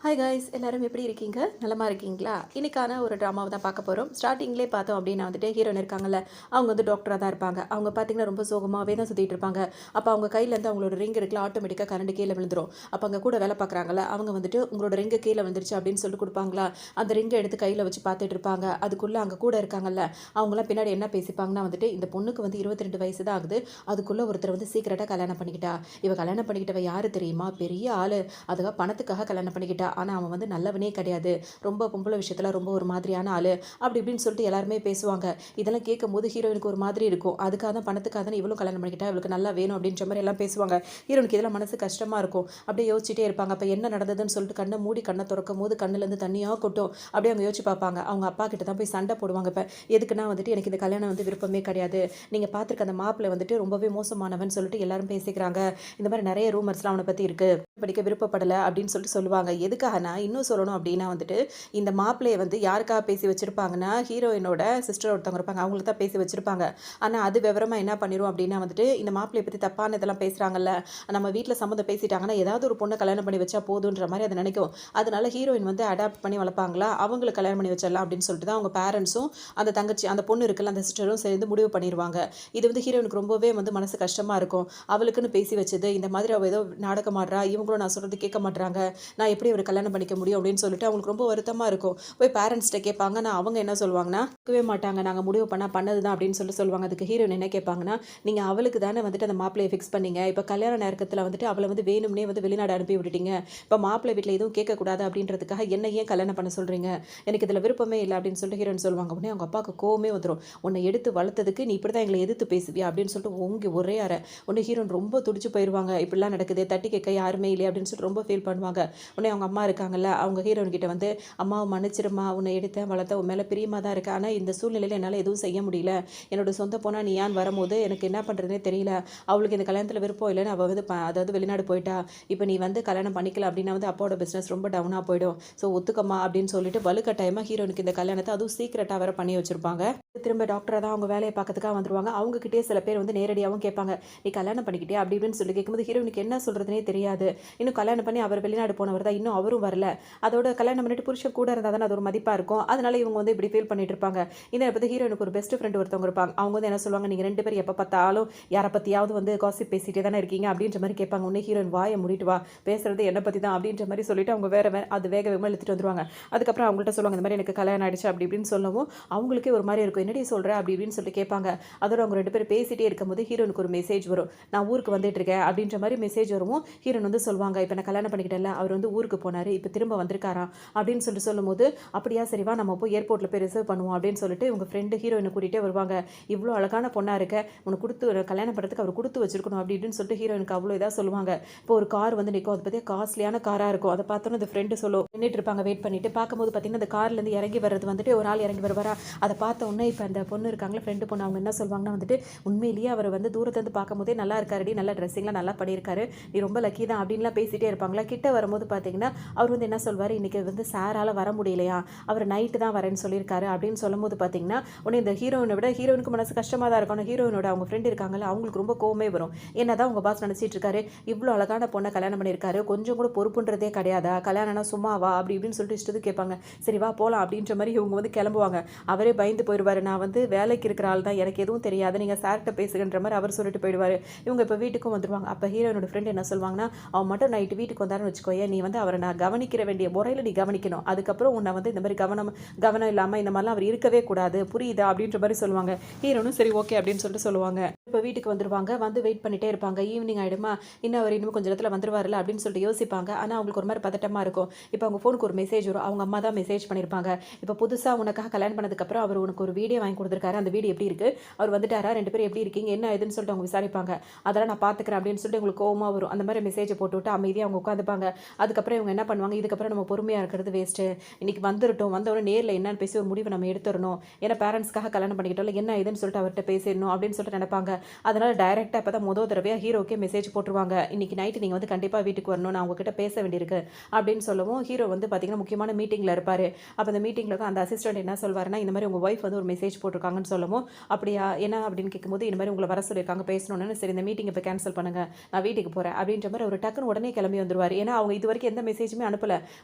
Hi guys, எல்லாரும் எப்படி இருக்கீங்க? நலமா இருக்கீங்களா? இன்னைக்கான ஒரு ட்ராமாவை தான் பார்க்க போகிறோம். ஸ்டார்டிங்லேயே பார்த்தோம் அப்படின்னா வந்துட்டு ஹீரோயின் இருக்காங்கல்ல, அவங்க வந்து டாக்டராக தான் இருப்பாங்க. அவங்க பார்த்தீங்கன்னா ரொம்ப சோகமாகவே தான் சுற்றிட்டு இருப்பாங்க. அப்போ அவங்க கையிலேருந்து அவங்களோட ரிங் இருக்குல்ல, ஆட்டோமேட்டிக்காக கரண்ட் கீழே விழுந்துரும். அப்போ அங்கே கூட வேலை பார்க்குறாங்கல்ல, அவங்க வந்துட்டு உங்களோட ரிங்கு கீழே விழுந்துருச்சு அப்படின்னு சொல்லிட்டு கொடுப்பாங்களா, அந்த ரிங்கை எடுத்து கையில் வச்சு பார்த்துட்டு இருப்பாங்க. அதுக்குள்ளே அங்கே கூட இருக்காங்கல்ல, அவங்களாம் பின்னாடி என்ன பேசிப்பாங்கன்னா வந்துட்டு, இந்த பொண்ணுக்கு வந்து 22 வயசு தான் ஆகுது. அதுக்குள்ளே ஒருத்தர் வந்து சீக்கிரட்டாக கல்யாணம் பண்ணிக்கிட்டா. இவ கல்யாணம் பண்ணிக்கிட்டவ யார் தெரியுமா? பெரிய ஆள். அதுக்காக பணத்துக்காக கல்யாணம் பண்ணிக்கிட்டா. ஆனால் அவன் வந்து நல்லவனே கிடையாது. ரொம்ப பொம்பளை விஷயத்தில் ரொம்ப ஒரு மாதிரியான ஆள் அப்படி இப்படின்னு சொல்லிட்டு எல்லாருமே பேசுவாங்க. இதெல்லாம் கேட்கும்போது ஹீரோயினுக்கு ஒரு மாதிரி இருக்கும். அதுக்காக தான் பணத்துக்காக தான் இவளும் கல்யாணம் பண்ணிக்கிட்டா, இவளுக்கு நல்லா வேணும் அப்படின்ற மாதிரி எல்லாம் பேசுவாங்க. ஹீரோனுக்கு இதெல்லாம் மனசு கஷ்டமாக இருக்கும். அப்படியே யோசிச்சுட்டே இருப்பாங்க. அப்போ என்ன நடந்ததுன்னு சொல்லிட்டு கண்ணை மூடி கண்ணை திறக்கும் போது கண்ணுலேருந்து தண்ணியாக கொட்டும். அப்படியே அவங்க யோசிச்சு பார்ப்பாங்க. அவங்க அப்பா கிட்ட தான் போய் சண்டை போடுவாங்க. இப்போ எதுக்குன்னா வந்துட்டு எனக்கு இந்த கல்யாணம் வந்து விருப்பமே கிடையாது. நீங்கள் பார்த்துருக்க அந்த மாப்பிள்ளை வந்துட்டு ரொம்பவே மோசமானவன் சொல்லிட்டு எல்லாரும் பேசிக்கிறாங்க. இந்த மாதிரி நிறைய ரூமர்ஸ்லாம் அவனை பற்றி இருக்குது. படிக்க விருப்பப்படலை அப்படின்னு சொல்லிட்டு சொல்லுவாங்க. எதுக்காகனா இன்னும் சொல்லணும் அப்படின்னா வந்துட்டு இந்த மாப்பிள்ளையை வந்து யாருக்காக பேசி வச்சுருப்பாங்கன்னா ஹீரோயினோட சிஸ்டர் ஒருத்தவங்க இருப்பாங்க, அவங்களுக்கு தான் பேசி வச்சுருப்பாங்க. ஆனால் அது விவரமாக என்ன பண்ணிடும் அப்படின்னா வந்துட்டு இந்த மாப்பிள்ளையை பற்றி தப்பான இதெல்லாம் பேசுகிறாங்கல்ல, நம்ம வீட்டில் சம்மந்தம் பேசிட்டாங்கன்னா ஏதாவது ஒரு பொண்ணை கல்யாணம் பண்ணி வச்சா போதுன்ற மாதிரி அதை நினைக்கும். அதனால ஹீரோயின் வந்து அடாப்ட் பண்ணி வளர்ப்பாங்களா, அவங்களுக்கு கல்யாணம் பண்ணி வச்சிடலாம் அப்படின்னு சொல்லிட்டு தான் அவங்க பேரண்ட்ஸும் அந்த தங்கச்சி அந்த பொண்ணு இருக்குல்ல அந்த சிஸ்டரும் சேர்ந்து முடிவு பண்ணிடுவாங்க. இது வந்து ஹீரோயினுக்கு ரொம்பவே வந்து மனசு கஷ்டமாக இருக்கும். அவளுக்குன்னு பேசி வச்சது இந்த மாதிரி அவள் ஏதோ நாடகம் ஆடுறா, இவங்களும் நான் சொல்கிறது கேட்க மாட்டாங்க, நான் எப்படி ஒரு கல்யாணம் பண்ணிக்க முடியும் அப்படின்னு சொல்லிட்டு அவங்களுக்கு ரொம்ப வருத்தமாக இருக்கும். போய் பேரண்ட்ஸ்கிட்ட கேட்பாங்க. நான் அவங்க என்ன சொல்லுவாங்கன்னா கேட்கவே மாட்டாங்க, நாங்கள் முடிவு பண்ணது தான் அப்படின்னு சொல்லுவாங்க. அதுக்கு ஹீரோயின் என்ன கேட்பாங்கன்னா, நீங்கள் அவளுக்கு தானே வந்துட்டு அந்த மாப்பிள்ளையை ஃபிக்ஸ் பண்ணீங்க, இப்போ கல்யாண நேரத்தில் வந்துட்டு அவளை வந்து வேணும்னே வந்து வெளிநாடு அனுப்பி விட்டுட்டீங்க, இப்போ மாப்பிள்ளை வீட்டில் எதுவும் கேட்கக்கூடாது அப்படின்றதுக்காக என்ன ஏன் கல்யாணம் பண்ண சொல்கிறீங்க, எனக்கு இதில் விருப்பமே இல்லை அப்படின்னு சொல்லிட்டு ஹீரோயின் சொல்லுவாங்க. உடனே அவங்க அப்பாவுக்கு கோவமே வந்துடும். உன்னை எடுத்து வளர்த்ததுக்கு நீ இப்படி தான் எங்களை எதிர்த்து பேசுவியா அப்படின்னு சொல்லிட்டு ஓங்கி ஒரே அறை. உடனே ஹீரோயின் ரொம்ப துடிச்சு போயிடுவாங்க. இப்படிலாம் நடக்குது, தட்டி கேட்க யாருமே இல்லை அப்படின்னு சொல்லிட்டு ரொம்ப ஃபீல் பண்ணுவாங்க. உடனே அவங்க அம்மா இருக்காங்கல்ல, அவங்க ஹீரோயின் கிட்ட வந்து, அம்மாவை மன்னிச்சிருமா, உன்னை எடுத்தேன் வளர்த்த உன் மேலே பிரியமாக தான் இருக்கேன், ஆனால் இந்த சூழ்நிலையில் என்னால் எதுவும் செய்ய முடியல, என்னோட சொந்த பொண்ணா நீ ஏன் வரும்போது எனக்கு என்ன பண்ணுறதுனே தெரியல, அவளுக்கு இந்த கல்யாணத்தில் விருப்பம் இல்லைன்னு அவள் வந்து அதாவது வெளிநாடு போயிட்டா, இப்போ நீ வந்து கல்யாணம் பண்ணிக்கல அப்படின்னா வந்து அப்பாவோட பிஸ்னஸ் ரொம்ப டவுனாக போயிடும், ஸோ ஒத்துக்கம்மா அப்படின்னு சொல்லிட்டு வலுக்கட்டாயமாக ஹீரோனுக்கு இந்த கல்யாணத்தை அதுவும் சீக்கிரட்டாக வேற பண்ணி வச்சிருப்பாங்க. திரும்ப டாக்டராக தான் அவங்க வேலையை பார்க்கறதுக்காக வந்துருவாங்க. அவங்ககிட்டே சில பேர் வந்து நேரடியாகவும் கேட்பாங்க, நீ கல்யாணம் பண்ணிக்கிட்டே அப்படி இப்படின்னு சொல்லி கேட்கும்போது ஹீரோனுக்கு என்ன சொல்கிறதுனே தெரியாது. இன்னும் கல்யாணம் பண்ணி அவர் வெளிநாடு போனவர் தான், இன்னும் அவரும் வரல, அதோட கல்யாணம் பண்ணிட்டு புருஷன் கூட இருந்தால் தானே அது ஒரு மதிப்பாக இருக்கும். அதனால இவங்க வந்து இப்படி ஃபீல் பண்ணிட்டு இருப்பாங்க. இதை பற்றி ஹீரோனுக்கு ஒரு பெஸ்ட் ஃப்ரெண்ட் ஒருத்தவங்க இருப்பாங்க. அவங்க வந்து என்ன சொல்லுவாங்க, நீங்கள் ரெண்டு பேரும் எப்போ பார்த்தாலும் யாரை பற்றியாவது வந்து காசிப் பேசிட்டே தானே இருக்கீங்க அப்படின்ற மாதிரி கேட்பாங்க. உடனே ஹீரோயின் வாயை மூடிட்டு வா, பேசுறது என்னை பற்றி தான் அப்படின்ற மாதிரி சொல்லிட்டு அவங்க வேற அது வேக வேகமாக இழுத்துட்டு வந்துருவாங்க. அதுக்கப்புறம் அவங்கள்ட்ட சொல்லுவாங்க, இந்த மாதிரி எனக்கு கல்யாணம் ஆயிடுச்சு அப்படி இப்படின்னு சொல்லவும் அவங்களுக்கே ஒரு மாதிரி இருக்கும், என்னடி சொல்கிற அப்படி இப்படின்னு சொல்லிட்டு கேட்பாங்க. அதோட அவங்க ரெண்டு பேரும் பேசிட்டே இருக்கும்போது ஹீரோனுக்கு ஒரு மெசேஜ் வரும், நான் ஊருக்கு வந்துட்டு இருக்கேன் அப்படின்ற மாதிரி மெசேஜ் வரவும் ஹீரோன் வந்து சொல்லுவாங்க, இப்போ நான் கல்யாணம் பண்ணிக்கிட்டேன்ல, அவர் வந்து ஊருக்கு போனார், இப்போ திரும்ப வந்திருக்காராம் அப்படின்னு சொல்லும்போது, அப்படியா சரிவா நம்ம போய் ஏர்போர்ட்டில் போய் ரிசர்வ் பண்ணுவோம் அப்படின்னு சொல்லிட்டு இவங்க ஃப்ரெண்டு ஹீரோயினை கூட்டிகிட்டே வருவாங்க. இவ்வளோ அழகான பொண்ணாக இருக்க, உனக்கு கொடுத்து கல்யாணம் பண்ணுறதுக்கு அவர் கொடுத்து வச்சிருக்கணும் அப்படி இப்படின்னு சொல்லிட்டு ஹீரோயினுக்கு அவ்வளோ இதாக சொல்லுவாங்க. இப்போ ஒரு கார் வந்து நிற்கும், அதை பற்றி காஸ்ட்லியான காராக இருக்கும். அதை பார்த்தோன்னு அந்த ஃப்ரெண்டு சொல்லும், நின்றுட்டு இருப்பாங்க வெயிட் பண்ணிட்டு. பார்க்கும்போது பார்த்தீங்கன்னா அந்த கார்லேருந்து இறங்கி வர்றது வந்துட்டு ஒரு ஆள் இறங்கி வருவாரா. அதை பார்த்த உடனே இப்போ அந்த பொண்ணு இருக்காங்களே ஃப்ரெண்டு பொண்ணு, அவங்க என்ன சொல்லுவாங்கன்னா வந்துட்டு, உண்மையிலேயே அவர் வந்து தூரத்துலேருந்து பார்க்கும்போதே நல்லா இருக்காருடி, நல்லா ட்ரெஸ்ஸிங்லாம் நல்லா பண்ணியிருக்காரு, நீ ரொம்ப லக்கி தான் அப்படின்லாம் பேசிகிட்டே இருப்பாங்களா. கிட்ட வரும்போது பார்த்தீங்கன்னா அவர் வந்து என்ன சொல்வார், இன்றைக்கி வந்து சாரால் வர முடியலையா, அவர் நைட்டு தான் வரேன்னு சொல்லியிருக்காரு அப்படின்னு சொல்லும்போது பார்த்தீங்கன்னா உடனே இந்த ஹீரோயினை விட ஹீரோயினுக்கு மனசு கஷ்டமாக தான் இருக்கும். ஹீரோயினோட அவங்க ஃப்ரெண்ட் இருக்காங்கல்ல, அவங்களுக்கு ரொம்ப கோவமே வரும். என்ன தான் உங்கள் பாஸ் நினச்சிட்டு இருக்காரு, இவ்வளோ அழகான பொண்ணை கல்யாணம் பண்ணியிருக்காரு, கொஞ்சம் கூட பொறுப்புன்றதே கிடையாதா, கல்யாணம்னா சும்மாவா அப்படி இப்படின்னு சொல்லிட்டு இஷ்டத்துக்கு கேட்பாங்க. சரி வா போகலாம் அப்படின்ற மாதிரி இவங்க வந்து கிளம்புவாங்க. அவரே பயந்து போயிடுவார், நான் வந்து வேலைக்கு இருக்கிற ஆள் தான், எனக்கு எதுவும் தெரியாது, நீங்கள் சார்கிட்ட பேசுகின்ற மாதிரி அவர் சொல்லிட்டு போயிடுவார். இவங்க இப்போ வீட்டுக்கும் வந்துடுவாங்க. அப்போ ஹீரோயினோட ஃப்ரெண்ட் என்ன சொல்லுவாங்கன்னா, அவன் மட்டும் நைட்டு வீட்டுக்கு வந்தாருன்னு வச்சுக்கோயே, நீ வந்து அவரை நான் கவனிக்கிற வேண்டிய முறையில் நீ கவனிக்கணும், அதுக்கப்புறம் உன்னை வந்து இந்த மாதிரி கவனம் இல்லாமல் இந்த மாதிரிலாம் அவர் இருக்கவே கூடாது, புரியுதா அப்படின்ற மாதிரி சொல்லுவாங்க. ஹீரோனும் சரி ஓகே அப்படின்னு சொல்லிட்டு சொல்லுவாங்க. இப்போ வீட்டுக்கு வந்துருவாங்க. வந்து வெயிட் பண்ணிட்டே இருப்பாங்க. ஈவினிங் ஆகிடுமா, இன்னும் அவர் இன்னும் கொஞ்சம் இடத்துல வந்துருவார்ல அப்படின்னு சொல்லிட்டு யோசிப்பாங்க. ஆனால் அவங்களுக்கு ஒரு மாதிரி பதட்டமாக இருக்கும். இப்போ அவங்க ஃபோனுக்கு ஒரு மெசேஜ் வரும். அவங்க அம்மா தான் மெசேஜ் பண்ணியிருப்பாங்க, இப்போ புதுசாக உனக்காக கல்யாணம் பண்ணதுக்கப்புறம் அவர் உனக்கு ஒரு வீடியோ வாங்கி கொடுத்துருக்காரு, அந்த வீடியோ எப்படி இருக்குது, அவர் வந்துட்டாரா, ரெண்டு பேரும் எப்படி இருக்கீங்க என்ன ஏதுன்னு சொல்லிட்டு அவங்க விசாரிப்பாங்க. அதெல்லாம் நான் பார்த்துக்கிறேன் அப்படின்னு சொல்லிட்டு உங்களுக்கு கோவமாக வரும். அந்த மாதிரி மெசேஜை போட்டுவிட்டு அமைதியாக அவங்க உட்காந்துப்பாங்க. அதுக்கப்புறம் இவங்க என்ன பண்ணுவாங்க, இதுக்கப்புறம் நம்ம பொறுமையாக இருக்கிறது வேஸ்ட்டு, இன்றைக்கி வந்துட்டோம், வந்தவொடனே நேரில் என்னன்னு பேசி ஒரு முடிவை நம்ம எடுத்துடணும், ஏன்னா பேரண்ட்ஸ்க்காக கல்யாணம் பண்ணிக்கிட்டோம்ல, என்ன இதுன்னு சொல்லிட்டு அவர்கிட்ட பேசிடணும் அப்படின்னு சொல்லிட்டு நினைப்பாங்க. அதனால் டைரெக்டாக இப்போ தான் முதல் தடவையாக ஹீரோக்கே மெசேஜ் போட்டுருவாங்க, இன்றைக்கி நைட்டு நீங்கள் வந்து கண்டிப்பாக வீட்டுக்கு வரணும், நான் உங்ககிட்ட பேச வேண்டியிருக்கு அப்படின்னு சொல்லவும் ஹீரோ வந்து பார்த்திங்கன்னா முக்கியமான மீட்டிங்கில் இருப்பார். அப்போ அந்த மீட்டிங்கில் அந்த அசிஸ்டன்ட் என்ன சொல்வாருன்னா, இந்த மாதிரி உங்கள் ஒய்ஃப் வந்து ஒரு மெசேஜ் போட்டிருக்காங்கன்னு சொல்லவும், அப்படியா என்ன அப்படின்னு கேட்கும்போது, இந்த மாதிரி உங்களை வர சொல்லியிருக்காங்க பேசணும்னு, சரி இந்த மீட்டிங் இப்போ கேன்சல் பண்ணுங்கள், நான் வீட்டுக்கு போகிறேன் அப்படின்ற மாதிரி ஒரு டக்குன்னு உடனே கிளம்பி வந்துருவார். ஏன்னா அவங்க இது வரைக்கும் எந்த மெசேஜ் மெசேஜுமே அனுப்பல.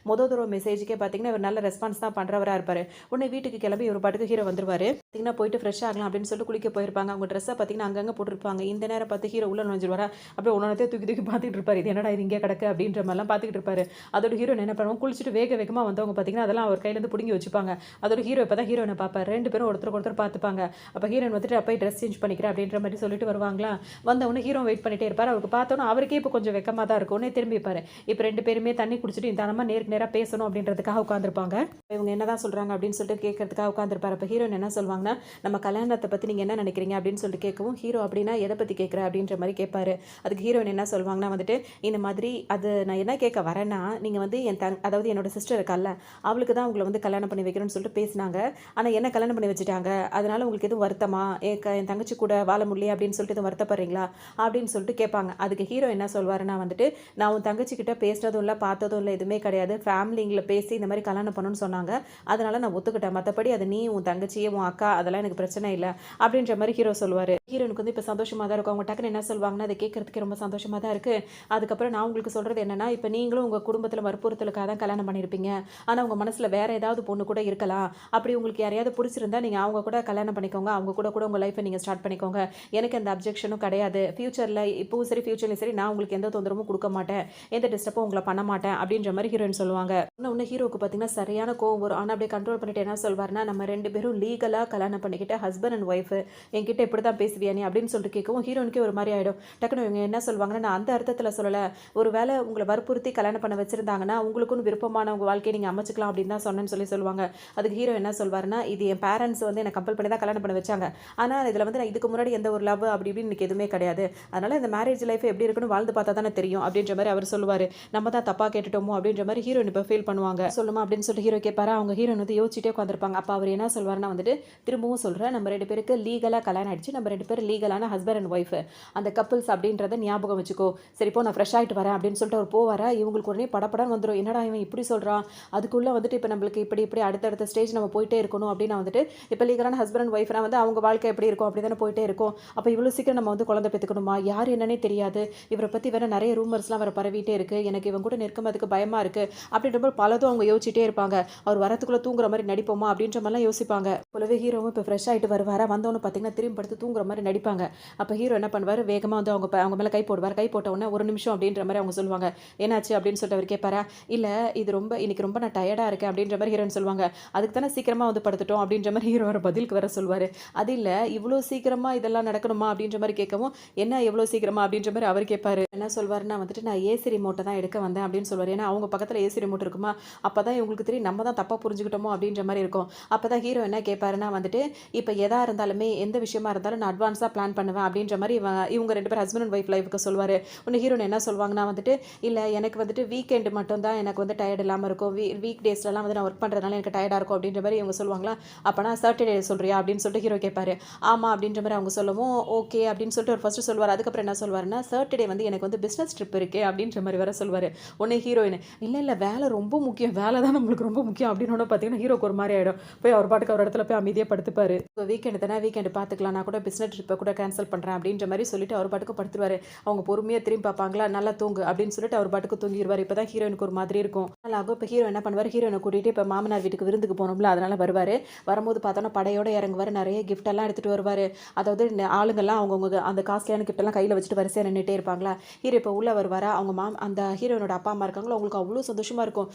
தடவ மெசேஜுக்கே பார்த்தீங்கன்னா, இவர் நல்ல ரெஸ்பான்ஸ் தான் பண்றவரா இருப்பாரு. உடனே வீட்டுக்கு கிளம்பி இவர் பாட்டுக்கு ஹீரோ வந்துருவாரு. பார்த்தீங்கன்னா, போயிட்டு ஃப்ரெஷ் ஆகலாம் அப்படின்னு சொல்லிட்டு குளிக்க போயிருப்பாங்க. அவங்க ட்ரெஸ்ஸ பார்த்தீங்கன்னா, அங்கங்க போட்டுருப்பாங்க. இந்த நேரம் பார்த்து ஹீரோ உள்ள நுழைஞ்சிருவாரா, அப்படியே ஒன்னொன்னத்தையும் தூக்கி தூக்கி பார்த்துட்டு இருப்பாரு. இது என்னடா இது இங்கே கிடக்கு அப்படின்ற மாதிரிலாம் பார்த்துக்கிட்டு இருப்பாரு. அதோட ஹீரோயின் என்ன பண்ணுவாங்க, குளிச்சுட்டு வேக வேகமா வந்தவங்க பார்த்தீங்கன்னா, அதெல்லாம் அவர் கையிலேருந்து புடுங்கி வச்சுப்பாங்க. அதோட ஹீரோ இப்போ தான் ஹீரோயினை பார்ப்பாரு. 2 பேரும் ஒருத்தருக்கு ஒருத்தர் பார்த்துப்பாங்க. அப்போ ஹீரோயின் வந்துட்டு அப்போ ட்ரெஸ் சேஞ்ச் பண்ணிக்கிறேன் அப்படின்ற மாதிரி சொல்லிட்டு வருவாங்களா. வந்தவொடனே ஹீரோ வெயிட் பண்ணிட்டே இருப்பார். அவருக்கு பார்த்தோன்னா அவருக்கே இப்போ கொஞ்சம் வெக்கமாக தான் இருக்கும். உடனே திரும்பிப்பாரு. இப்போ 2 பேருமே தண்ணி குடிச்சிட்டு நிதானமா நேருக்கு நேரா பேசணும் அப்படின்றதுக்காக உட்காந்துருப்பாங்க. இவங்க என்னதான் சொல்றாங்க அப்படின்னு சொல்லிட்டு கேட்கறதுக்காக உட்காந்துருப்பாரு. அப்போ ஹீரோயின் என்ன சொல்லுவாங்கன்னா, நம்ம கல்யாணத்தை பற்றி நீங்கள் என்ன நினைக்கிறீங்க அப்படின்னு சொல்லிட்டு கேட்கவும், ஹீரோ அப்படின்னா எதை பற்றி கேட்குற அப்படின்ற மாதிரி கேட்பாரு. அதுக்கு ஹீரோயின் என்ன சொல்லுவாங்கன்னா வந்துட்டு, இந்த மாதிரி அது நான் என்ன கேட்க வரேன்னா, நீங்கள் வந்து அதாவது என்னோட சிஸ்டர் இருக்கால்ல, அவளுக்கு தான் உங்களை வந்து கல்யாணம் பண்ணி வைக்கணும்னு சொல்லிட்டு பேசினாங்க. ஆனால் என்ன கல்யாணம் பண்ணி வச்சுட்டாங்க. அதனால உங்களுக்கு எதுவும் வருத்தமா, என் தங்கச்சி கூட வாழ முடியல அப்படின்னு சொல்லிட்டு எதுவும் வருத்தப்படுறீங்களா அப்படின்னு சொல்லிட்டு கேட்பாங்க. அதுக்கு ஹீரோ என்ன சொல்வாருன்னா வந்துட்டு, நான் உன் தங்கச்சி கிட்ட பேசுனதும் இல்லை, பார்த்ததும் இல்லை, எதுவுமே கிடையாது. ஃபேமிலிங்களை பேசி இந்த மாதிரி கல்யாணம் பண்ணணும்னு சொன்னாங்க. அதனால நான் ஒத்துக்கிட்டேன். மற்றபடி அது நீ, உன் தங்கச்சி, உன் அக்கா அதெல்லாம் எனக்கு பிரச்சனை இல்லை அப்படின்ற மாதிரி ஹீரோ சொல்லுவார். ஹீரோனுக்கு வந்து இப்போ சந்தோஷமாக தான் இருக்கும். அவங்க டக்குன்னு என்ன சொல்வாங்கன்னா, அதை கேட்கறதுக்கு ரொம்ப சந்தோஷமாக தான் இருக்குது. அதுக்கப்புறம் நான் உங்களுக்கு சொல்கிறது என்னென்னா, இப்போ நீங்களும் உங்கள் குடும்பத்தில் வற்புறுத்தலுக்காக தான் கல்யாணம் பண்ணியிருப்பீங்க. ஆனால் உங்கள் மனசில் வேறு ஏதாவது பொண்ணு கூட இருக்கலாம். அப்படி உங்களுக்கு யாரையாவது பிடிச்சிருந்தா நீங்கள் அவங்க கூட கல்யாணம் பண்ணிக்கோங்க. அவங்க கூட கூட உங்கள் லைஃப்பை நீங்கள் ஸ்டார்ட் பண்ணிக்கோங்க. எனக்கு எந்த அப்ஜெக்ஷனும் கிடையாது. ஃபியூச்சரில் இப்போவும் சரி, ஃபியூச்சர்லையும் சரி, நான் உங்களுக்கு எந்த தொந்தரவும் கொடுக்க மாட்டேன், எந்த டிஸ்டர்பும் உங்களை பண்ண மாட்டேன் அப்படின்ற மாதிரி ஹீரோயின் சொல்லுவாங்க. இன்னொன்று ஹீரோவுக்கு பார்த்தீங்கன்னா சரியான கோவம் வரும். ஆனால் அப்படியே கண்ட்ரோல் பண்ணிட்டு என்ன சொல்வார்னா, நம்ம 2 பேரும் லீகலாக கல்யாணம் பண்ணிக்கிட்டு ஹஸ்பண்ட் அண்ட் ஒய்ஃப், என்கிட்ட இப்படி தான் பேசுவியா நீ அப்படின்னு சொல்லிட்டு கேட்கவும் ஹீரோனுக்கே ஒரு மாதிரி ஆகிடும். டக்குனு இவங்க என்ன சொல்வாங்கன்னா, நான் அந்த அர்த்தத்தில் சொல்லலை, ஒரு வேளை உங்களை வற்புறுத்தி கல்யாணம் பண்ண வச்சிருந்தாங்கன்னா உங்களுக்குன்னு விருப்பமான உங்கள் வாழ்க்கையை நீங்கள் அமைச்சிக்கலாம் அப்படின்னு தான் சொன்னேன்னு சொல்லுவாங்க. அதுக்கு ஹீரோ என்ன சொல்வாருன்னா, இது என் பேரண்ட்ஸ் வந்து என்னை கம்பல் பண்ணி தான் கல்யாணம் பண்ண வச்சாங்க. ஆனால் இதில் வந்து நான் இதுக்கு முன்னாடி எந்த ஒரு லவ் அப்படி இப்படின்னு எனக்கு எதுவுமே கிடையாது. அதனால் இந்த மேரேஜ் லைஃப் எப்படி இருக்குன்னு வாழ்ந்து பார்த்தா தானே தெரியும் அப்படின்ற மாதிரி அவர் சொல்லுவார். நம்ம தான் தப்பாக கேட்டுட்டோமோ அப்படின்ற மாதிரி ஹீரோயின் இப்போ ஃபீல் பண்ணுவாங்க. சொல்லுமா அப்படின்னு சொல்லிட்டு ஹீரோ கேட்பாரா. அவங்க ஹீரோயின் வந்து யோசிச்சுட்டே உட்காந்துருப்பாங்க. அப்போ அவர் என்ன சொல்வாருன்னா வந்துட்டு, திரும்பவும் சொல்கிறேன், நம்ம 2 பேருக்கு லீகலாக கல்யாணம் ஆயிடுச்சு, நம்ம 2 பேரும் லீகலான ஹஸ்பண்ட் அண்ட் ஒய்ஃப், அந்த கப்புள்ஸ் அப்படின்றத ஞாபகம் வச்சுக்கோ. சரிப்போ நான் ஃப்ரெஷ் ஆகிட்டு வரேன் அப்படின்னு சொல்லிட்டு அவர் போவாரா. இவங்களுக்கு உடனே படப்படன்னு வந்துடும். என்னடா இவன் இப்படி சொல்கிறான், அதுக்குள்ளே வந்துட்டு இப்போ நம்மளுக்கு இப்படி இப்படி அடுத்தடுத்த ஸ்டேஜ் நம்ம போயிட்டே இருக்கணும் அப்படின்னு வந்துட்டு, இப்போ லீகலான ஹஸ்பண்ட் அண்ட் ஒய்ஃப்னா வந்து அவங்க வாழ்க்கை எப்படி இருக்கும் அப்படி தானே போயிட்டே இருக்கும். அப்போ இவ்வளோ சீக்கிரம் நம்ம வந்து குழந்தை பெற்றுக்கணுமா, யார் என்னன்னே தெரியாது, இவரை பற்றி வேறு நிறைய ரூமர்ஸ்லாம் வேறு பரவிட்டே இருக்குது, எனக்கு இவங்க கூட நெருக்கமதுக்கு பயமாக இருக்குது அப்படின்றப்ப பலதும் அவங்க யோசிச்சுட்டே இருப்பாங்க. அவர் வரத்துக்குள்ளே தூங்குற மாதிரி நடிப்போமா அப்படின்ற மாதிரிலாம் யோசிப்பாங்க. போலவே ஹீரோவும் இப்போ ஃப்ரெஷ் ஆகிட்டு வருவாரா. வந்தவொன்னு பார்த்தீங்கன்னா திரும்பி படுத்து தூங்குற மாதிரி நடிப்பாங்க. அப்போ ஹீரோ என்ன பண்ணுவார், வேகமாக வந்து அவங்க மேலே கை போடுவார். கை போட்ட உடனே ஒரு நிமிஷம் அப்படின்ற மாதிரி அவங்க சொல்லுவாங்க. என்னாச்சு அப்படின்னு சொல்லிட்டு அவர் கேட்பாரா. இல்லை இது ரொம்ப இன்னைக்கு ரொம்ப நான் டயர்டாக இருக்கேன் அப்படின்ற மாதிரி ஹீரோன்னு சொல்லுவாங்க. அதுக்கு தானே சீக்கிரமாக வந்து படுத்துட்டோம் அப்படின்ற மாதிரி ஹீரோ வர பதிலுக்கு வர சொல்லுவார். அது இல்லை இவ்வளோ சீக்கிரமாக இதெல்லாம் நடக்கணுமா அப்படின்ற மாதிரி கேட்கவும், என்ன எவ்வளோ சீக்கிரமா அப்படின்ற மாதிரி அவர் கேட்பாரு. என்ன சொல்வாருன்னா வந்துட்டு, நான் ஏசி ரிமோட்டை தான் எடுக்க வந்தேன் அப்படின்னு சொல்லுவார். ஏன்னா அவங்க பக்கத்தில் ஏசி ரிமோட் இருக்குமா, அப்போ தான் இவங்களுக்கு தெரியும் நம்ம தான் தப்பாக புரிஞ்சுக்கிட்டோமோ அப்படின்ற மாதிரி இருக்கும். அப்போ தான் ஹீரோ என்ன கேட்பாருன்னா வந்துட்டு, இப்போ எதாக இருந்தாலுமே எந்த விஷயமா இருந்தாலும் நான் அட்வான்ஸாக பிளான் பண்ணுவேன் அப்படின்ற மாதிரி இவங்க 2 பேர் ஹஸ்பண்ட் அண்ட் ஒய்ஃப் லைஃபுக்கு சொல்லுவார். ஒன்று ஹீரோன் என்ன சொல்லுவாங்கன்னா வந்துட்டு, இல்லை எனக்கு வந்துட்டு வீக்கெண்டு மட்டும் தான் எனக்கு வந்து டயர்ட் இல்லாமல் இருக்கும், வீக் டேஸ்லலாம் வந்து நான் ஒர்க் பண்ணுறதுனால எனக்கு டயர்டாக இருக்கும் அப்படின்ற மாதிரி இவங்க சொல்லுவாங்களா. அப்போனா சாட்டர்டே சொல்கிறியா அப்படின்னு சொல்லிட்டு ஹீரோ கேட்பாரு. ஆமாம் அப்படின்ற மாதிரி அவங்க சொல்லவும் ஓகே அப்படின்னு சொல்லிட்டு ஒரு ஃபஸ்ட்டு சொல்லுவார். அதுக்கப்புறம் என்ன சொல்வாருன்னா, சாட்டர்டே வந்து எனக்கு வந்து பிஸ்னஸ் ட்ரிப் இருக்கே அப்படின்ற மாதிரி வர சொல்வார். உடனே ஹீரோயின், இல்லை வேலை ரொம்ப முக்கியம், வேலை தான் நம்மளுக்கு ரொம்ப முக்கியம் அப்படின்னு பார்த்தீங்கன்னா ஹீரோக்கு ஒரு மாதிரி ஆகிடும். போய் அவர் பாட்டுக்கு ஒரு இடத்துல போய் அமைதியாக படுத்துப்பாரு. இப்போ வீக்கெண்டு தானே, வீக்கெண்டு பார்த்துக்கலாம், நான் கூட பிஸ்னஸ் ட்ரிப்பை கூட கேன்சல் பண்ணுறேன் அப்படின்ற மாதிரி சொல்லிட்டு அவர் பாட்டுக்கு படுத்துருவார். அவங்க பொறுமையாக திரும்பி பார்ப்பாங்களா, நல்லா தூங்கு அப்படின்னு சொல்லிட்டு அவர் பாட்டுக்கு தூங்கிடுவார். இப்போ தான் ஹீரோயினுக்கு ஒரு மாதிரி இருக்கும். அதனால இப்போ ஹீரோ என்ன பண்ணுவார், ஹீரோயினை கூட்டிகிட்டு இப்போ மாமனார் வீட்டுக்கு விருந்துக்கு போகணும்ல, அதனால் வருவார். வரும்போது பார்த்தோன்னா படையோடு இறங்குவார். நிறைய கிஃப்டெல்லாம் எடுத்துகிட்டு வருவார். அதாவது ஆளுங்கள்லாம் அவங்கவுங்க அந்த காஸ்ட்லியான கிஃப்டெல்லாம் கையில் வச்சுட்டு வரிசையாக நின்றுட்டே இருப்பாங்களா. ஹீரோ இப்போ உள்ளே வருவாரா. அவங்க அந்த ஹீரோனோட அப்பா அம்மா இருக்காங்களோ, அவங்களுக்கு அவ்வளோ சந்தோஷமாக இருக்கும்.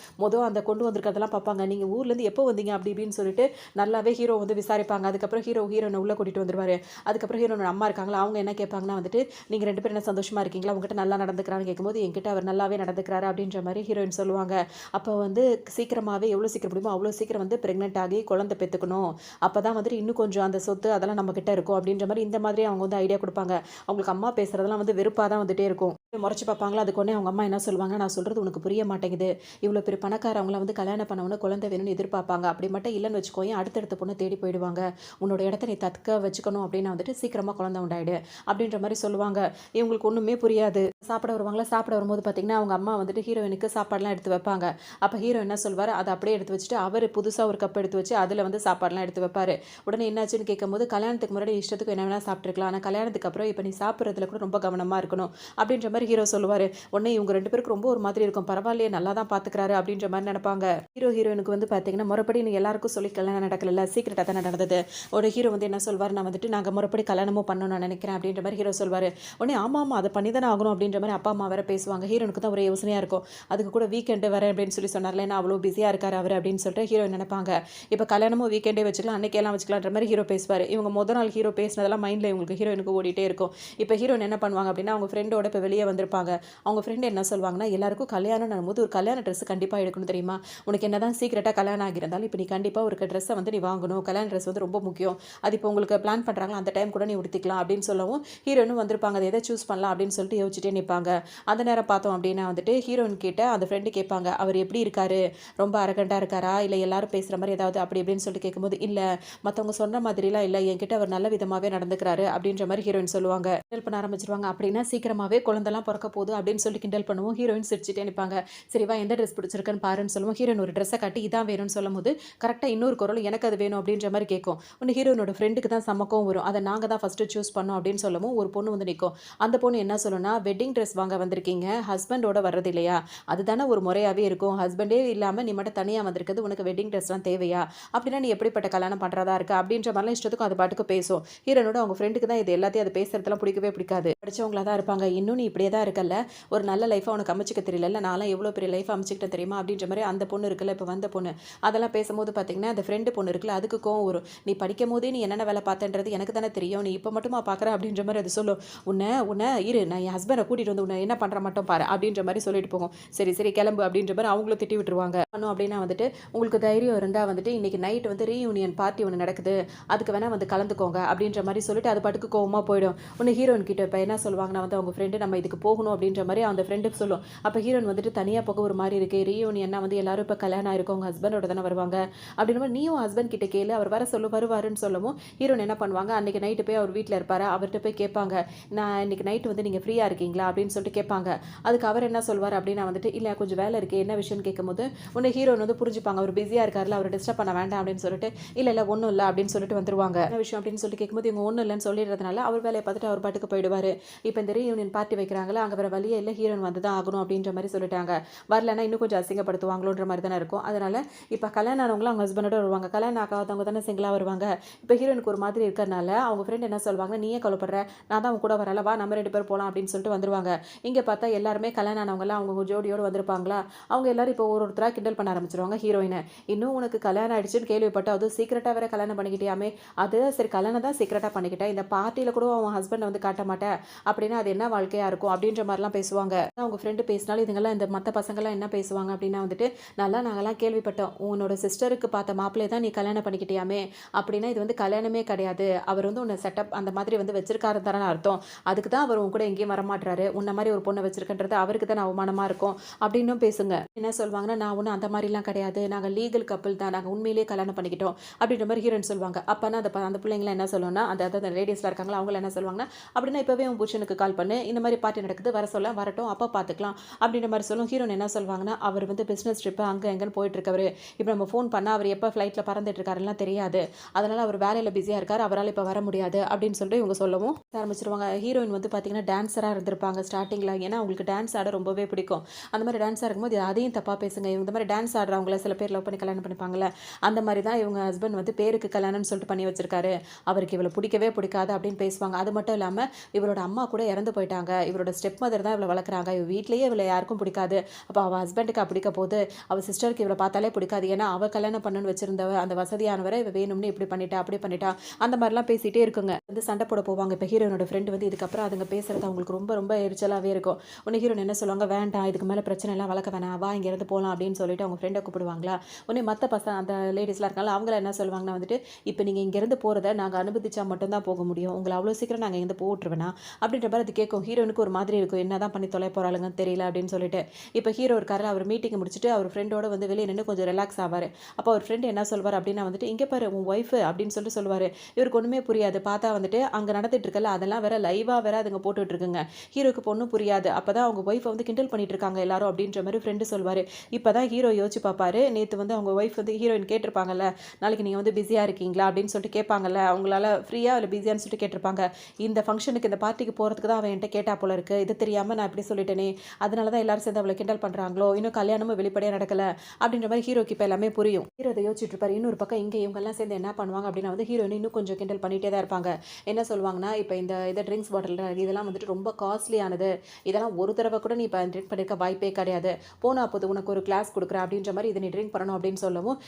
அந்த கொண்டு வந்திருக்கிறதெல்லாம் பார்ப்பாங்க. நீங்கள் ஊர்லேருந்து எப்போ வந்தீங்க அப்படி இப்படின்னு சொல்லிட்டு நல்லாவே ஹீரோ வந்து விசாரிப்பாங்க. அதுக்கப்புறம் ஹீரோனை உள்ளே கூட்டிகிட்டு வந்துருவார். அதுக்கப்புறம் ஹீரோனோட அம்மா இருக்காங்களா, அவங்க என்ன கேட்பாங்கன்னா வந்துட்டு, நீங்கள் 2 பேரும் என்ன சந்தோஷமாக இருக்கீங்களா, உங்ககிட்ட நல்லா நடந்துக்கிறான்னு கேட்கும்போது, என்கிட்ட அவர் நல்லாவே நடந்துக்கிறாரு அப்படின்ற மாதிரி ஹீரோயின் சொல்லுவாங்க. அப்போ வந்து சீக்கிரமாகவே எவ்வளோ சீக்கிரம் முடியுமோ அவ்வளோ சீக்கிரம் வந்து ப்ரெக்னென்ட் ஆகி குழந்தை பெற்றுக்கணும், அப்போ தான் வந்துட்டு இன்னும் கொஞ்சம் அந்த சொத்து அதெல்லாம் நம்மக்கிட்ட இருக்கும் அப்படின்ற மாதிரி இந்த மாதிரி அவங்க வந்து ஐடியா கொடுப்பாங்க. அவங்களுக்கு அம்மா பேசுகிறதெல்லாம் வந்து வெறுப்பாக தான் வந்துட்டே இருக்கும். முறைச்சி பார்ப்பாங்களா. அதுக்கு உடனே அவங்க அம்மா என்ன சொல்லுவாங்க, நான் சொல்கிறது உனக்கு புரிய மாட்டேங்குது, இவ்வளோ பெரிய பணக்காரவங்கள வந்து கல்யாணம் பண்ணவொன்னு குழந்தை வேணும்னு எதிர்பார்ப்பாங்க, அப்படி மட்டும் இல்லைன்னு வச்சுக்கோயேன் அடுத்தடுத்த பொண்ணு தேடி போயிடுவாங்க, உன்னோட இடத்த நீ தக்க வச்சுக்கணும் அப்படின்னு வந்துட்டு சீக்கிரமாக குழந்தை உண்டாயிடு அப்படின்ற மாதிரி சொல்லுவாங்க. இவங்களுக்கு ஒன்றுமே புரியாது. சாப்பிட வருவாங்களா. சாப்பிட வரும்போது பார்த்தீங்கன்னா அவங்க அம்மா வந்துட்டு ஹீரோயினுக்கு சாப்பாடுலாம் எடுத்து வைப்பாங்க. அப்போ ஹீரோ என்ன சொல்வார், அதை அப்படியே எடுத்து வச்சுட்டு அவர் புதுசாக ஒரு கப் எடுத்து வச்சு அதில் வந்து சாப்பாடுலாம் எடுத்து வைப்பார். உடனே என்னாச்சுன்னு கேட்கும்போது, கல்யாணத்துக்கு முன்னாடி இஷ்டத்துக்கு என்ன வேணால் சாப்பிட்ருக்கலாம், ஆனால் கல்யாணத்துக்கு அப்புறம் இப்போ நீ சாப்பிட்றதுல கூட ரொம்ப கவனமாக இருக்கணும் அப்படின்ற மாதிரி மாதிரி ஹீரோ சொல்லுவார். உடனே இவங்க 2 பேருக்கு ரொம்ப ஒரு மாதிரி இருக்கும். பரவாயில்லையே நல்லா தான் பார்த்துக்கிறாரு அப்படின்ற மாதிரி நினைப்பாங்க. ஹீரோயினுக்கு வந்து பார்த்தீங்கன்னா முறைப்படி நீ எல்லாருக்கும் சொல்லி கல்யாணம் நடக்கல, சீக்கிரட்டாக தான் நடந்தது. ஒரு ஹீரோ வந்து என்ன சொல்வார், நான் வந்துட்டு நாங்கள் முறைப்படி கல்யாணமும் பண்ணணும்னு நான் நினைக்கிறேன் அப்படின்ற மாதிரி ஹீரோ சொல்வார். உடனே ஆமாம் அதை பண்ணி தானே ஆகணும் அப்படின்ற மாதிரி அப்பா அம்மா வேற பேசுவாங்க. ஹீரோனுக்கு தான் ஒரு யோசனையாக இருக்கும். அதுக்கு கூட வீக்கெண்டு வரேன் அப்படின்னு சொல்லி சொன்னார்ல, ஏன்னா அவ்வளோ பிஸியாக இருக்காரு அவர் அப்படின்னு சொல்லிட்டு ஹீரோ நினைப்பாங்க. இப்போ கல்யாணமும் வீக்கெண்டே வச்சுக்கலாம், அன்னைக்கெல்லாம் வச்சுக்கலான்ற மாதிரி ஹீரோ பேசுவார். இவங்க முதல் நாள் ஹீரோ பேசினதெல்லாம் மைண்டில் இவங்களுக்கு ஹீரோயினுக்கு ஓடிட்டே இருக்கும். இப்போ ஹீரோயின் என்ன பண்ணுவாங்க அப்படின்னா அவங்க ஃப்ரெண்டோட இப்போ வெளியே வந்திருப்பாங்க. அவங்க ஃப்ரெண்டு என்ன சொல்லுவாங்கன்னா, எல்லாருக்கும் கல்யாணம் போது ஒரு கல்யாண ட்ரெஸ் கண்டிப்பாக எடுக்கணும் தெரியுமா, உனக்கு என்ன தான் சீக்கிரட்டாக கல்யாணம் ஆகியிருந்தாலும் இப்போ நீ கண்டிப்பாக ஒரு ட்ரெஸ்ஸை வந்து நீ வாங்கணும், கல்யாண ட்ரெஸ் வந்து ரொம்ப முக்கியம், அது இப்போ உங்களுக்கு பிளான் பண்ணுறாங்களா அந்த டைம் கூட நீ உடுத்திக்கலாம் அப்படின்னு சொல்லவும் ஹீரோயினும் வந்திருப்பாங்க. அதை எதை சூஸ் பண்ணலாம் அப்படின்னு சொல்லிட்டு யோசிச்சுட்டே நிற்பாங்க. அந்த நேரம் பார்த்தோம் அப்படின்னா வந்துட்டு ஹீரோயின் கிட்ட அந்த ஃப்ரெண்டு கேட்பாங்க, அவர் எப்படி இருக்காரு, ரொம்ப அரகண்டாக இருக்காரா, இல்லை எல்லாரும் பேசுகிற மாதிரி ஏதாவது அப்படி இப்படின்னு சொல்லிட்டு கேட்கும்போது, இல்லை மற்றவங்க சொன்ன மாதிரிலாம் இல்லை, என்கிட்ட அவர் நல்ல விதமாகவே நடந்துக்கிறாரு அப்படின்ற மாதிரி ஹீரோயின் சொல்லுவாங்க. கிண்டல் பண்ண ஆரம்பிச்சிருவாங்க. அப்படின்னா சீக்கிரமாகவே குழந்தெல்லாம் பிறக்க போகுது அப்படின்னு சொல்லி கிண்டல் பண்ணுவோம். ஹீரோயின் சிரிச்சுட்டே நிற்பாங்க. சரிவா எந்த ட்ரெஸ் பிடிச்சிருக்குன்னு பாருன்னு சொல்லுவோம். ஹீரோயின் ஒரு ட்ரெஸ்ஸை காட்டி இதான் வேணும்னு சொல்லும் போது கரெக்டாக இன்னொரு குரல் எனக்கு அது வேணும் அப்படின்ற மாதிரி கேட்கும். ஒன்று ஹீரோயினோட ஃப்ரெண்டுக்கு தான் சமக்கம் வரும், அதை நாங்கள் தான் ஃபஸ்ட்டு சூஸ் பண்ணோம் அப்படின்னு சொல்லவும் ஒரு பொண்ணு வந்து நிற்கும். அந்த பொண்ணு என்ன சொல்லுன்னா, வெட்டிங் ட்ரெஸ் வாங்க வந்திருக்கீங்க, ஹஸ்பண்டோட வர்றது இல்லையா, அதுதானே ஒரு முறையாகவே இருக்கும், ஹஸ்பண்டே இல்லாமல் நீ மட்டும் தனியாக வந்திருக்கிறது, உனக்கு வெட்டிங் ட்ரெஸ்லாம் தேவையா, அப்படின்னா நீ எப்படிப்பட்ட கல்யாணம் பண்ணுறதா இருக்கா அப்படின்ற மாதிரிலாம் இஷ்டத்துக்கும் அது பாட்டுக்கு பேசும். ஹீரோனோட அவங்க ஃப்ரெண்டுக்கு தான் இது எல்லாத்தையும் அது பேசுறதுலாம் பிடிக்கவே பிடிக்காது. படிச்சவங்களா தான் இருப்பாங்க. இன்னும் நீ இப்படியே தான் இருக்கல, ஒரு நல்ல லைஃபாக உனக்கு அமைச்சிக்க தெரியல, நான்லாம் எவ்வளோ பெரிய லைஃப் அமைச்சிக்கிட்டேன் தெரியுமா அப்படின்ற மாதிரி அந்த பொண்ணு இருக்குல்ல, இப்போ வந்த பொண்ணு அதெல்லாம் பேசும்போது பார்த்தீங்கன்னா அந்த ஃப்ரெண்டு பொண்ணு இருக்குல்ல, அதுக்கு கோவம் வரும். நீ படிக்கும் போதே நீ என்னென்ன வேலை பார்த்தன்றது எனக்கு தானே தெரியும், நீ இப்போ மட்டுமா பார்க்குற அப்படின்ற மாதிரி அது சொல்லும். உன்னை உன்னை இரு நான் என் ஹஸ்பண்டை கூட்டிகிட்டு வந்து உன்னை என்ன பண்ணுற மட்டும் பாரு அப்படின்ற மாதிரி சொல்லிட்டு போகும். சரி சரி கிளம்பு அப்படின்ற மாதிரி அவங்களும் திட்டி விட்டுருவாங்க. பண்ணும் அப்படின்னா வந்துட்டு உங்களுக்கு தைரியம் இருந்தால் வந்துட்டு இன்றைக்கி நைட் வந்து ரீயூனியன் பார்ட்டி ஒன்று நடக்குது, அதுக்கு வேணால் வந்து கலந்துக்கோங்க அப்படின்ற மாதிரி சொல்லிட்டு அது பாட்டுக்கு கோவமாக போயிடும். ஒன்று ஹீரோயின் கிட்ட இப்போ என்ன சொல்லுவாங்கன்னா வந்து அவங்க ஃப்ரெண்டு நம்ம இதுக்கு போகணும் அப்படின்ற மாதிரி அந்த ஃப்ரெண்டுக்கு சொல்லும். அப்போ ஹீரோயின் வந்துட்டு தனியாக போக ஒரு மாதிரி இருக்குது, ரீயூனியன்னா வந்து எல்லாரும் இப்போ கல்யாணம் ஆயிருக்கும், உங்கள் ஹஸ்பண்டோட தானே வருவாங்க அப்படின்ற மாதிரி நீயும் ஹஸ்பண்ட் கிட்ட கேளு, அவர் வர வருவாருன்னு சொல்லவும் ஹீரோயின் என்ன பண்ணுவாங்க, அன்றைக்கி நைட்டு போய் அவர் வீட்டில் இருப்பார், அவர்கிட்ட போய் கேட்பாங்க, நான் இன்றைக்கி நைட்டு வந்து நீங்கள் ஃப்ரீயாக இருக்கீங்களா அப்படின்னு சொல்லிட்டு கேட்பாங்க. அதுக்கு அவர் என்ன சொல்வார் அப்படின்னா வந்துட்டு, இல்லை கொஞ்சம் வேலை இருக்குது, என்ன விஷயம்னு கேட்கும்போது உன்னை ஹீரோயின் வந்து புரிஞ்சுப்பாங்க, அவர் பிஸியாக இருக்காருல, அவர் டிஸ்டர்ப் பண்ண வேண்டாம் அப்படின்னு சொல்லிட்டு, இல்லை இல்லை ஒன்றும் இல்லை அப்படின்னு சொல்லிட்டு வந்துருவாங்க. என்ன விஷயம் அப்படின்னு சொல்லி கேட்கும்போது இவங்க ஒன்றும் இல்லைன்னு சொல்லிடுறதுனால அவர் வேலையை பார்த்துட்டு அவர் பாட்டுக்கு போயிடுவார். இப்போ இந்த ரீயூனியன் பார்ட்டி வைக்கிறாங்களா, அங்கே வேறு வழியே இல்லை, ஹீரோயின் வந்து தான் ஆகணும் அப்படின்ற மாதிரி சொல்லிட்டாங்க. வரலன்னா இன்னும் கொஞ்சம் அசிங்கப்படுத்துவாங்களோன்ற மாதிரி தானே இருக்கும். அதனால் இப்போ கல்யாணம் ஆனவங்களும் அவங்க ஹஸ்பண்டோட வருவாங்க, கல்யாணம் ஆகாதவங்க தானே சிங்கிளாக வருவாங்க. இப்போ ஹீரோயினுக்கு ஒரு மாதிரி இருக்கிறனால அவங்க ஃப்ரெண்ட் என்ன சொல்வாங்க, நீயே கவலைப்படுற, நான் தான் அவங்க கூட வரல, வா நம்ம 2 பேர் போகலாம் அப்படின்னு சொல்லிட்டு வந்துருவாங்க. இங்கே பார்த்தா எல்லாருமே கல்யாணம் ஆனவங்களாம் அவங்க ஜோடியோடு வந்திருப்பாங்களா, அவங்க எல்லாரும் இப்போ ஒருத்தராக கிண்டல் பண்ண ஆரம்பிச்சிருவாங்க ஹீரோயினை. இன்னும் உனக்கு கல்யாணம் ஆயிடுச்சுன்னு கேள்விப்பட்டு அதுவும் சீக்கிரட்டாக வேற கல்யாணம் பண்ணிக்கிட்டியாமே, அது சரி கல்யாணம் தான் சீக்கிரட்டாக பண்ணிக்கிட்டேன், இந்த பார்ட்டியில் கூட அவன் ஹஸ்பண்டை வந்து காட்ட மாட்டேன் அப்படின்னா அது என்ன வாழ்க்கையாக இருக்கும் அப்படின்ற மாதிரிலாம் பேசுவாங்க. அவங்க ஃப்ரெண்டு பேசினாலும் இதுங்கெல்லாம் இந்த மற்ற பசங்கள்லாம் என்ன பேசுவாங்க அப்படின்னா வந்துட்டு, நல்லா நாங்கள்லாம் கேள்விப்பட்டோம், உன்னோட சிஸ்டருக்கு பார்த்த மாப்பிள்ளை தான் நீ கல்யாணம் பண்ணிக்கிட்டியாமே, அப்படின்னா இது வந்து கல்யாணமே கிடையாது, அவர் வந்து உன்னை செட்டப் அந்த மாதிரி வந்து வச்சிருக்காரு தானே அர்த்தம், அதுக்கு தான் அவர் உன் கூட எங்கேயும் வரமாட்டுறாரு, உன்ன மாதிரி ஒரு பொண்ணை வச்சிருக்கன்றது அவருக்கு தான் அவமானமாக இருக்கும் அப்படின்னும் பேசுங்க. என்ன சொல்லுவாங்கன்னா, நான் ஒன்றும் அந்த மாதிரிலாம் கிடையாது, நாங்கள் லீகல் கப்பிள் தான், நாங்கள் உண்மையிலேயே கல்யாணம் பண்ணிக்கிட்டோம் அப்படின்ற மாதிரி ஹீரோயின் சொல்லுவாங்க. அப்போனா அந்த பிள்ளைங்களாம் என்ன சொல்லுவோம்னா, அந்த லேடிஸ்லாம் இருக்காங்களா அவங்கள என்ன சொல்லுவாங்கன்னா, அப்படின்னா இப்போவே உன் புருஷனுக்கு கால் பண்ணு, இந்த மாதிரி பார்ட்டி நடக்குது, வர சொல்ல வரட்டும் அப்போ பார்த்துக்கலாம் அப்படின்ற மாதிரி சொல்லும். ஹீரோயின் என்ன சொல்லுவாங்கன்னா, அவர் வந்து பிஸ்னஸ் ட்ரிப்பு அங்கே எங்கேன்னு போயிட்டு இருக்கவர், இப்போ நம்ம ஃபோன் பண்ணால் அவர் எப்போ ஃப்ளைட்டில் பறந்துட்டு இருக்காருலாம் தெரியாது, அதனால் அவர் வேலையில் பிஸியாக இருக்கார், அவரால் இப்போ வர முடியாது அப்படின்னு சொல்லிட்டு இவங்க சொல்லவும் ஆரம்பிச்சிருவாங்க. ஹீரோயின் வந்து பார்த்தீங்கன்னா டான்ஸராக இருந்திருப்பாங்க ஸ்டார்டிங்கில், ஏன்னா அவங்களுக்கு டான்ஸ் ஆட ரொம்பவே பிடிக்கும். அந்த மாதிரி டான்ஸாக இருக்கும்போது அதையும் தப்பாக பேசுங்க, இவங்க இந்த மாதிரி டான்ஸ் ஆடுறவங்கள சில பேர் லவ் பண்ணி கல்யாணம் பண்ணிப்பாங்களே, அந்த மாதிரி தான் இவங்க ஹஸ்பண்ட் வந்து பேருக்கு கல்யாணம்னு சொல்லிட்டு பண்ணி வச்சிருக்காரு, அவருக்கு இவளை பிடிக்கவே பிடிக்காது அப்படின்னு பேசுவாங்க. அது மட்டும் இல்லாமல் இவரோட அம்மா கூட இறந்து போயிட்டாங்க, இவரோட ஸ்டெப் மதர் தான் இவளை வளர்க்குறாங்க, இவ வீட்லேயே இவளை யாருக்கும் பிடிக்காது, அப்போ அவள் ஹஸ்பண்டுக்கு பிடிக்க போது அவள் சிஸ்டருக்கு இவளை பார்த்தாலே பிடிக்காது, ஏன்னா அவள் கல்யாணம் பண்ணணும்னு வச்சிருந்தவ அந்த வசதியானவரை இவ வேணும்னு இப்படி பண்ணிட்டா அப்படி பண்ணிட்டா அந்த மாதிரிலாம் பேசிகிட்டே இருக்குங்க. வந்து சண்டை போட போவாங்க. இப்போ ஹீரோனோட ஃப்ரெண்டு வந்து இதுக்கப்புறம் அதுங்க பேசுறது அவங்களுக்கு ரொம்ப ரொம்ப எரிச்சலாகவே இருக்கும். உடனே ஹீரோன் என்ன சொல்லுவாங்க, வேண்டாம் இதுக்கு மேலே பிரச்சனை எல்லாம் வளர்க்க வேணாம், வா இங்கேருந்து போகலாம் அப்படின்னு சொல்லிட்டு அவங்க ஃப்ரெண்டை கூப்பிடுவாங்களா. உடனே மற்ற பசங்க அந்த லேடிஸ்லாம் இருக்காங்க, அவங்கள என்ன சொல்லுவாங்கன்னா வந்துட்டு, இப்போ நீங்கள் இங்கேருந்து போகிறத நாங்கள் அனுமதிச்சா மட்டும்தான் போக முடியும், உங்களை அவ்வளோ சீக்கிரம் நாங்கள் இருந்து போட்டுருவேனா அப்படின்ற மாதிரி அது கேட்கும். ஹீரோனுக்கு ஒரு மாதிரி இருக்கும், என்ன தான் பண்ணி தொலை போகிறாளுங்கன்னு தெரியல அப்படின்னு சொல்லிட்டு. இப்போ ஹீரோ இருக்காரு, அவர் மீட்டிங் முடிச்சுட்டு அவர் ஃப்ரெண்டோட வந்து வெளியே நின்று கொஞ்சம் ரிலாக்ஸ் ஆவார். அப்போ அவர் ஃப்ரெண்டு என்ன சொல்வார் அப்படின்னா வந்துட்டு, இங்கே பாரு உன் ஒய்ஃபு அப்படின்னு சொல்லிட்டு சொல்லுவார். இவருக்கு ஒன்றுமே புரியாது. பார்த்தா வந்துட்டு அங்கே நடந்துட்டு இருக்கல அதெல்லாம் வேற லைவாக வேற அதுங்க போட்டுட்டு இருக்குங்க. ஹீரோக்கு பொண்ணும் புரியாது. அப்போ தான் அவங்க ஒய்ஃபை வந்து கிண்டல் பண்ணிட்டு இருக்காங்க எல்லாரும் அப்படின்ற மாதிரி ஃப்ரெண்டு சொல்வார். இப்போ தான் ஹீரோ யோசிச்சு பார்ப்பாரு, நேற்று வந்து அவங்க ஒய்ஃப் வந்து ஹீரோயின் கேட்டிருப்பாங்கல்ல, நாளைக்கு நீங்கள் வந்து பிஸியாக இருக்கீங்களா அப்படின்னு சொல்லிட்டு கேட்பாங்கல்ல, அவங்களால ஃப்ரீயாக இல்லை பிஸியான்னு சொல்லிட்டு கேட்டிருப்பாங்க. இந்த ஃபங்க்ஷனுக்கு இந்த பார்ட்டிக்கு போகிறதுக்கு தான் அவன் என்கிட்ட கேட்டா போல இருக்கு இருக்குது, இது தெரியாமல் நான் இப்படி சொல்லிட்டேனே, அதனால தான் எல்லாரும் சேர்ந்து அவளை கிண்டல் பண்ணுறாங்களோ, இன்னும் கல்யாணமும் வெளிப்படையாக நடக்கலை அப்படின்ற மாதிரி ஹீரோக்கு இப்போ எல்லாமே புரியும். ஹீரோ அதை யோசிச்சுட்டு இருப்பாரு. இன்னொரு பக்கம் இங்கே இவங்கெல்லாம் சேர்ந்து என்ன பண்ணுவாங்க அப்படின்னா வந்து ஹீரோயின் இன்னும் கொஞ்சம் கிண்டல் பண்ணிகிட்டே தான் இருப்பாங்க. என்ன சொல்லுவாங்கன்னா, இப்போ இந்த ட்ரிங்க்ஸ் பாட்டில் இதெல்லாம் வந்துட்டு ரொம்ப காஸ்ட்லியானது, இதெல்லாம் ஒரு தடவை கூட நீ இப்போ ட்ரிங்க் பண்ணியிருக்க வாய்ப்பே கிடையாது, போனா அப்போது உனக்கு ஒரு கிளாஸ் கொடுக்குறேன் அப்படின்ற மாதிரி இதை நீ ட்ரிங்க் பண்ணணும் அப்படின்னு சொல்லவும்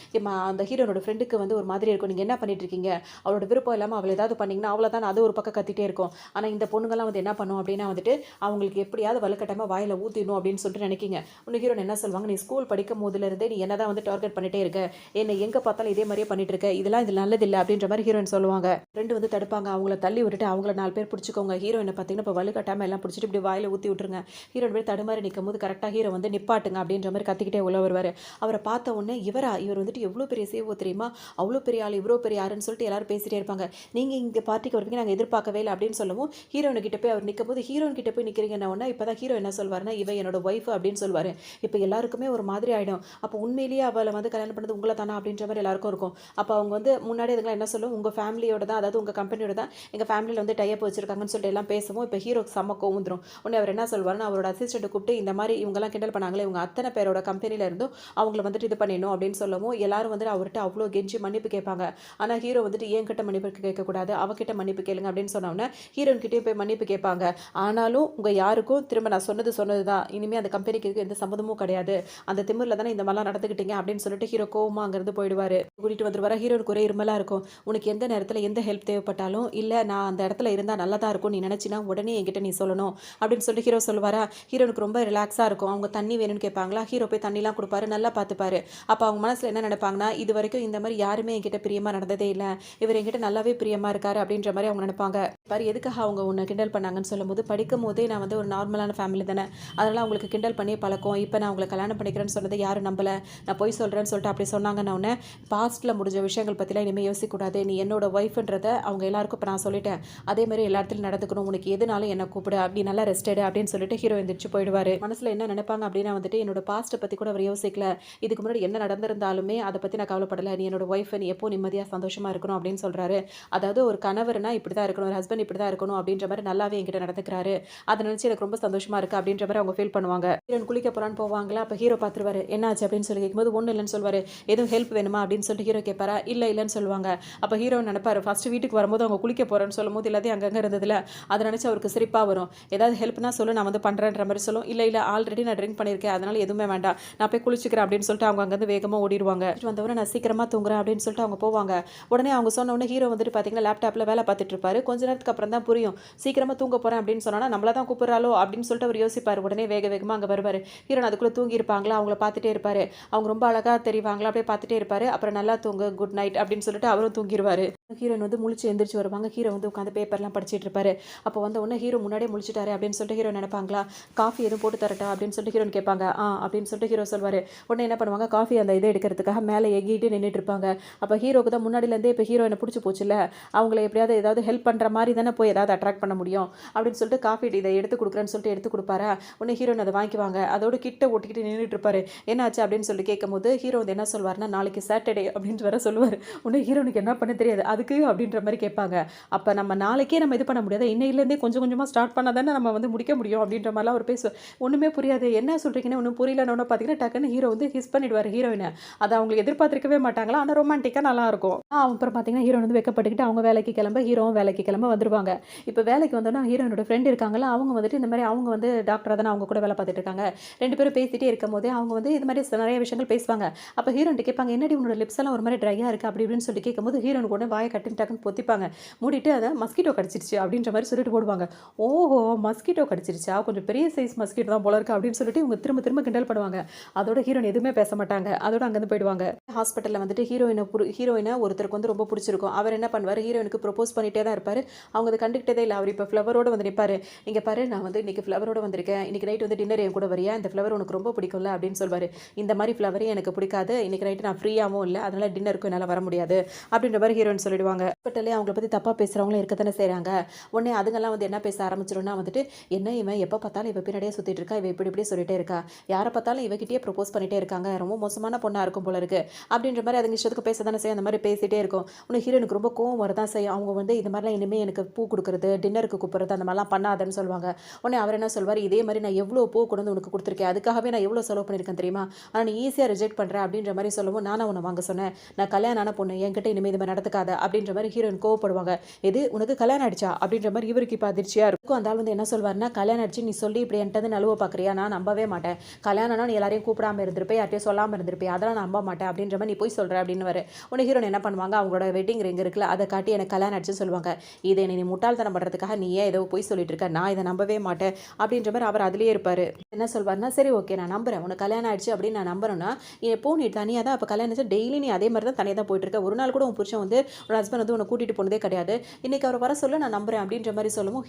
அந்த ஹீரோனோட ஃப்ரெண்டுக்கு வந்து ஒரு மாதிரி இருக்கும். நீங்கள் என்ன பண்ணிட்டு இருக்கீங்க, அவளோட விருப்பம் இல்லாமல் அவள் ஏதாவது பண்ணிங்கன்னா அவளை தான் அது ஒரு பக்கம் கத்திட்டே இருக்கும். ஆனால் இந்த பொண்ணுங்கள்லாம் வந்து என்ன பண்ணும் அப்படின்னா வந்துட்டு அவங்களுக்கு எப்படியாவது வலுக்கட்டாமல் வாயில் ஊற்றிடணும் அப்படின்னு சொல்லிட்டு நினைக்கிங்க. உன்னை ஹீரோன் என்ன சொல்லுவாங்க, நீ ஸ்கூல் படிக்கும் போதுலேருந்தே நீ என்ன தான் வந்து டார்கெட் பண்ணிட்டே இருக்க, என்னை எங்கே பார்த்தாலும் இதே மாதிரியே பண்ணிட்டு இருக்க, இதெல்லாம் இது நல்லதில்லை அப்படின்ற மாதிரி ஹீரோயின் சொல்லுவாங்க. ரெண்டு வந்து தடுப்பாங்க. அவங்கள தள்ளி விட்டுட்டு அவங்கள 4 பேர் பிடிச்சிக்கோங்க. ஹீரோயினை பார்த்தீங்கன்னா இப்போ வலுக்கட்டாமல் எல்லாம் பிடிச்சிட்டு இப்படி வாயில் ஊற்றி விட்டுருங்க. ஹீரோயின் போய் தடுமாறி நிற்கும் போது கரெக்டாக ஹீரோ வந்து நிப்பாட்டுங்க அப்படின்ற மாதிரி கத்திக்கிட்டே உள்ள வருவார். அவரை பார்த்த உடனே இவர் வந்துட்டு எவ்வளோ பெரிய சேவோ தெரியுமா, அவ்வளோ பெரிய ஆள், இவ்வளோ பெரிய ஆறுன்னு சொல்லிட்டு எல்லாரும் பேசிட்டே இருப்பாங்க. நீங்கள் இங்கே பார்ட்டிக்கு வருவீங்க, நாங்கள் எதிர்பார்க்கவே இல்லை அப்படின்னு சொல்லவும் ஹீரோயின் கிட்ட போய் அவர் நிற்கும் போது ஹீரோயின் கிட்ட போய் நிற்கிறீங்கன்னா உடனே இப்போ தான் ஹீரோ என்ன சொல்வார்னா, இவ என்னோட ஒய்ஃப் அப்படின்னு சொல்வார். இப்போ எல்லாருக்குமே ஒரு மாதிரி ஆகிடும். அப்போ உண்மையிலேயே அவளை வந்து கல்யாணம் பண்ணது உங்களை தானே அப்படின்ற மாதிரி எல்லாருக்கும் இருக்கும். அப்போ அவங்க வந்து முன்னாடி அதுங்களாம் என்ன சொல்லும், உங்கள் ஃபேமிலியோட தான், அதாவது உங்கள் கம்பெனியோட தான் எங்கள் ஃபேமிலியில் வந்து டைப் வச்சிருக்காங்கன்னு சொல்லிட்டு எல்லாம் பேசவும் இப்போ ஹீரோக்கு செம்ம கோவம் வந்துடும். உடனே அவர் என்ன சொல்வார்னா, அவரோட அசிஸ்டண்ட்டை கூப்பிட்டு இந்த மாதிரி இவங்கெல்லாம் கிண்டல் பண்ணாங்களே, இவங்க அத்தனை பேரோட கம்பெனியில் இருந்தும் அவங்கள வந்துட்டு இது பண்ணிடணும் அப்படின்னு சொல்லவும் எல்லாரும் வந்துட்டு அவர்கிட்ட அவ்வளோ கெஞ்சி மன்னிப்பு கேட்பாங்க. ஆனால் ஹீரோ வந்துட்டு என்கிட்ட மன்னிப்பு கேட்கக்கூடாது, அவகிட்ட மன்னிப்பு கேளுங்க அப்படின்னு சொன்னோன்னே ஹீரோன்கிட்டயும் போய் மன்னிப்பு கேட்பாங்க. ஆனாலும் உங்கள் யாருக்கும் திரும்ப நான் சொன்னது தான், இனிமேல் அந்த கம்பெனிக்கு எந்த சம்மந்தமும் கிடையாது, அந்த திமிரில் தானே இந்த மாதிரிலாம் நடந்துக்கிட்டீங்க அப்படின்னு சொல்லிட்டு ஹீரோ கோவமாக அங்கேருந்து போயிடுவார். கூட்டிகிட்டு வந்துட்டு வர ஹீரோனுக்கு ஒரே இருமலாக இருக்கும். உனக்கு எந்த நேரத்தில் எந்த ஹெல்ப் தேவைப்பட்டாலும், இல்லை நான் அந்த இடத்துல இருந்தால் நல்லா தான் இருக்கும் நீ நினச்சினா உடனே என்கிட்ட நீ சொல்லணும் அப்படின்னு சொல்லிட்டு ஹீரோ சொல்லுவாரா. ஹீரோனுக்கு ரொம்ப ரிலாக்ஸாக இருக்கும். அவங்க தண்ணி வேணும்னு கேட்பாங்களா, ஹீரோ போய் தண்ணிலாம் கொடுப்பாரு, நல்லா பார்த்துப்பாரு. அப்போ அவங்க மனசில் என்ன நினைப்பாங்கன்னா, இது வரைக்கும் இந்த மாதிரி யாருமே என்கிட்ட பிரியமாக நடந்ததே இல்லை, இவர் என்கிட்ட நல்லாவே பிரியமாக இருக்காரு அப்படின்ற மாதிரி அவங்க நினைப்பாங்க. பாரு எதுக்காக அவங்க உன்னை கிண்டல் பண்ணாங்கன்னு சொல்லும்போது, படிக்கும் போதே நான் வந்து ஒரு நார்மலான ஃபேமிலி தானே, அதனால் அவங்களுக்கு கிண்டல் பண்ணி பழக்கம், இப்போ நான் அவங்களை கல்யாணம் பண்ணிக்கிறேன்னு சொன்னதை யாரும் நம்பலை, நான் போய் சொல்கிறேன்னு சொல்லிட்டு அப்படி சொன்னாங்கன்னு உடனே பாஸ்ட்டில் முடிஞ்ச விஷயங்கள் பற்றிலாம் இனிமேல் யோசிக்கக்கூடாது, நீ என்னோட ஒய்ஃப்ன்றதை அவங்க எல்லாருக்கும் இப்போ நான் சொல்லிட்டேன், அதே மாதிரி எல்லா இடத்துலையும் நடந்துக்கணும், உனக்கு எதுனாலும் என்னை கூப்பிடு, அப்படி நல்லா ரெஸ்டடு அப்படின்னு சொல்லிட்டு ஹீரோ எந்திரிச்சு போயிடுவார். மனசில் என்ன நினைப்பாங்க அப்படின்னா வந்துட்டு, என்னோட பாஸ்ட்டை பற்றி கூட அவர் யோசிக்கல, இதுக்கு முன்னாடி என்ன நடந்திருந்தாலுமே அதை பற்றி நான் கவலைப்படலை, நீ என்னோட ஒய்ஃப், நீ எப்போ நிம்மதியாக சந்தோஷமாக இருக்கணும் அப்படின்னு சொல்கிறாரு. அதாவது ஒரு கணவர்னா இப்படி தான் இருக்கணும், ஒரு ஹஸ்பண்ட் இப்படி தான் இருக்கணும் அப்படின்ற மாதிரி நல்லாவே என்கிட்ட நடந்துக்கிறாரு, அதை நினச்சி எனக்கு ரொம்ப சந்தோஷமாக இருக்குது அப்படின்ற மாதிரி அவங்க ஃபீல் பண்ணுவாங்க. ஹீரோன் குளிக்க போகிறான்னு போவாங்களா, அப்போ ஹீரோ பார்த்துருவாரு, என்னாச்சு அப்படின்னு சொல்லி கேட்கும்போது ஒன்றும் இல்லைன்னு சொல்வார். எதுவும் ஹெல்ப் வேணுமா அப்படின்னு சொல்லிட்டு ஹீரோ கேட்பாரா, இல்லைன்னு சொல்லுவாங்க. அப்போ ஹீரோ நினைப்பாரு, ஃபஸ்ட்டு வீட்டுக்கு வரும்போது அவங்க குளிக்க போகிறேன்னு சொல்லும் போது எல்லாத்தையும் அங்கங்கே இருந்ததில்ல, அதை நினச்சி அவருக்கு சிரிப்பாக வரும். ஏதாவது ஹெல்ப்னா சொல்லு, நான் வந்து பண்ணுறேன்ற மாதிரி சொல்லும். இல்லை ஆல்ரெடி நான் ட்ரிங்க் பண்ணியிருக்கேன், அதனால் எதுவுமே வேண்டாம், நான் போய் குளிச்சுக்கிறேன் அப்படின்னு சொல்லிட்டு அவங்க அங்கேருந்து வேகமாக ஓடிடுவாங்க. வந்தவரை நான் சீக்கிரமாக தூங்குறேன் அப்படின்னு சொல்லிட்டு அவங்க போவாங்க. உடனே அவங்க சொன்ன உடனே ஹீரோ வந்துட்டு பார்த்தீங்கன்னா லேப்டாப்பில் வேலை பார்த்துட்டு இருப்பாரு. கொஞ்ச நேரத்துக்கு அப்புறம் தான் புரியும், சீக்கிரமாக தூங்க போகிறேன் அப்படின்னு சொன்னா நம்மள தான் கூப்பிட்றாலோ அப்படின்னு சொல்லிட்டு அவர் யோசிப்பார். உடனே வேகமாக அங்கே வருவார். ஹீரோன் அதுக்குள்ளே தூங்கி இருப்பாங்களா, அவங்கள பார்த்துட்டே இருப்பார். அவங்க ரொம்ப அழகாக தெரிவாங்களா, அப்படியே பார்த்துட்டே இருப்பார். அப்புறம் நல்லா தூங்கு, குட் நைட் அப்படின்னு சொல்லிட்டு அவரும் தூங்கிடுவார். ஹீரோயின் வந்து முழிச்சு எந்திரிச்சு வருவாங்க. ஹீரோ வந்து உட்காந்து பேப்பர்லாம் படிச்சுட்டு இருப்பாரு. அப்போ வந்த உடனே ஹீரோ முன்னாடியே முழிச்சிட்டாரு அப்படின்னு சொல்லிட்டு ஹீரோ நினைப்பாங்களா, காஃபி எதுவும் போட்டு தரட்டா அப்படின்னு சொல்லிட்டு ஹீரோன் கேட்பாங்க. அப்படின்னு சொல்லிட்டு ஹீரோ சொல்வார். உடனே என்ன பண்ணுவாங்க, காஃபி அந்த இதை எடுக்கிறதுக்காக மேலே எகிட்டு நின்றுட்டு இருப்பாங்க. அப்போ ஹீரோக்கு தான் முன்னாடியிலேருந்தே இப்போ ஹீரோயினை பிடிச்சி போச்சுல, அவங்கள எப்படியாவது ஏதாவது ஹெல்ப் பண்ணுற மாதிரி தானே போய் ஏதாவது அட்ராக்ட் பண்ண முடியும் அப்படின்னு சொல்லிட்டு காஃபி இதை எடுத்து கொடுக்குறேன்னு சொல்லிட்டு எடுத்து கொடுப்பாரா. உடனே ஹீரோயின் அதை வாங்கிக்குவாங்க. அதோட கிட்ட ஒட்டிக்கிட்டு நின்றுட்டு இருப்பாரு. என்னாச்சு அப்படின்னு சொல்லி கேட்கும்போது ஹீரோ வந்து என்ன சொல்வார்னா, நாளைக்கு சாட்டர்டே அப்படின்ட்டு வர சொல்லுவார். உடனே ஹீரோனுக்கு என்ன பண்ண தெரியாது, அதுக்கு அப்படின்ற மாதிரி கேட்பாங்க. அப்போ நம்ம நாளைக்கே நம்ம இது பண்ண முடியாது, இன்னையிலேருந்தே கொஞ்சம் கொஞ்சமாக ஸ்டார்ட் பண்ணால் தானே நம்ம வந்து முடிக்க முடியும் அப்படின்ற மாதிரிலாம் அவர் பேசுவார். ஒன்றுமே புரியாது, என்ன சொல்கிறீங்கன்னு ஒன்றும் புரியலன்னு பார்த்தீங்கன்னா டக்குன்னு ஹீரோ வந்து ஹிஸ் பண்ணிடுவார் ஹீரோயினை. அதை அவங்களுக்கு எதிர்பார்த்துருக்கவே மாட்டாங்களா, ஆனால் ரொமான்டிக்காக நல்லாயிருக்கும். அப்புறம் பார்த்தீங்கன்னா ஹீரோன் வந்து வெக்கப்பட்டுக்கிட்டு அவங்க வேலைக்கு கிளம்ப, ஹீரோவும் வேலைக்கு கிளம்ப வந்துருவாங்க. இப்போ வேலைக்கு வந்தோன்னா ஹீரோனோட ஃப்ரெண்ட் இருக்காங்களா, அவங்க வந்துட்டு இந்த மாதிரி அவங்க வந்து டாக்டராக தானே அவங்க கூட வேலை பார்த்துட்டு இருக்காங்க. 2 பேரும் பேசிகிட்டே இருக்கும் போதே அவங்க வந்து இது மாதிரி நிறைய விஷயங்கள் பேசுவாங்க. அப்போ ஹீரோன்ட்டு கேட்பாங்க, என்னடி உன்னோட லிப்ஸ் எல்லாம் ஒரு மாதிரி ட்ரையாக இருக்குது அப்படி இப்படின்னு சொல்லி கேட்கும்போது ஹீரோனுக்கு உடனே வாயை கட்டின்னு டக்குன்னு பொத்திப்பாங்க. மூடிட்டு அதை மஸ்கிட்டோ கடிச்சிருச்சு அப்படின்ற மாதிரி சொல்லிட்டு போடுவாங்க. ஓஹோ மஸ்கிட்டோ கடிச்சிருச்சா, கொஞ்சம் பெரிய சைஸ் மஸ்கிட்டோ தான் போல இருக்கு அப்படின்னு சொல்லிட்டு இவங்க திரும்ப திரும்ப கிண்டல் பண்ணுவாங்க. அதோட ஹீரோயின் எதுவுமே பேச மாட்டாங்க. அதோட அங்கேருந்து போயிடுவாங்க. ஹாஸ்பிட்டலில் வந்துட்டு ஹீரோயினை ஒருத்தருக்கு வந்து ரொம்ப பிடிச்சிருக்கும். அவர் என்ன பண்ணுவார், ஹீரோயினுக்கு ப்ரொப்போஸ் பண்ணிட்டே தான் இருப்பார். அவங்க அதை கண்டுக்கிட்டே இல்லை. அவர் இப்போ ஃப்ளவரோடு வந்து நிற்பார். இங்கே பாரு, நான் வந்து இன்றைக்கி ஃப்ளவரோடு வந்திருக்கேன், இன்றைக்கி நைட் வந்து டின்னர் என் கூட வரியா, இந்த ஃப்ளவர் உனக்கு ரொம்ப பிடிக்கும்ல அப்படின்னு சொல்வார். இந்த மாதிரி ஃப்ளவரே எனக்கு பிடிக்காது, இன்றைக்கி நைட்டு நான் ஃப்ரீயாகவும் இல்லை, அதனால் டின்னருக்கும் என்னால் வர முடியாது அப்படின்ற மாதிரி ஹீரோயின் சொல்லி சொல்லிடுவாங்க. ஹாஸ்பிட்டலே அவங்கள பற்றி தப்பாக பேசுகிறவங்களும் இருக்க தானே செய்கிறாங்க. உடனே அதுங்கெல்லாம் வந்து என்ன பேச ஆரம்பிச்சிடும்னா வந்துட்டு, என்ன இவன் எப்போ பார்த்தாலும் இவ பின்னாடியே சுற்றிட்டு இருக்கா, இவ இப்படி இப்படி சொல்லிட்டே இருக்கா, யாரை பார்த்தாலும் இவகிட்டயே ப்ரொபோஸ் பண்ணிட்டே இருக்காங்க, ரொம்ப மோசமான பொண்ணாக இருக்கும் போல இருக்கு அப்படின்ற மாதிரி அதுங்க இஷ்டத்துக்கு பேச தானே செய்யும். அந்த மாதிரி பேசிகிட்டே இருக்கும். உன்னை ஹீரோனுக்கு ரொம்ப கோவம் வரதான் செய்யும். அவங்க வந்து இந்த மாதிரிலாம் இனிமேல் எனக்கு பூ கொடுக்குறது, டின்னருக்கு கூப்பிட்றது அந்த மாதிரிலாம் பண்ணாதன்னு சொல்லுவாங்க. உடனே அவர் என்ன சொல்வார், இதே மாதிரி நான் எவ்வளோ பூ கொண்டு வந்து உனக்கு கொடுத்துருக்கேன், அதுக்காகவே நான் எவ்வளோ செலவு பண்ணியிருக்கேன் தெரியுமா, ஆனால் நீ ஈஸியாக ரிஜெக்ட் பண்ணுற அப்படின்ற மாதிரி சொல்லவும், நானா உன்னை வாங்க சொன்னேன், நான் கல்யாணம் ஆன பொண்ணு, என்கிட்ட இனிமேல் இது மாதிரி நடத்துக்காத அப்படின்ற மாதிரி ஹீரோயின் கோவப்படுவாங்க. எது உனக்கு கல்யாணம் ஆயிடுச்சா அப்படின்ற மாதிரி இவருக்கு இப்போ அதிர்ச்சியாக இருக்கும். அந்த ஆள் வந்து என்ன சொல்வார்னா, கல்யாணம் ஆயிடுச்சு நீ சொல்லி இப்படி என்கிட்ட நழுவ பார்க்குறியா, நான் நம்பவே மாட்டேன், கல்யாணம்னா நீ எல்லாரையும் கூப்பிடாம இருந்திருப்பே, யார்ட்டையும் சொல்லாமல் இருந்திருப்பே, அதெல்லாம் நம்ப மாட்டேன் அப்படின்ற மாதிரி நீ போய் சொல்கிற அப்படின்னு வர. உடனே ஹீரோன் என்ன பண்ணுவாங்க, அவங்களோட வெட்டிங் ரிங் இருக்குல்ல அதை காட்டி எனக்கு கல்யாணம் ஆயிடுச்சுன்னு சொல்லுவாங்க. இதை நீ முட்டாள்தனம் பண்ணுறதுக்காக நீ ஏன் ஏதோ போய் சொல்லிட்டு இருக்க, நான் இதை நம்பவே மாட்டேன் அப்படின்ற மாதிரி அவர் அதிலேயே இருப்பார். என்ன சொல்வார்னா, சரி ஓகே நான் நம்புறேன், உனக்கு கல்யாணம் ஆயிடுச்சு அப்படின்னு நான் நம்புறேன்னா எப்போ நீ தனியாக தான் அப்போ கல்யாணம் டெய்லி நீ அதே மாதிரி தான் தனியாக தான் போயிட்டு இருக்க, ஒரு நாள் கூட உன் புருஷன் வந்து உன் ஹஸ்பண்ட் வந்து உன்னை கூட்டிகிட்டு போனதே கிடையாது, இன்னைக்கு அவர் வர சொல்ல நான் நம்புறேன் அப்படின்ற மாதிரி சொல்லவும்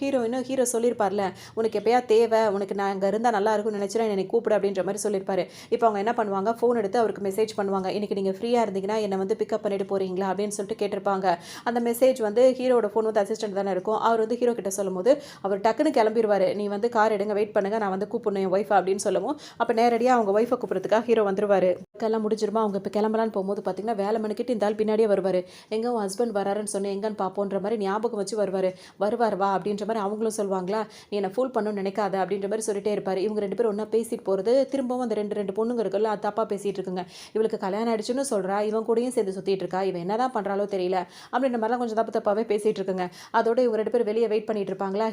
ஹீரோ சொல்லியிருப்பார்ல, உனக்கு எப்பயா தேவை, உனக்கு நான் அங்கே இருந்தால் நல்லா இருக்கும்னு நினச்சினா என்னை கூப்பிடு அப்படின்ற மாதிரி சொல்லியிருப்பாரு. இப்போ அவங்க என்ன பண்ணுவாங்க, ஃபோன் எடுத்து அவருக்கு மெசேஜ் பண்ணுவாங்க, இன்னைக்கு நீங்கள் ஃப்ரீயாக இருந்தீங்கன்னா என்னை வந்து பிக்கப் பண்ணிட்டு போறீங்களா அப்படின்னு சொல்லிட்டு கேட்டிருப்பாங்க. அந்த மெசேஜ் வந்து ஹீரோட ஃபோன் வந்து அசிஸ்டன்ட் தானே இருக்கும், அவர் வந்து ஹீரோ கிட்ட சொல்லும் போது அவர் டக்குன்னு கிளம்பிடுவார், நீ வந்து கார் எடுங்க வெயிட் பண்ணுங்க நான் வந்து கூப்பிடணும் என் ஒய்ஃப் அப்படின்னு சொல்லவும், அப்போ நேரடியாக அவங்க ஒய்ஃபை கூப்பிட்றதுக்காக ஹீரோ வந்துருவார். எல்லாம் முடிஞ்சிருமா, அவங்க இப்போ கிளம்பலான்னு போகும்போது பார்த்தீங்கன்னா வேலை மணிக்கிட்டு இந்த ஆள் பின்னாடியே வருவார். எங்கே உன் ஹஸ்பண்ட் வராருன்னு சொன்னேன், எங்கன்னு பார்ப்போன்ற மாதிரி ஞாபகம் வச்சு வருவார் வா அப்படின்ற மாதிரி அவங்களும் சொல்லுவாங்களா, நீ என்னை ஃபூல் பண்ணணும்னு நினைக்காத அப்படின்ற மாதிரி சொல்லிட்டே இருப்பார். இவங்க ரெண்டு பேரும் ஒன்றா பேசிட்டு போகிறது, திரும்பவும் அந்த ரெண்டு பொண்ணுங்க இருக்குல்ல அது தப்பாக பேசிகிட்டு இருக்குங்க. இவளுக்கு கல்யாணம் ஆயிடுச்சுன்னு சொல்கிறா, இவன் கூடயும் சேர்ந்து சுற்றிட்டு இருக்கா, இவன் என்ன தான் பண்ணுறாலோ தெரியல அப்படின்ற மாதிரிலாம் கொஞ்சம் தப்பாகவே பேசிகிட்டு இருக்குங்க. அதோட இவங்க ரெண்டு பேர் வெளியே வெயிட் பண்ணிட்டு இருப்பாங்களா,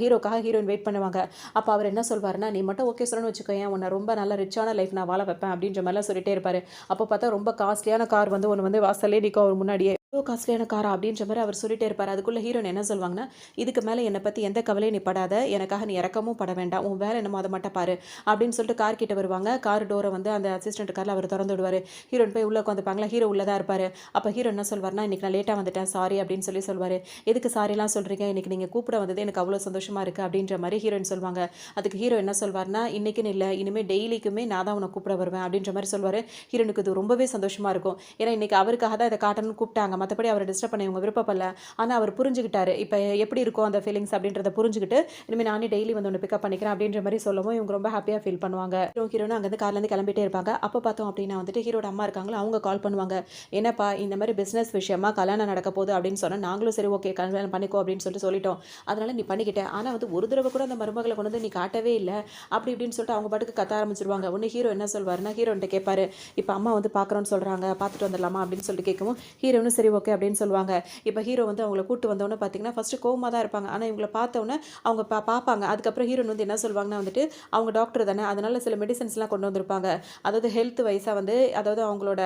ஹீரோக்காக ஹீரோயின் வெயிட் பண்ணுவாங்க. அப்போ அவர் என்ன சொல்வாருன்னா, நீ மட்டும் ஓகே சொல்லணும்னு வச்சுக்கோ, ஏன் உன்னை ரொம்ப நல்ல ரிச்சான லைஃப் நான் வாழ வைப்பேன் அப்படின்ற மாதிரிலாம் சொல்லிட்டே இருப்பார். அப்போ பார்த்தா ரொம்ப காஸ்ட்லியான கார் வந்து ஒன்று வந்து வாசல்லே நிற்கும் அவர் முன்னாடியே. காஸ்ட்லியான காரா அப்படின்ற மாதிரி அவர் சொல்லிட்டே இருப்பார். அதுக்குள்ளே ஹீரோயின் என்ன சொல்வாங்கன்னா, இதுக்கு மேலே என்னை பற்றி எந்த கவலையும் நீ படாத, எனக்காக நீ இறக்கவும் பட வேண்டாம், உன் வேலை என்னமோ அதை மட்டும் பாரு அப்படின்னு சொல்லிட்டு கார் கிட்ட வருவாங்க. கார் டோரை வந்து அந்த அசிஸ்டன்ட் காரில் அவர் திறந்து விடுவார். ஹீரோயின் போய் உள்ளே உட்காந்துப்பாங்களா, ஹீரோ உள்ளே தான் இருப்பார். அப்போ ஹீரோ என்ன சொல்வார்னா, இன்றைக்கி நான் லேட்டாக வந்துட்டேன் சாரி அப்படின்னு சொல்லுவார். எதுக்கு சாரிலாம் சொல்கிறீங்க, இன்றைக்கி நீங்கள் கூப்பிட வந்தது எனக்கு அவ்வளோ சந்தோஷமாக இருக்குது அப்படின்ற மாதிரி ஹீரோயின் சொல்லுவாங்க. அதுக்கு ஹீரோ என்ன சொல்வார்னா, இன்றைக்குன்னு இல்லை இனிமேல் டெய்லிக்குமே நான் தான் உன்னை கூப்பிட வருவேன் அப்படின்ற மாதிரி சொல்வார். ஹீரோனுக்கு இது ரொம்பவே சந்தோஷமாக இருக்கும். ஏன்னா இன்றைக்கி அவருக்காக தான் இதை காட்டணும்னு கூப்பிட்டாங்க, மற்றபடி அவரை டிஸ்டர்ப் பண்ண இவங்க விருப்பப்படல. ஆனால் அவர் புரிஞ்சுக்கிட்டாரு, இப்போ எப்படி இருக்கும் அந்த ஃபீலிங்ஸ் அப்படின்றத புரிஞ்சுக்கிட்டு இனிமேல் நானே டெய்லி வந்து ஒன்று பிக்கப் பண்ணிக்கிறேன் அப்படின்ற மாதிரி சொல்லவும் இவங்க ரொம்ப ஹாப்பியாக ஃபீல் பண்ணுவாங்க. ஹீரோனும் அங்கேருந்து கார்லேருந்து கிளம்பிட்டே இருப்பாங்க. அப்போ பார்த்தோம் அப்படின்னா வந்துட்டு ஹீரோட அம்மா இருக்காங்களா, அவங்க கால் பண்ணுவாங்க. என்னப்பா இந்த மாதிரி பிஸ்னஸ் விஷயமா கல்யாணம் நடக்க போகுது அப்படின்னு சொன்னால் நாங்களும் சரி ஓகே கல்யாணம் பண்ணிக்கோ அப்படின்னு சொல்லிட்டோம், அதனால் நீ பண்ணிக்கிட்டேன், ஆனால் வந்து ஒரு தடவை கூட அந்த மருமகளை கொண்டு வந்து நீ காட்டவே இல்லை அப்படி இப்படின்னு சொல்லிட்டு அவங்க பாட்டுக்கு கத்த ஆரம்பிச்சிருவாங்க. ஒன்று ஹீரோ என்ன சொல்வாருன்னா, ஹீரோன்ட்ட கேட்பாரு, இப்போ அம்மா வந்து பார்க்குறோன்னு சொல்கிறாங்க, பார்த்துட்டு வந்துடலாமா அப்படின்னு சொல்லிட்டு கேட்கவும் ஹீரோனும் சரி ஓகே அப்படின்னு சொல்லுவாங்க. இப்போ ஹீரோ வந்து அவங்கள கூட்டு வந்தோன்னே பார்த்தீங்கன்னா ஃபஸ்ட்டு கோவமாக தான் இருப்பாங்க. ஆனால் இவங்களை பார்த்தோன்னே அவங்க பார்ப்பாங்க. அதுக்கப்புறம் ஹீரோன் வந்து என்ன சொல்லுவாங்கன்னா வந்துட்டு, அவங்க டாக்டர் தானே அதனால் சில மெடிசன்ஸ்லாம் கொண்டு வந்திருப்பாங்க. அதாவது ஹெல்த் வைஸாக வந்து அதாவது அவங்களோட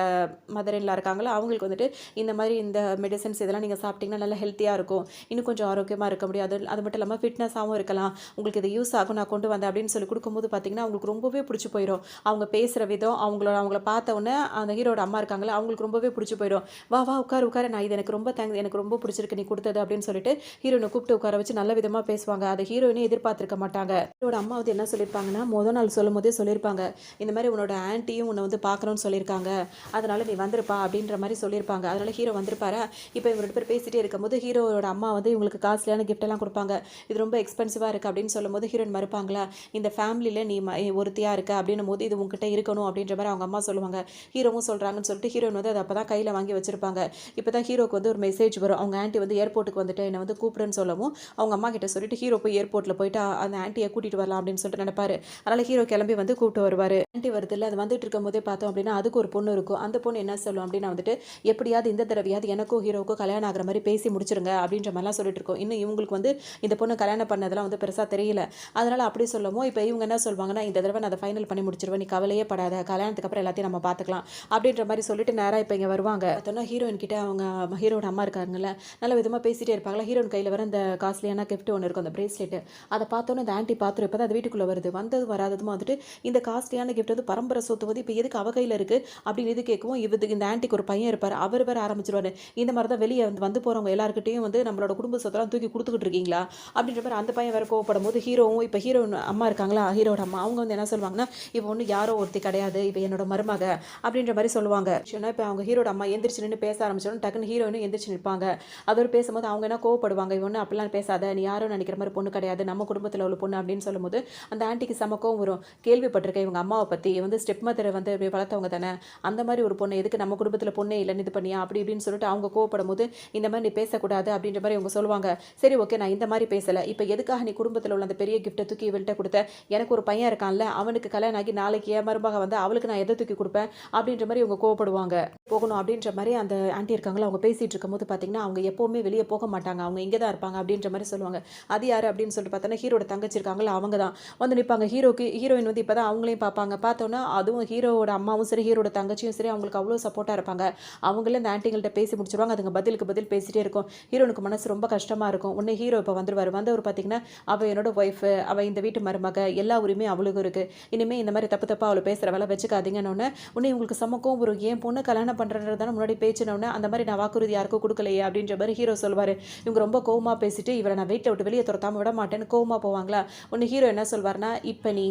மதர் இன்லா இருக்காங்களா, அவங்களுக்கு வந்துட்டு இந்த மாதிரி இந்த மெடிசன்ஸ் இதெல்லாம் நீங்கள் சாப்பிட்டிங்கன்னா நல்லா ஹெல்த்தியாக இருக்கும், இன்னும் கொஞ்சம் ஆரோக்கியமாக இருக்க முடியும், அது மட்டும் இல்லாமல் ஃபிட்னஸாகவும் இருக்கலாம், உங்களுக்கு இது யூஸ் ஆகும் நான் கொண்டு வந்தேன் அப்படின்னு சொல்லி கொடுக்கும்போது பார்த்தீங்கன்னா அவங்களுக்கு ரொம்பவே பிடிச்சி போயிடும். அவங்க பேசுகிற விதம், அவங்கள பார்த்த உடனே அந்த ஹீரோட அம்மா இருக்காங்களா அவங்களுக்கு ரொம்பவே பிடிச்சி போயிடும். வா வா உட்காரு நான் இது எனக்கு ரொம்ப தேங்க்ஸ், எனக்கு ரொம்ப பிடிச்சிருக்கு நீ கொடுத்தது அப்படின்னு சொல்லிட்டு ஹீரோனை கூப்பிட்டு உட்கார வச்சு நல்ல விதமாக பேசுவாங்க. அதை ஹீரோயினே எதிர்பார்த்திருக்க மாட்டாங்க. ஹீரோட அம்மா வந்து என்ன சொல்லியிருப்பாங்கன்னா, முதல் நாள் சொல்லும் போதே சொல்லியிருப்பாங்க, இந்த மாதிரி உன்னோட ஆன்ட்டியும் உன்னை வந்து பார்க்கணும்னு சொல்லியிருக்காங்க, அதனால நீ வந்திருப்பா அப்படின்ற மாதிரி சொல்லியிருப்பாங்க. அதனால ஹீரோ வந்திருப்பாரா. இப்போ இவங்க ரெண்டு பேர் பேசிட்டே இருக்கும்போது ஹீரோட அம்மா வந்து இவங்களுக்கு காஸ்ட்லியான கிஃப்ட் எல்லாம் கொடுப்பாங்க. இது ரொம்ப எக்ஸ்பென்சிவாக இருக்குது அப்படின்னு சொல்லும் போது ஹீரோயின் மறுப்பாங்களா, இந்த ஃபேமிலியில் நீ ஒருத்தியாக இருக்க அப்படின்னும் போது இது உங்ககிட்ட இருக்கணும் அப்படின்ற மாதிரி அவங்க அம்மா சொல்லுவாங்க. ஹீரோவும் சொல்கிறாங்கன்னு சொல்லிட்டு ஹீரோயின் வந்து அதை அப்போ தான் கையில் வாங்கி வச்சிருப்பாங்க. இப்போ தான் ஹீரோக்கு வந்து ஒரு மெசேஜ் வரும், அவங்க ஆன்ட்டி வந்து ஏர்போர்ட்டுக்கு வந்துட்டு என்னை வந்து கூப்பிடுன்னு சொல்லவும் அவங்க அம்மா கிட்ட சொல்லிட்டு ஹீரோ போய் ஏர்போர்ட்டில் போயிட்டு அந்த ஆன்ட்டியை கூட்டிகிட்டு வரலாம் அப்படின்னு சொல்லிட்டு நினைப்பாரு. அதனால் ஹீரோ கிளம்பி வந்து கூப்பிட்டு வருவார். ஆன்ட்டி வருது இல்லை, அது வந்துட்டு இருக்கும் போதே பார்த்தோம் அப்படின்னா அதுக்கு ஒரு பொண்ணு இருக்கும். அந்த பொண்ணு என்ன சொல்லும் அப்படின்னா வந்துட்டு, எப்படியாவது இந்த தடவையாவது எனக்கும் ஹீரோக்கும் கல்யாணம் ஆகிற மாதிரி பேசி முடிச்சிருங்க அப்படின்ற மாதிரிலாம் சொல்லிட்டு இருக்கோம். இன்னும் இவங்களுக்கு வந்து இந்த பொண்ணு கல்யாணம் பண்ணதெல்லாம் வந்து பெருசாக தெரியல. அதனால் அப்படி சொல்லவும் இப்போ இவங்க என்ன சொல்லுவாங்கன்னா, இந்த தடவை நான் அதை ஃபைனல் பண்ணி முடிச்சிருவேன், நீ கவலையே படாத, கல்யாணத்துக்கு அப்புறம் எல்லாத்தையும் நம்ம பார்த்துக்கலாம் அப்படின்ற மாதிரி சொல்லிட்டு நேராக இப்போ இங்கே வருவாங்க. பார்த்தோன்னா ஹீரோயின் கிட்ட அவங்க ஹீரோட அம்மா இருக்காங்கல்ல நல்ல விதமாக பேசிகிட்டே இருப்பாங்களா. ஹீரோயின் கையில் வர அந்த காஸ்ட்லியான கிஃப்ட் ஒன்று இருக்கும், அந்த பிரேஸ்லெட்டு. அதை பார்த்தோன்னே அந்த ஆன்ட்டி பார்த்துரும். இப்போ தான் அது வீட்டுக்குள்ளே வருது, வந்தது வராததுமா வந்துட்டு இந்த காஸ்ட்லியான கிஃப்ட் வந்து பரம்பரை சொத்து வந்து இப்போ எதுக்கு அவ கையில் இருக்குது அப்படின்னு இது கேட்கவும் இந்த ஆன்ட்டிக்கு ஒரு பையன் இருப்பார், அவர் வேறு ஆரம்பிச்சிருவார், இந்த மாதிரி தான் வெளியே வந்து போகிறவங்க எல்லாருக்கிட்டையும் வந்து நம்மளோட குடும்ப சொத்தெல்லாம் தூக்கி கொடுத்துக்கிட்டு இருக்கீங்களா அப்படின்ற மாதிரி அந்த பையன் வேறு கோவப்படும் போது ஹீரோவும் இப்போ ஹீரோயின் அம்மா இருக்காங்களா, ஹீரோட அம்மா அவங்க வந்து என்ன சொல்லுவாங்கன்னா, இப்போ ஒன்று யாரோ ஒருத்தி கிடையாது, இப்போ என்னோட மருமக அப்படின்ற மாதிரி சொல்லுவாங்க. இப்போ அவங்க ஹீரோட அம்மா எந்திரிச்சு நின்று பேச ஆரம்பிச்சோன்னா சொன்ன டக்குன்னு ஹீரோயினும் எந்திரிச்சு நிற்பாங்க. அதோட பேசும்போது அவங்க என்ன கோவப்படுவாங்க. இவ ஒன்னும் அப்படிலாம் பேசாத, நீ யாரும் நினைக்கிற மாதிரி பொண்ணு கிடையாது, நம்ம குடும்பத்தில் உள்ள பொண்ணு அப்படின்னு சொல்லும்போது அந்த ஆன்ட்டிக்கு செம கோவம் வரும். கேள்விப்பட்டிருக்கேன் இவங்க அம்மாவை பற்றி, வந்து ஸ்டெப் மதரை வந்து இப்படி வளர்த்தவங்க தானே, அந்த மாதிரி ஒரு பொண்ணு எதுக்கு நம்ம குடும்பத்தில் பொண்ணே இல்லைன்னு இது பண்ணியா அப்படி இப்படின்னு சொல்லிட்டு அவங்க கோவப்படும் போது இந்த மாதிரி நீ பேசக்கூடாது அப்படின்ற மாதிரி இவங்க சொல்லுவாங்க. சரி ஓகே, நான் இந்த மாதிரி பேசலை, இப்போ எதுக்காக நீ குடும்பத்தில் உள்ள அந்த பெரிய கிஃப்ட்டை தூக்கி இவள்கிட்ட கொடுத்த, எனக்கு ஒரு பையன் இருக்கான்ல, அவனுக்கு கல்யாணம் ஆகி நாளைக்கு என் மருமக வந்து அவளுக்கு நான் எதை தூக்கி கொடுப்பேன் அப்படின்ற மாதிரி இவங்க கோவப்படுவாங்க. போகணும் அப்படின்ற மாதிரி அந்த ஆண்டி இருக்காங்களா, அவங்க பேசிட்டு இருக்கும்போது பார்த்தீங்கன்னா அவங்க எப்போவுமே வெளியே போக மாட்டாங்க, அவங்க இங்கே தான் இருப்பாங்க அப்படின்ற மாதிரி சொல்லுவாங்க. அது யார் அப்படின்னு சொல்லிட்டு பார்த்தோன்னா ஹீரோட தங்கச்சி இருக்காங்களா, அவங்க தான் வந்து நிற்பாங்க. ஹீரோயின் வந்து இப்போ தான் அவங்களையும் பார்ப்பாங்க. பார்த்தோன்னா அதுவும் ஹீரோட அம்மாவும் சரி ஹீரோட தங்கச்சியும் சரி அவங்களுக்கு அவ்வளோ சப்போர்ட்டாக இருப்பாங்க. அவங்களே அந்த ஆண்டிங்கள்ட்ட பேசி முடிச்சிருவாங்க. அதுங்க பதிலுக்கு பதில் பேசிட்டே இருக்கும். ஹீரோனுக்கு மனசு ரொம்ப கஷ்டமாக இருக்கும். உடனே ஹீரோ இப்போ வந்துருவார். வந்தவர் பார்த்தீங்கன்னா அவள் என்னோட ஒய்ஃபு, அவள் இந்த வீட்டு மருமக, எல்லா உரிமையும் அவளுக்கும் இருக்குது, இனிமேல் இந்த மாதிரி தப்பு தப்பாக அவளை பேசுகிற வேலை வச்சுக்காதீங்கன்னு உடனே உங்களுக்கு சமக்கம் ஒரு ஏன் பொண்ணு கல்யாணம் பண்ணுறது தானே முன்னாடி பேச்சினோடனே அந்த மாதிரி நான் வாக்குறுதி யாருக்கும் கொடுக்கலையே அப்படின்ற மாதிரி ஹீரோ சொல்வார். இவங்க ரொம்ப கோவமாக பேசிட்டு இவரை நான் வீட்டை விட்டு வெளியே துரத்தாமல் விட மாட்டேன்னு கோவமாக போவாங்களா. ஒன்று ஹீரோ என்ன சொல்வார்னா, இப்போ நீ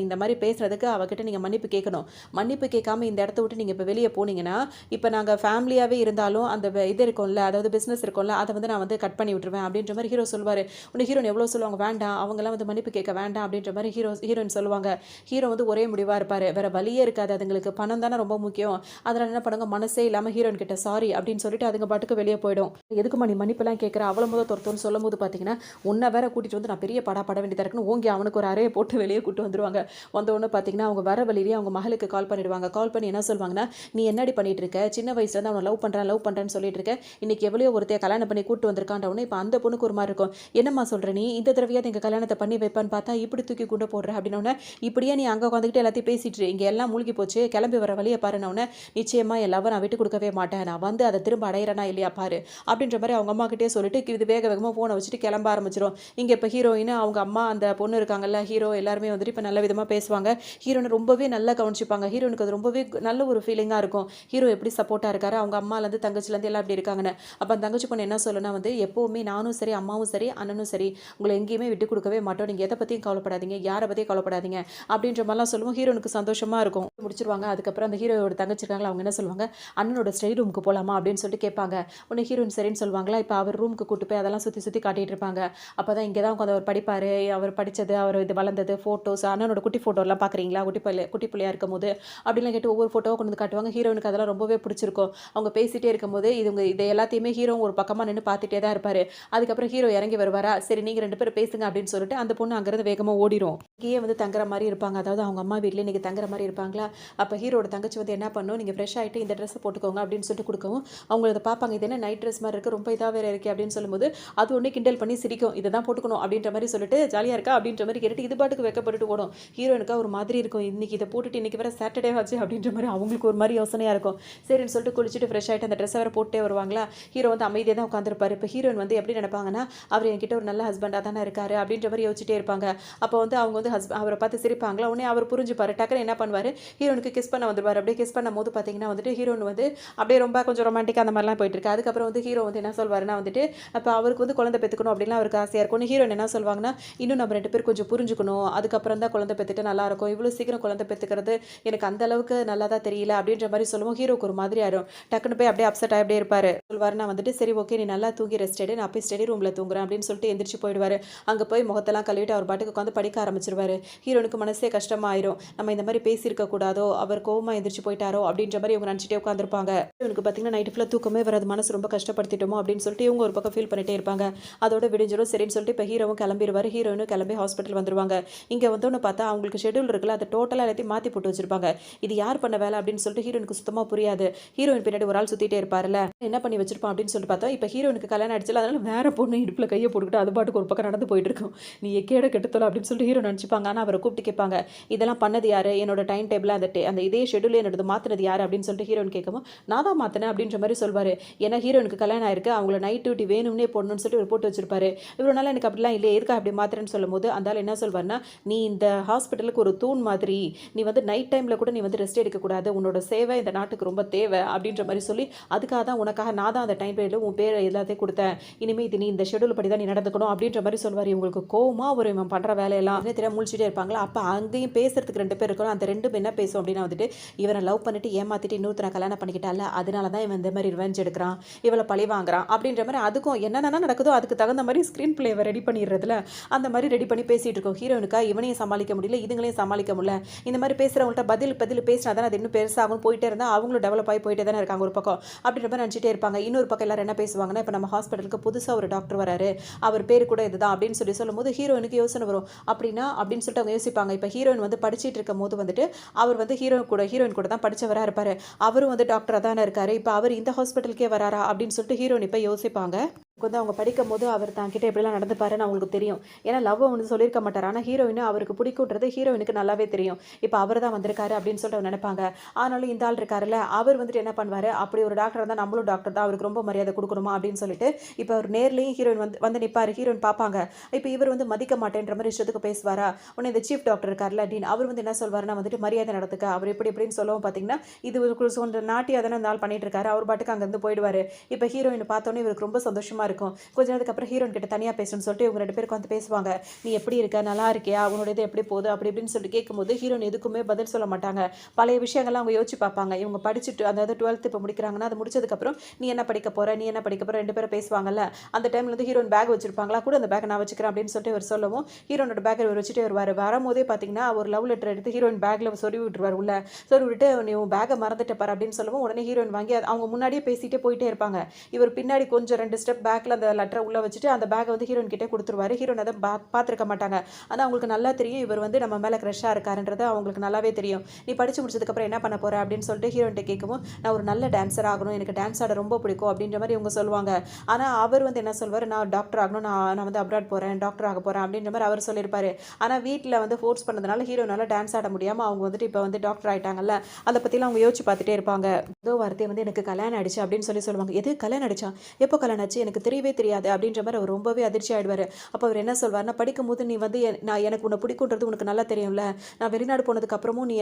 இந்த மாதிரி பேசுகிறதுக்கு அவகிட்ட நீங்கள் மன்னிப்பு கேட்கணும். மன்னிப்பு கேட்காம இந்த இடத்த விட்டு நீங்கள் இப்போ வெளியே போனீங்கன்னா இப்போ நாங்கள் ஃபேமிலியாகவே இருந்தாலும் அந்த இது இருக்கும்ல, அதாவது பிஸ்னஸ் இருக்கும்ல, அதை வந்து நான் வந்து கட் பண்ணி விட்டுருவேன் அப்படின்ற மாதிரி ஹீரோ சொல்வார். ஒன்று ஹீரோன் எவ்வளோ சொல்லுவாங்க, வேண்டாம் அவங்கெல்லாம் வந்து மன்னிப்பு கேட்க வேண்டாம் அப்படின்ற மாதிரி ஹீரோயின் சொல்லுவாங்க. ஹீரோ வந்து ஒரே முடிவாக இருப்பார், வேறு வழியே இருக்காது, அதுங்களுக்கு பணம் தானே ரொம்ப முக்கியம். அதனால் என்ன பண்ணுங்க, மனசே இல்லாமல் ஹீரோயின் கிட்ட சாரி அப்படின்னு சொல்லிட்டு அதுங்க பாட்டுக்கு வெளியே போயிடும். எதுக்குமா நீ மன்னிப்பெல்லாம் கேட்குற, அவ்வளோ முதல் துரத்தோன்னு சொல்லும் போது பார்த்தீங்கன்னா உன்னை வேற கூட்டிகிட்டு வந்து நான் பெரிய பட வேண்டியதாக இருக்குன்னு ஓங்கி அவனுக்கு ஒரு அறையை போட்டு வெளியே கூட்டு வந்துருவாங்க. வந்தோடனே பார்த்தீங்கன்னா அவங்க வர வழியிலேயே அவங்க மகளுக்கு கால் பண்ணிடுவாங்க. கால் பண்ணி என்ன சொல்லுவாங்கன்னா, நீ என்னடி பண்ணிட்டு இருக்க, சின்ன வயசுலேருந்து அவனை லவ் பண்ணுறேன்னு சொல்லிட்டு இருக்க, இன்னைக்கு எவ்வளோ ஒருத்தைய கல்யாணம் பண்ணி கூட்டு வந்திருக்கான்றவனே இப்போ அந்த பொண்ணுக்கு ஒரு மாதிரி இருக்கும். என்னம்மா சொல்கிற நீ, இந்த தடவையாவது எங்கள் கல்யாணத்தை பண்ணி வைப்பான்னு பார்த்தா இப்படி தூக்கி கொண்டு போடுற அப்படின்னோடனே, இப்படியே நீ அங்கே உட்காந்துக்கிட்டு எல்லாத்தையும் பேசிட்டு இங்கே எல்லாம் மூழ்கி போச்சு, கிளம்பி வர வழியை பாருன்னொன்னே, நிச்சயமா எல்லாவும் நான் விட்டு கொடுக்கவே மாட்டேன், நான் வந்து அதை திரும்ப அடையிறேனா இல்லையா பாரு அப்படின்ற மாதிரி அவங்க அம்மா கிட்டே சொல்லிட்டு இது வேக வேகமாக ஃபோனை வச்சுட்டு கிளம்ப ஆரம்பிச்சிடும். இங்கே இப்போ ஹீரோயின் அவங்க அம்மா அந்த பொண்ணு இருக்காங்கல்ல ஹீரோ எல்லாருமே வந்துட்டு இப்போ நல்ல விதமாக பேசுவாங்க. ஹீரோனை ரொம்பவே நல்லா கவனிச்சுப்பாங்க. ஹீரோனுக்கு அது ரொம்பவே நல்ல ஒரு ஃபீலிங்காக இருக்கும். ஹீரோ எப்படி சப்போர்ட்டாக இருக்காரு, அவங்க அம்மாலேருந்து தங்கச்சிலேருந்து எல்லாம் அப்படி இருக்காங்கன்னு. அப்போ அந்த தங்கச்சி பொண்ணு என்ன சொல்லுன்னா வந்து, எப்போவுமே நானும் சரி அம்மாவும் சரி அண்ணனும் சரி உங்களை எங்கேயுமே விட்டு கொடுக்கவே மாட்டோம், நீங்கள் எதை பற்றியும் கவலைப்படாதீங்க, யாரை பற்றியும் கவலைப்படாதீங்க அப்படின்ற மாதிரிலாம் சொல்லுவோம். ஹீரோனுக்கு சந்தோஷமாக இருக்கும். முடிச்சிருவாங்க. அதுக்கப்புறம் அந்த ஹீரோயோட தங்கச்சி இருக்காங்களா, அவங்க என்ன சொல்லுவாங்க, அண்ணனோட ஸ்டடி ரூமுக்கு போகலாமா அப்படின்னு சொல்லிட்டு கேட்பாங்க. உடனே ஹீரோயின் சரின்னு சொல்லுவாங்களா. இப்போ அவர் ரூமுக்கு கூட்டு போய் அதெல்லாம் சுற்றி காட்டிகிட்டு இருப்பாங்க. அப்போ தான் இங்கே தான் உட்காந்து அவர் படிப்பார், அவர் படித்தது, அவர் இது வளர்ந்தது, ஃபோட்டோஸ், அண்ணனோட குட்டி ஃபோட்டோலாம் பார்க்குறீங்களா, குட்டி பிள்ளையாக இருக்கும் போது அப்படிலாம் கேட்டு ஒவ்வொரு ஃபோட்டோவை கொண்டு வந்து காட்டுவாங்க. ஹீரோனுக்கு அதெல்லாம் ரொம்பவே பிடிச்சிருக்கும். அவங்க பேசிகிட்டே இருக்கும்போது இதை எல்லாத்தையுமே ஹீரோ ஒரு பக்கமாக நின்று பார்த்துட்டே தான் இருப்பார். அதுக்கப்புறம் ஹீரோ இறங்கி வருவாரா, சரி நீங்கள் 2 பேரும் பேசுங்க அப்படின்னு சொல்லிட்டு அந்த பொண்ணு அங்கேருந்து வேகமாக ஓடிடும். இங்கேயே வந்து தங்குற மாதிரி இருப்பாங்க, அதாவது அவங்க அம்மா வீட்டிலே நீங்கள் தங்குற மாதிரி இருப்பாங்களா. அப்போ ஹீரோட தங்கச்சி வந்து என்ன பண்ணும், நீங்கள் ஃப்ரெஷ் ஆகிட்டு இந்த ட்ரெஸ்ஸை போட்டுக்கோங்க அப்படின்னு சொல்லிட்டு கொடுக்கவும் அவங்க அதை பார்ப்பாங்க. இது என்ன நைட் ட்ரெஸ் மாதிரி இருக்குது, ரொம்ப இதாக வேறு இருக்குது அப்படின்னு சொல்லும்போது அது ஒன்று கிண்டல் பண்ணி சிரிக்கும். இதை தான் போட்டுக்கணும் அப்படின்ற மாதிரி சொல்லிட்டு ஜாலியாக இருக்கா அப்படின்ற மாதிரி கேட்டு இது பாட்டுக்கு வைக்கப்பட்டு ஓடும். ஹீரோனுக்கா ஒரு மாதிரி இருக்கும், இன்றைக்கி இதை போட்டுட்டு இன்றைக்கி வேறு சாட்டர்டே ஆச்சு அப்படின்ற மாதிரி அவங்களுக்கு ஒரு மாதிரி யோசனையாக இருக்கும். சரின்னு சொல்லிட்டு குளிச்சுட்டு ஃப்ரெஷ் ஆகிட்டு அந்த ட்ரெஸ்ஸை வேறு போட்டே வருவாங்களா. ஹீரோ வந்து அமைதியாக தான் உட்காந்துருப்பார். இப்போ ஹீரோயின் வந்து எப்படி நினைப்பாங்கன்னா, அவர் என்கிட்ட ஒரு நல்ல ஹஸ்பண்டாக தானே இருக்காரு அப்படின்ற மாதிரி யோசிச்சுட்டே இருப்பாங்க. அப்போ வந்து அவங்க வந்து அவரை பார்த்து சிரிப்பாங்களா. உடனே அவர் புரிஞ்சுப்பார். டக்குன்னு என்ன பண்ணுவார், ஹீரோனுக்கு கிஸ் பண்ண வந்துடுவார். அப்படியே கிஸ் பண்ணும் போது பார்த்தீங்கன்னா வந்துட்டு ஹீரோன் வந்து அப்படியே ரொம்ப கொஞ்சம் ரொமான்டிக்காக அந்த மாதிரிலாம் போயிட்டு இருக்கு. அதுக்கப்புறம் வந்து ஹீரோ வந்து என்ன சொல்வாருன்னா வந்துட்டு, அப்போ அவருக்கு வந்து குழந்தை பெற்றுக்கணும் அப்படின்லாம் அவருக்கு ஆசையாக இருக்கும். ஹீரோயின் என்ன சொல்வாங்கன்னா, இன்னும் நம்ம 2 பேர் கொஞ்சம் புரிஞ்சுக்கணும், அதுக்கப்புறம் தான் குழந்தை பெற்றுட்டு நல்லாயிருக்கும், இவ்வளோ சீக்கிரம் குழந்தை பெற்றுக்கிறது எனக்கு அந்த அளவுக்கு நல்லா தான் தெரியல அப்படின்ற மாதிரி சொல்லுவோம். ஹீரோக்கு ஒரு மாதிரி ஆயிரும். டக்குன்னு போய் அப்படியே அப்செட் ஆகிட்டே இருப்பார். சொல்வாருன்னா வந்துட்டு, சரி ஓகே நீ நல்லா தூங்கி ரெஸ்ட் எடு, நான் போய் ஸ்டடி ரூமில் தூங்குறேன் அப்படின்னு சொல்லிட்டு எந்திரிச்சு போயிடுவார். அங்கே போய் முகத்தெல்லாம் கழுவிட்டு அவர் பாட்டுக்கு உட்காந்து படிக்க ஆரம்பிச்சிருவார். ஹீரோனுக்கு மனசே கஷ்டமாயிரும், நம்ம இந்த மாதிரி பேசியிருக்க கூடாதோ, அவர் கோவமாக எந்திரிச்சு போயிட்டாரோ அப்படின்ற மாதிரி இவங்க நினச்சிட்டே உட்காந்துருப்பாங்க. இவனுக்கு பார்த்தீங்கன்னா நைட்டு ஃபுல்லாக தூக்கமே வராது, மனசு ரொம்ப கஷ்டப்படுத்திட்டோமோ அப்படின்னு சொல்லிட்டு இவங்க ஒரு பக்கம் ஃபீல் பண்ணிட்டே இருப்பாங்க. அதோட விடிஞ்சிடும். சரின்னு சொல்லிட்டு இப்போ ஹீரோவும் கிளம்பிடுவார். ஹீரோயினும் கிளம்பி ஹாஸ்பிட்டல் வந்துருவாங்க. இங்கே வந்தோன்னு பார்த்தா அவங்களுக்கு ஷெடியூல் இருக்குல்ல, அதை டோட்டலாக எல்லாத்தையும் மாற்றி போட்டு வச்சிருப்பாங்க. இது யார் பண்ண வேலை அப்படின்னு சொல்லிட்டு ஹீரோனுக்கு சுத்தமாக புரியாது. ஹீரோயின் பின்னாடி ஒரு ஆள் சுற்றிட்டே இருப்பார்ல, என்ன பண்ணி வச்சிருப்பான் அப்படின்னு சொல்லிட்டு பார்த்தா இப்போ ஹீரோனுக்கு கல்யாணம் ஆயிடுச்சு, அதனால வேற பொண்ணு இடுப்பில் கையை போட்டுக்கிட்டு அது பாட்டுக்கு ஒரு பக்கம் நடந்து போயிட்டு இருக்கும். நீ எக்கேட கெட்டுத்தோல அப்படின்னு சொல்லிட்டு ஹீரோ நினச்சிப்பாங்க. ஆனால் அவரை கூப்பிட்டு கேட்பாங்க, இதெல்லாம் பண்ணது யார், என்னோட டைம் டேபிள் அந்த இதே ஷெடியூல் என்னோட மாற்றினது யார் அப்படின்னு சொல்லிட்டு ஹீரோயின் கேட்கவும், நான் தான் மாற்றினேன் அப்படின்ற மாதிரி சொல்வார். ஏன்னா ஹீரோனுக்கு கல்யாணம் ஆயிருக்கு, அவங்கள நைட் டியூட்டி வேணும்னே போடணும்னு சொல்லிட்டு ஒரு போட்டு வச்சிருப்பாரு. இவ்வளோ நாள் எனக்கு அப்படிலாம் இல்லை, எதுக்காக அப்படி மாத்திரன்னு சொல்லும் போது அந்த ஆள் என்ன சொல்வார்னா, நீ இந்த ஹாஸ்பிட்டலுக்கு ஒரு தூண் மாதிரி, நீ வந்து நைட் டைமில் கூட நீ வந்து ரெஸ்ட் எடுக்கக்கூடாது, உன்னோட சேவை இந்த நாட்டுக்கு ரொம்ப தேவை அப்படின்ற மாதிரி சொல்லி, அதுக்காக தான் உனக்காக நான் தான் அந்த டைம் பீரியடில் உன் பேர் எல்லாத்தையும் கொடுத்தேன், இனிமேல் இது நீ இந்த ஷெடியூல் படி தான் நீ நடந்துக்கணும் அப்படின்ற மாதிரி சொல்வார். இவங்களுக்கு கோவமாக ஒரு இவன் பண்ணுற வேலையெல்லாம் தெரியாம முழிச்சிட்டே இருப்பாங்களா. அப்போ அங்கேயும் பேசுறதுக்கு 2 பேர் இருக்கணும். அந்த 2 பேர் என்ன பேசும் அப்படின்னா வந்துட்டு, இவனை லவ் பண்ணிட்டு ஏமாத்திட்டு இன்னொருத்தனை கல்யாணம் பண்ணிக்கிட்டால, அதனால தான் இவன் இந்த மாதிரி ரிவெஞ்ச் எடுக்கிறான், இவளை பழி வாங்குறான் அப்படின்ற மாதிரி அதுக்கும் என்னென்ன நடக்குதோ அதுக்கு தகுந்த மாதிரி ஸ்க்ரீன் பிளேவை ரெடி பண்ணிடுறதுல அந்த மாதிரி ரெடி பண்ணி பேசிகிட்டு இருக்கோம். ஹீரோனுக்கா இவனையும் சமாளிக்க முடியல, இதுங்களையும் சமாளிக்க முடியல. இந்த மாதிரி பேசுகிறவங்கள்ட்ட பதில் பதில் பேசினா தான் அது இன்னும் பெருசாகும் போயிட்டே இருந்தால் அவங்களும் டெவலப் ஆகி போயிட்டே தானே இருக்காங்க ஒரு பக்கம். அப்படின்ற மாதிரி நினச்சிட்டே இருப்பாங்க. இன்னொரு பக்கம் எல்லாரும் என்ன பேசுவாங்கன்னா, இப்போ நம்ம ஹாஸ்பிட்டலுக்கு புதுசாக ஒரு டாக்டர் வராரு, அவர் பேர் கூட இதுதான் அப்படின்னு சொல்லும்போது ஹீரோயினுக்கு யோசனை வரும். அப்படின்னா அப்படின்னு சொல்லிட்டு அவங்க யோசிப்பாங்க. இப்போ ஹீரோயின் வந்து படிச்சுட்டு இருக்கும் போது வந்துட்டு அவர் வந்து ஹீரோயின் கூட தான் படிச்சவராக இருப்பார். அவரும் வந்து டாக்டராக தானே இருக்காரு. இப்போ அவர் இந்த ஹாஸ்பிட்டலுக்கே வராரா அப்படின்னு சொல்லிட்டு ஹீரோயின் இப்போ யோசிப்பாங்க. வந்து அவங்க படிக்கும் போது அவர் தான்கிட்ட எப்படிலாம் நடந்துப்பாருன்னு அவங்களுக்கு தெரியும். ஏன்னா லவ் வந்து சொல்லியிருக்க மாட்டார். ஆனால் ஹீரோயின் அவருக்கு பிடிக்குன்றது ஹீரோயினுக்கு நல்லாவே தெரியும். இப்போ அவர் தான் வந்திருக்காரு அப்படின்னு சொல்லிட்டு அவங்க நினைப்பாங்க. ஆனாலும் இந்த ஆள் இருக்காருல்ல, அவர் வந்துட்டு என்ன பண்ணுவார், அப்படி ஒரு டாக்டர் இருந்தால் நம்மளும் டாக்டர் தான், அவருக்கு ரொம்ப மரியாதை கொடுக்கணுமா அப்படின்னு சொல்லிட்டு இப்போ அவர் நேர்லேயும் ஹீரோயின் வந்து நிற்பார். ஹீரோயின் பார்ப்பாங்க. இப்போ இவர் வந்து மதிக்க மாட்டேன்ற மாதிரி இஷ்டத்துக்கு பேசுவாரா. உடனே இந்த சீஃப் டாக்டர் இருக்கார்ல டீன், அவர் வந்து என்ன சொல்வாருன்னா வந்துட்டு மரியாதை நடத்துக்க, அவர் எப்படி எப்படின்னு சொல்லவும் பார்த்தீங்கன்னா இது சொந்த நாட்டியாக தானே அந்த ஆள் பண்ணிட்டு இருக்காரு, அவர் பாட்டுக்கு அங்கேருந்து போயிடுவார். இப்போ ஹீரோயின் பார்த்தோன்னே இவருக்கு ரொம்ப சந்தோஷமாக இருக்கும். கொஞ்ச நேரத்துக்கு அப்புறம் ஹீரோயின் கிட்ட தனியாக பேசணும்னு சொல்லிட்டு இவங்க 2 பேருக்கு வந்து பேசுவாங்க. நீ எப்படி இருக்க, நல்லா இருக்கியா, உன்னோட இது எப்படி போகுது அப்படி இப்படின்னு சொல்லிட்டு கேட்கும்போது ஹீரோயின் எதுக்குமே பதில் சொல்ல மாட்டாங்க. பழைய விஷயங்கள்லாம் அவங்க யோசிச்சு பார்ப்பாங்க. இவங்க படிச்சுட்டு அதாவது 12th இப்போ முடிக்கிறாங்கன்னா அது முடிச்சதுக்கப்புறம் நீ என்ன படிக்க போற 2 பேரும் பேசுவாங்கல்ல. அந்த டைம்ல வந்து ஹீரோயின் பேக் வச்சிருப்பாங்களா, கூட அந்த பேக் நான் வச்சுக்கிறேன் அப்படின்னு சொல்லிட்டு இவர் சொல்லவும் ஹீரோனோட பேக்கை இவர் வச்சுட்டு வருவார். வரும்போதே பார்த்தீங்கன்னா ஒரு லவ் லெட்டர் எடுத்து ஹீரோயின் பேக்கில் சொருவி விட்டுருவார். உள்ள சொருவி விட்டு நீ உன் பேக்கை மறந்துட்டு பாரு அப்படின்னு சொல்லவும் உடனே ஹீரோயின் வாங்கி அவங்க முன்னாடியே பேசிட்டே போயிட்டே இருப்பாங்க. இவர் பின்னாடி கொஞ்சம் 2 ஸ்டெப் பேக்கில் அந்த லெட்டரை உள்ளே வச்சுட்டு அந்த பேக்கை வந்து ஹீரோயின் கிட்டே கொடுத்துருவாரு. ஹீரோயின் அதை பார்த்துருக்க மாட்டாங்க. ஆனால் அவங்களுக்கு நல்லா தெரியும் இவர் வந்து நம்ம மேலே க்ரஷ்ஷாக இருக்காருன்றது அவங்களுக்கு நல்லாவே தெரியும். நீ படித்து முடிச்சதுக்கப்புறம் என்ன பண்ண போகிற அப்படின்னு சொல்லிட்டு ஹீரோயின்ட்ட கேட்கவும் நான் ஒரு நல்ல டான்ஸர் ஆகணும், எனக்கு டான்ஸ் ஆட ரொம்ப பிடிக்கும் அப்படின்ற மாதிரி இவங்க சொல்லுவாங்க. ஆனால் அவர் வந்து என்ன சொல்வார், நான் டாக்டர் ஆகணும், நான் வந்து அப்ராட் போகிறேன், டாக்டர் ஆக போகிறேன் அப்படின்ற மாதிரி அவர் சொல்லியிருப்பாரு. ஆனால் வீட்டில் வந்து ஃபோர்ஸ் பண்ணதுனால ஹீரோனால டான்ஸ் ஆட முடியாமல் அவங்க வந்துட்டு இப்போ வந்து டாக்டர் ஆகிட்டாங்கல்ல, அதை பற்றிலாம் அவங்க யோசிச்சு பார்த்துட்டே இருப்பாங்க. ஏதோ வார்த்தை வந்து எனக்கு கல்யாணம் ஆயிடுச்சு அப்படின்னு சொல்லுவாங்க. எது கல்யாணம் ஆயிடுச்சா, எப்போ கல்யாணம் ஆச்சு, எனக்கு தெரியவே தெரியாது அப்படின்ற மாதிரி அவர் ரொம்பவே அதிர்ச்சி ஆயிடுவார். அப்போ அவர் என்ன சொல்வார்னா, படிக்கும்போது நீ வந்து எனக்கு உன்னை பிடிக்குன்றது உனக்கு நல்லா தெரியும்ல, நான் வெளிநாடு போனதுக்கு அப்புறமும் நீ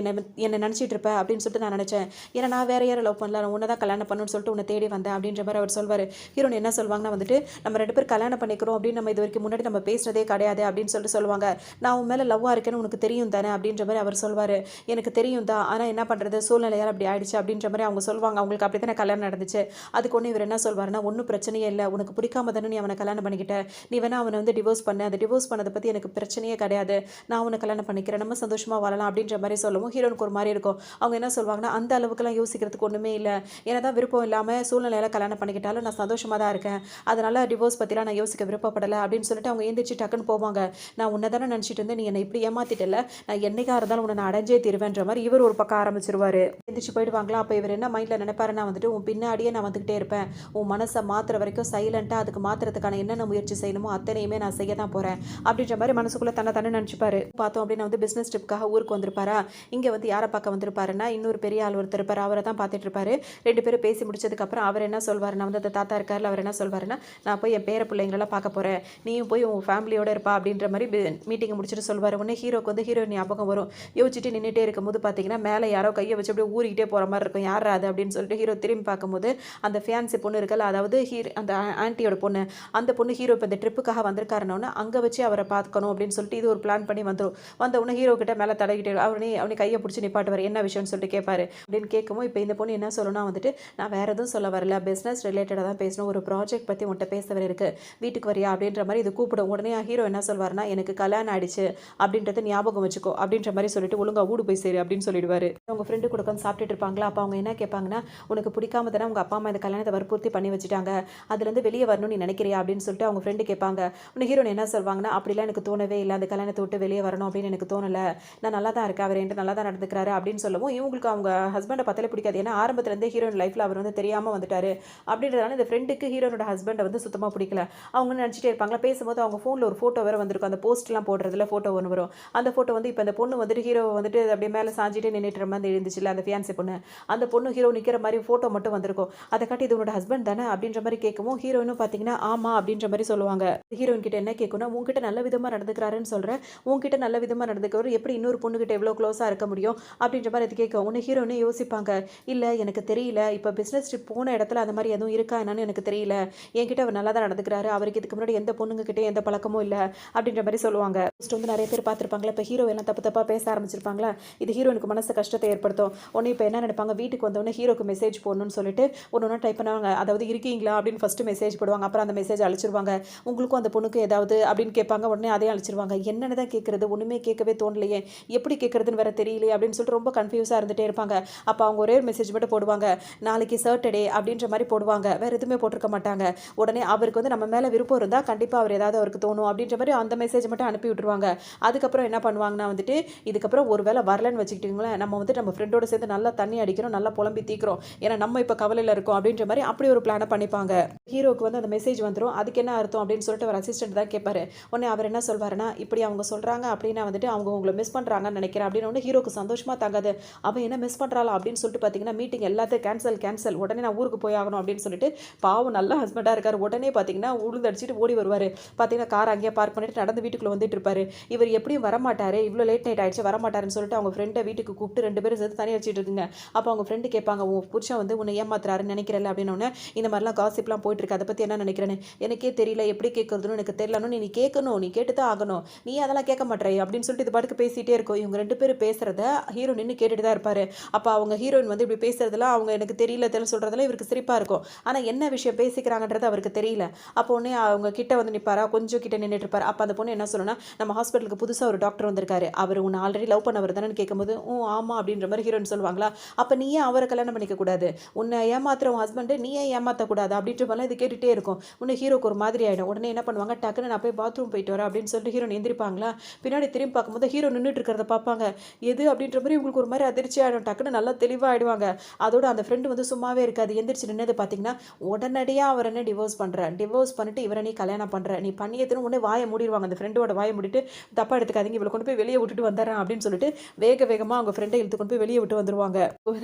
என்னை நினச்சிட்டு இருப்ப அப்படின்னு சொல்லிட்டு நான் நினச்சேன். ஏன்னா நான் வேற யாரும் லவ் பண்ணல, நான் உன்னை தான் கல்யாணம் பண்ணணும்னு சொல்லிட்டு உன்னை தேடி வந்தேன் அப்படின்ற மாதிரி அவர் சொல்வார். ஹீரோன் என்ன சொல்வாங்கன்னா வந்துட்டு நம்ம 2 பேர் கல்யாணம் பண்ணிக்கிறோம் அப்படின்னு நம்ம இது வரைக்கும் முன்னாடி நம்ம பேசுனதே கிடையாது அப்படின்னு சொல்லிட்டு சொல்லுவாங்க. நான் உன் மேலே லவ்வாக இருக்கேன்னு உனக்கு தெரியும் தானே அப்படின்ற மாதிரி அவர் சொல்வார். எனக்கு தெரியும் தான், ஆனால் என்ன பண்ணுறது, சூழ்நிலையால் அப்படி ஆயிடுச்சு அப்படின்ற மாதிரி அவங்க சொல்லுவாங்க. அவங்களுக்கு அப்படி தானே கல்யாணம் நடந்துச்சு. அதுக்கு ஒன்று இவர் என்ன சொல்வாருன்னா, ஒன்றும் பிரச்சனையே இல்லை, உனக்கு பிடிக்காம தானே நீ அவனை கல்யாணம் பண்ணிக்கிட்ட, நீ வேணா அவனை வந்து டிவோர்ஸ் பண்ண, அந்த டிவோர்ஸ் பண்ணதை பற்றி எனக்கு பிரச்சனையே கிடையாது, நான் உன்னை கல்யாணம் பண்ணிக்கிறேன், நம்ம சந்தோஷமாக வாழலாம் அப்படின்ற மாதிரி சொல்லவும் ஹீரோனுக்கு ஒரு மாதிரி இருக்கும். அவங்க என்ன சொல்வாங்கன்னா, அந்த அளவுக்குலாம் யோசிக்கிறதுக்கு ஒன்றுமே இல்லை, ஏன்னா விருப்பம் இல்லாமல் சூழ்நிலையில் கல்யாணம் பண்ணிக்கிட்டாலும் நான் சந்தோஷமாக தான் இருக்கேன், அதனால் டிவோர்ஸ் பற்றிலாம் நான் யோசிக்க விருப்பப்படலை அப்படின்னு சொல்லிட்டு அவங்க எழுந்திரிச்சு டக்குன்னு போவாங்க. நான் உன்னை தானே நினச்சிட்டு இருந்தேன், நீ என்னை இப்படி ஏமாத்திட்டல, நான் என்னைக்காக இருந்தாலும் உன்னை நான் அடைஞ்சே தீருவேன்ற மாதிரி இவர் ஒரு பக்கம் ஆரம்பிச்சிருவார். எழுந்திரிச்சு போயிடுவாங்களா. அப்போ இவர் என்ன மைண்டில் நினைப்பாருன்னா வந்துட்டு உன் பின்னாடியே நான் வந்துக்கிட்டே இருப்பேன், உன் மனசை மாற்றுற வரைக்கும் சைலண்ட்டாக அதுக்கு மாற்றுறதுக்கான என்னென்ன முயற்சி செய்யணுமோ அத்தனையுமே நான் செய்ய தான் போகிறேன் அப்படின்ற மாதிரி மனசுக்குள்ளே தன்னை நினச்சிப்பாரு. பார்த்தோம் அப்படின்னா வந்து பிஸ்னஸ் ட்ரிப்காக ஊருக்கு வந்திருப்பாரா. இங்கே வந்து யாரை பார்க்க வந்திருப்பாருன்னா இன்னொரு பெரிய ஆள் ஒருத்தர் இருப்பார், அவரை தான் பார்த்துட்டு இருப்பாரு. 2 பேரும் பேசி முடிச்சதுக்கப்புறம் அவர் என்ன சொல்வாருன்னா வந்து அந்த தாத்தா இருக்கார்ல, அவர் என்ன சொல்வாருன்னா, நான் போய் என் பேர பிள்ளைங்களெல்லாம் பார்க்க போகிறேன், நீயும் போய் உன் ஃபேமிலியோட இருப்பா அப்படின்ற மாதிரி மீட்டிங்கை முடிச்சுட்டு சொல்வார். உடனே ஹீரோக்கு வந்து ஹீரோயின் ஞாபகம் வரும். யோசிச்சுட்டு நின்றுட்டே இருக்கும்போது பார்த்தீங்கன்னா மேலே யாரோ கையை வச்சு அப்படியே ஊறிக்கிட்டே போகிற மாதிரி இருக்கும். யார் அது அப்படின்னு சொல்லிட்டு ஹீரோ திரும்பி பார்க்கும்போது அந்த ஃபேன்சி பொண்ணு இருக்கல, அதாவது அந்த ஆன்ட்டியோட பொண்ணு, அந்த பொண்ணு ஹீரோ இப்போ இந்த ட்ரிப்புக்காக வந்திருக்காருன்னொன்னே அங்கே வச்சு அவரை பார்க்கணும் அப்படின்னு சொல்லிட்டு இது ஒரு பிளான் பண்ணி வந்துடும். வந்தவுடனே ஹீரோ கிட்ட மேலே தடவிட்டு அவனை கையை பிடிச்சி நிப்பாட்டுவார். என்ன விஷயம்னு சொல்லிட்டு கேட்பாரு. அப்படின்னு கேட்கவும் இப்போ இந்த பொண்ணு என்ன சொல்லணும்னா வந்துட்டு நான் வேறு எதுவும் சொல்ல வரல, பிஸ்னஸ் ரிலேட்டடாக தான் பேசணும், ஒரு ப்ராஜெக்ட் பற்றி உன்கிட்ட பேச வர இருக்குது, வீட்டுக்கு வரியா அப்படின்ற மாதிரி இது கூப்பிடும். உடனே ஹீரோ என்ன சொல்வார்னா, எனக்கு கல்யாணம் ஆயிடுச்சு அப்படின்றத ஞாபகம் வச்சுக்கோ அப்படின்ற மாதிரி சொல்லிட்டு ஒழுங்கா ஊடு போய் சரி அப்படின்னு சொல்லிடுவாரு. அவங்க ஃப்ரெண்டு கூட உட்காந்து சாப்பிட்டுட்டு இருப்பாங்களா. அப்போ அவங்க என்ன கேட்பாங்கன்னா, உனக்கு பிடிக்காம தானே உங்கள் அப்பா அம்மா இந்த கல்யாணத்தை வற்புறுத்தி பண்ணி வச்சுட்டாங்க, அதுலேருந்து வெளியே வரணும்னு நீ நினைக்கிறியா அப்படின்னு சொல்லிட்டு அவங்க ஃப்ரெண்டு கேட்பாங்க. உன்னை ஹீரோன் என்ன சொல்வாங்கன்னா, அப்படிலாம் எனக்கு தோணவே இல்லை, அந்த கல்யாணத்தை விட்டு வெளியே வரணும் அப்படின்னு எனக்கு தோணலை, நான் நல்லா தான் இருக்கேன், அவர் என்கிட்ட நல்லா தான் நடந்துக்கிறாரு அப்படின்னு சொல்லவும் இவங்களுக்கு அவங்க ஹஸ்பண்டை பார்த்தாலே பிடிக்காது. ஏன்னா ஆரம்பத்துலேருந்தே ஹீரோயின் லைஃப்பில் அவர் வந்து தெரியாமல் வந்துட்டாரு அப்படின்றதால இந்த ஃப்ரெண்டுக்கு ஹீரோனோட ஹஸ்பண்டை வந்து சுத்தமாக பிடிக்கல. அவங்க நினச்சிட்டே இருப்பாங்களா. பேசும்போது அவங்க ஃபோனில் ஒரு ஃபோட்டோ வேறு வந்திருக்கும், அந்த போஸ்ட்லாம் போடுறதுல ஃபோட்டோ ஒன்று வரும். அந்த ஃபோட்டோ வந்து இப்போ அந்த பொண்ணு வந்துட்டு ஹீரோ வந்துட்டு அப்படியே மேலே சாஞ்சிட்டே நின்றுட்டு மாதிரி இருந்துச்சுல்ல, அந்த ஃபியான்சி பொண்ணு, அந்த பொண்ணு ஹீரோ நிற்கிற மாதிரி ஃபோட்டோ மட்டும் வந்திருக்கும். அதை காட்டி இது உன்னோட ஹஸ்பண்ட் தானே அப்படின்ற மாதிரி கேட்கவும் ஹீரோ ஹீரோயினும் பார்த்தீங்கன்னா, ஆமா அப்படின்ற மாரி சொல்லுவாங்க. ஹீரோயின் கிட்ட என்ன கேட்கும்னா, உன்கிட்ட நல்ல விதமா நடந்துக்கிறாருன்னு சொல்றேன். உன்கிட்ட நல்ல விதமா நடந்துக்கிறவரு எப்படி இன்னொரு பொண்ணுகிட்ட இவ்ளோ க்ளோஸா இருக்க முடியும்? அப்படின்ற மாரி அது கேட்கும். உடனே ஹீரோயினே யோசிப்பாங்க. இல்ல எனக்கு தெரியல. இப்ப பிசினஸ் ட்ரிப் போன இடத்துல அந்த மாரி எதுவும் இருக்கா என்னன்னு எனக்கு தெரியல. என்கிட்ட அவர் நல்லா தான் நடந்துக்கிறாரு. அவருக்கு இதுக்கு முன்னாடி எந்த பொண்ணுங்க கிட்டயும் எந்த பழக்கமும் இல்ல. அப்படின்ற மாரி சொல்லுவாங்க. ஃபர்ஸ்ட் வந்து நெறைய பேர் பார்த்துருப்பாங்கல்ல. இப்ப ஹீரோ எல்லாம் தப்பு தப்பா பேச ஆரம்பிச்சிருப்பாங்களா? இது ஹீரோயினுக்கு மனசு கஷ்டத்த ஏற்படுத்தும். உடனே இப்ப என்ன நினைப்பாங்க, வீட்டுக்கு வந்தவுடனே ஹீரோக்கு மெசேஜ் போடணும்னு சொல்லிட்டு ஒண்ணு ஒண்ணா டைப் பண்ணுவாங்க. அதாவது இருக்கீங்களா? அப்படின்னு ஃபர்ஸ்ட் மெசேஜ் போடுவாங்க. அப்புறம் அந்த மெசேஜ் அழிச்சிருவாங்க. உங்களுக்கும் அந்த பொண்ணுக்கும் ஏதாவது அப்படின்னு கேட்பாங்க. உடனே அதையும் அழிச்சிருவாங்க. என்னன்னு தான் கேட்கறது? ஒண்ணுமே கேட்கவே தோணலையே. எப்படி கேட்கறதுன்னு வேற தெரியலையே அப்படின்னு சொல்லிட்டு ரொம்ப கன்ஃப்யூஸா இருந்துட்டே இருப்பாங்க. அப்ப அவங்க ஒரே ஒரு மெசேஜ் மட்டும் போடுவாங்க. நாளைக்கு சாட்டர்டே அப்படின்ற மாரி போடுவாங்க. வேற எதுவுமே போட்டிருக்க மாட்டாங்க. உடனே அவருக்கு வந்து நம்ம மேல விருப்பம் இருந்தா கண்டிப்பா அவர் ஏதாவது அவருக்கு தோணும் அப்படின்ற மாரி அந்த மெசேஜ் மட்டும் அனுப்பி விட்டுருவாங்க. அதுக்கப்புறம் என்ன பண்ணுவாங்கன்னா வந்துட்டு, இதுக்கப்புறம் ஒரு வேளை வரலன்னு வச்சுக்கிட்டீங்களேன், நம்ம வந்துட்டு நம்ம ஃப்ரெண்டோட சேர்ந்து நல்லா தண்ணி அடிக்கிறோம், நல்லா புலம்பி தீர்க்கிறோம். ஏன்னா நம்ம இப்ப கவலையில இருக்கோம் அப்படின்ற மாரி அப்படி ஒரு பிளான பண்ணிப்பாங்க. ஹீரோக்கு வந்து அந்த மெசேஜ் வந்துரும். அதுக்கு என்ன அர்த்தம் அப்படின்னு சொல்லிட்டு அவர் அசிஸ்டன்ட் தான் கேட்பாரு. உடனே அவர் என்ன சொல்வாருன்னா, இப்படி அவங்க சொல்றாங்க அப்படின்னா வந்துட்டு அவங்க உங்கள மிஸ் பண்றாங்கன்னு நினைக்கிறேன் அப்படின்னு உடனே ஹீரோக்கு சந்தோஷமா தாங்காது. அவ என்ன மிஸ் பண்றாளா அப்படின்னு சொல்லிட்டு பார்த்தீங்கன்னா, மீட்டிங் எல்லாத்தையும் கேன்சல். உடனே நான் ஊருக்கு போய் ஆகணும் அப்படின்னு சொல்லிட்டு பாவம் நல்ல ஹஸ்பண்டா இருக்காரு. உடனே பார்த்தீங்கன்னா, உழுந்தடிச்சிட்டு ஓடி வருவாரு. பார்த்தீங்கன்னா, கார் அங்கேயே பார்க் பண்ணிட்டு நடந்து வீட்டுக்குள்ள வந்துட்டு இருப்பாரு. இவர் எப்படியும் வரமாட்டாரு. இவ்ளோ லேட் நைட் ஆயிடுச்சு வரமாட்டாருன்னு சொல்லிட்டு அவங்க ஃப்ரெண்ட வீட்டுக்கு கூப்பிட்டு 2 பேரும் சேர்ந்து தண்ணி அடிச்சிட்டு இருக்குங்க. அப்ப அவங்க ஃப்ரெண்ட் கேட்பாங்க, "உன் புருஷன் வந்து உன்னை ஏமாத்துறாருன்னு நினைக்கிறல்ல?" அப்படின்னோனே, "இந்த மாதிரிலாம் காசிப்லாம் போயிட்டு இருக்கு. அத பத்தி என்ன நினைக்கிறேன்னு எனக்கே தெரியல. எப்படி கேட்கறதுன்னு எனக்கு தெரியலன்னு நீ கேட்கணும். நீ கேட்டு தான் ஆகணும். நீ அதெல்லாம் கேட்க மாட்ற." அப்படின்னு சொல்லிட்டு இது பாட்டுக்கு பேசிட்டே இருக்கும். இவங்க 2 பேரும் பேசுறத ஹீரோ நின்னு கேட்டுட்டு தான் இருப்பாரு. அப்ப அவங்க ஹீரோயின் வந்து இப்படி பேசுறதெல்லாம் அவங்க எனக்கு தெரியல சொல்றதெல்லாம் இவருக்கு சிரிப்பா இருக்கும். ஆனா என்ன விஷயம் பேசிக்கிறாங்கன்றது அவருக்கு தெரியல. அப்போ உடனே அவங்க கிட்ட வந்து நிப்பாரா, கொஞ்சம் கிட்ட நின்னுட்டு இருப்பாரு. அப்ப அந்த பொண்ணு என்ன சொல்லும்னா, "நம்ம ஹாஸ்பிட்டலுக்கு புதுசா ஒரு டாக்டர் வந்திருக்காரு. அவரு உன்ன ஆல்ரெடி லவ் பண்ணவர் தானேன்னு" கேட்கும்போது, ஆமா" அப்படின்ற மாரி ஹீரோயின் சொல்லுவாங்களா? "அப்ப நீ ஏன் அவர கல்யாணம் பண்ணிக்க கூடாது? உன்னை ஏமாத்துற உன் ஹஸ்பண்ட் நீ ஏன் ஏமாத்தக்கூடாது?" அப்படின்ற மாரிலாம் இது கேட்டுட்டே இருக்கும். உடனே ஹீரோக்கு ஒரு மாதிரி ஆயிடும். உடனே என்ன பண்ணுவாங்க, டக்குன்னு "நான் போய் பாத்ரூம் போயிட்டு வரேன்" அப்படின்னு சொல்லிட்டு ஹீரோயின் எந்திரிப்பாங்களா? பின்னாடி திரும்பி பார்க்கும்போது ஹீரோ நின்னுட்டு இருக்கிறத பார்ப்பாங்க. எது அப்படின்ற மாரி இவங்களுக்கு ஒரு மாரி அதிர்ச்சி ஆயிடும். டக்குன்னு நல்லா தெளிவா ஆயிடுவாங்க. அதோட அந்த ஃப்ரெண்ட் வந்து சும்மாவே இருக்காது. எந்திரிச்சு நின்னது பார்த்தீங்கன்னா, உடனடியா அவர என்ன டிவோர்ஸ் பண்ற. டிவோர்ஸ் பண்ணிட்டு இவர நீ கல்யாணம் பண்ற. நீ பண்ணியதுன்னு உடனே வாய மூடிருவாங்க. அந்த ஃப்ரெண்டோட வாய மூடிட்டு, "தப்பா எடுத்துக்காதீங்க. இவள கொண்டு போய் வெளிய விட்டுட்டு வந்துர்றேன்" அப்படின்னு சொல்லிட்டு வேக வேகமா அவங்க ஃப்ரெண்ட இழுத்து கொண்டு போய் வெளிய விட்டு வந்துருவாங்க.